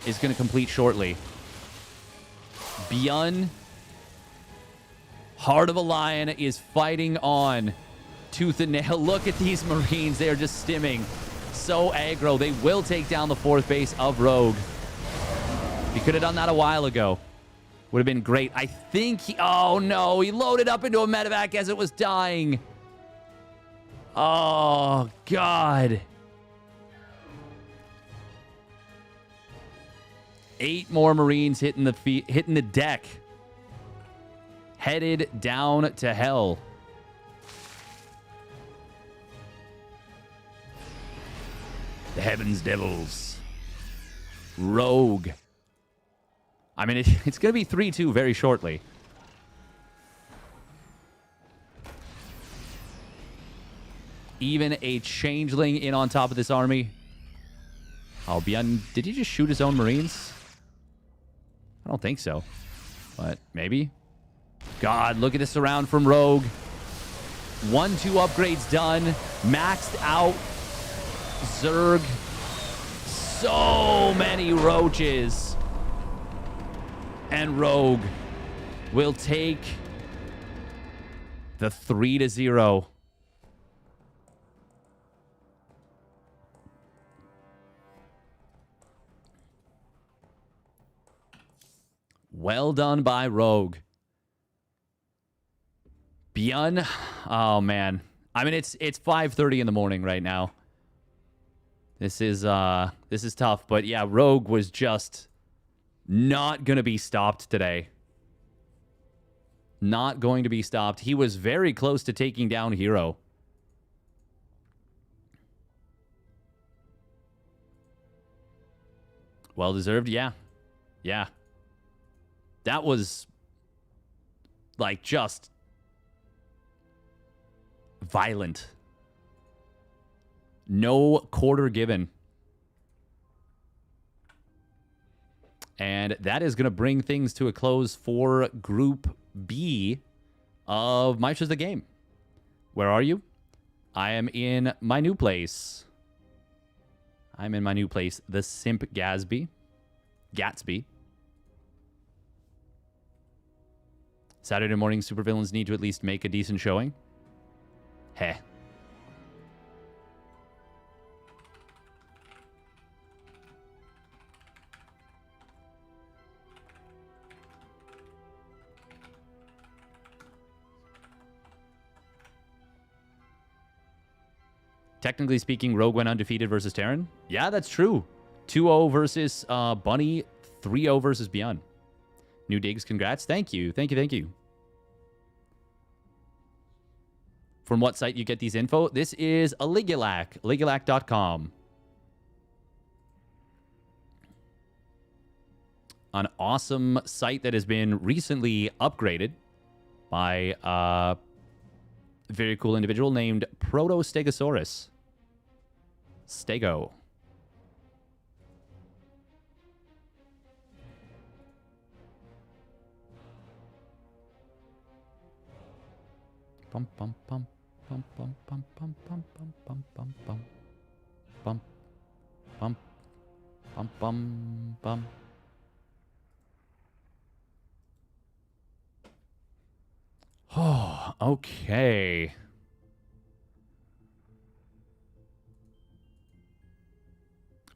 is going to complete shortly. ByuN, Heart of a Lion, is fighting on tooth and nail. Look at these Marines. They are just stimming. So aggro. They will take down the 4th base of Rogue. He could have done that a while ago. Would have been great. I think he... Oh, no. He loaded up into a medevac as it was dying. Oh, God. 8 more Marines hitting the deck. Headed down to hell. The Heavens Devils. Rogue. I mean, it's going to be 3-2 very shortly. Even a changeling in on top of this army. Oh, ByuN, did he just shoot his own Marines? I don't think so. But maybe. God, look at this surround from Rogue. 1-2 upgrades done. Maxed out. Zerg. So many roaches. And Rogue will take the 3-0. Well done by Rogue. ByuN, oh man. I mean, it's 5:30 in the morning right now. This is tough, but yeah, Rogue was just not going to be stopped today. Not going to be stopped. He was very close to taking down herO. Well deserved, yeah. Yeah. That was like just violent. No quarter given. And that is going to bring things to a close for Group B of Maestros the Game. Where are you? I am in my new place. I'm in my new place, the Simp Gatsby. Saturday morning supervillains need to at least make a decent showing. Heh. Technically speaking, Rogue went undefeated versus Terran. Yeah, that's true. 2-0 versus Bunny. 3-0 versus ByuN. New digs, congrats. Thank you. Thank you, thank you. From what site you get these info? This is a Ligulac. Ligulac.com. An awesome site that has been recently upgraded by a very cool individual named Protostegosaurus. Stego. Bum bum bum bum bum bum bum bum bum bum bum bum bum bum bum bum bum. Oh, okay.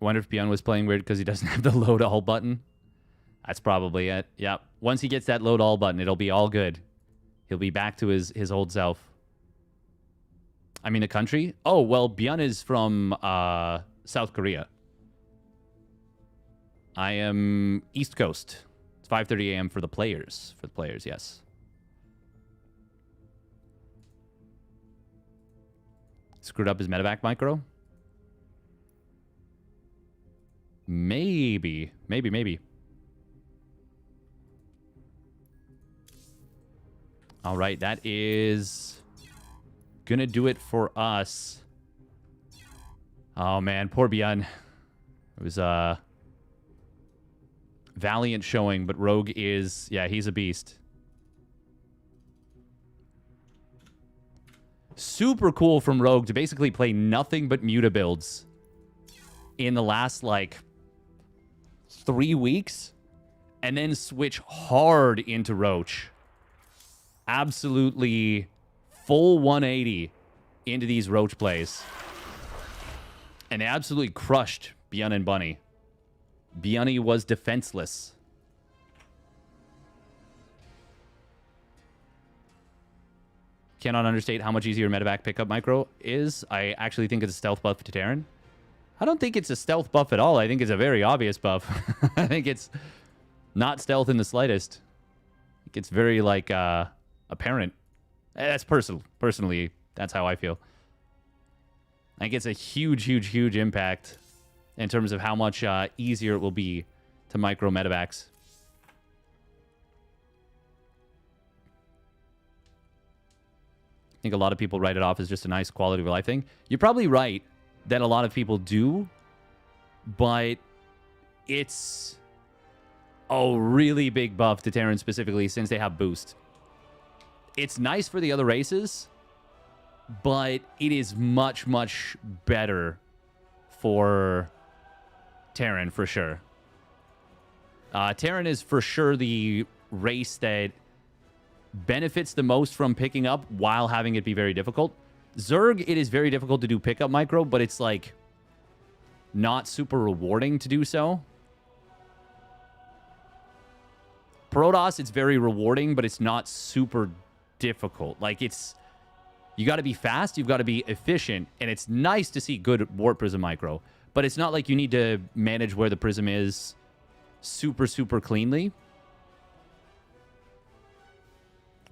Wonder if ByuN was playing weird because he doesn't have the load all button. That's probably it. Yep. Once he gets that load all button, it'll be all good. He'll be back to his old self. I mean, the country? Oh, well, ByuN is from South Korea. I am East Coast. It's 5:30 a.m. for the players. For the players, yes. Screwed up his medevac micro? Maybe. Maybe. All right, that is gonna do it for us. Oh, man, poor ByuN. It was a valiant showing, but Rogue is... Yeah, he's a beast. Super cool from Rogue to basically play nothing but Muta builds in the last, like, 3 weeks, and then switch hard into Roach. Absolutely full 180 into these Roach plays. And they absolutely crushed ByuN and Bunny. ByuN was defenseless. Cannot understate how much easier medevac pickup micro is. I actually think it's a stealth buff to Terran. I don't think it's a stealth buff at all. I think it's a very obvious buff. I think it's not stealth in the slightest. I think it's very, like, apparent. That's personally, that's how I feel. I think it's a huge impact in terms of how much easier it will be to micro medevacs. I think a lot of people write it off as just a nice quality of life thing. You're probably right that a lot of people do, but it's a really big buff to Terran specifically since they have boost. It's nice for the other races, but it is much better for Terran for sure. Terran is for sure the race that benefits the most from picking up while having it be very difficult. Zerg, it is very difficult to do pickup micro, but it's like not super rewarding to do so. Protoss, it's very rewarding, but it's not super difficult. Like, it's... You got to be fast, you've got to be efficient, and it's nice to see good warp prism micro, but it's not like you need to manage where the prism is super cleanly.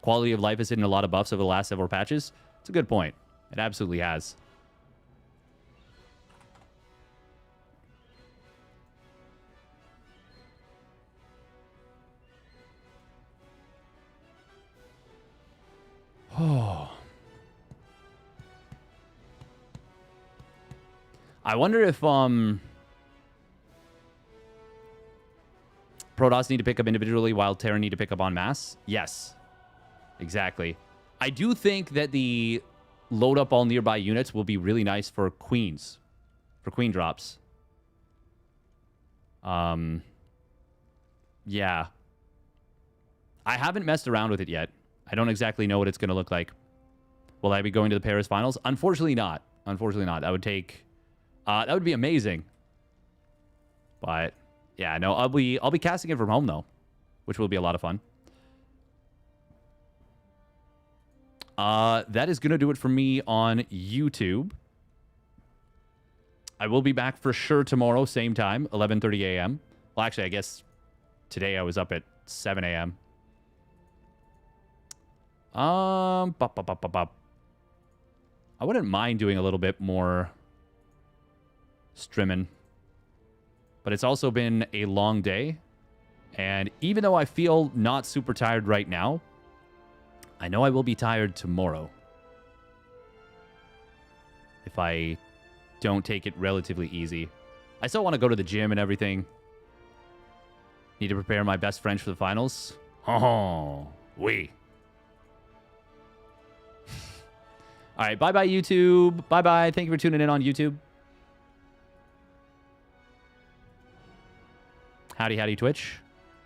Quality of life has hit in a lot of buffs over the last several patches. It's a good point. It absolutely has. Oh. I wonder if Protoss need to pick up individually while Terran need to pick up en masse. Yes, exactly. I do think that the load up all nearby units will be really nice for queens, for queen drops. Yeah. I haven't messed around with it yet. I don't exactly know what it's going to look like. Will I be going to the Paris finals? Unfortunately not. Unfortunately not. That would take... that would be amazing. But, yeah, no, I'll be casting it from home, though, which will be a lot of fun. That is going to do it for me on YouTube. I will be back for sure tomorrow, same time, 11:30 a.m. Well, actually, I guess today I was up at 7 a.m. I wouldn't mind doing a little bit more streaming. But it's also been a long day. And even though I feel not super tired right now, I know I will be tired tomorrow. If I don't take it relatively easy. I still want to go to the gym and everything. Need to prepare my best French for the finals. Oh, oui. All right, bye-bye, YouTube. Bye-bye. Thank you for tuning in on YouTube. Howdy, howdy, Twitch.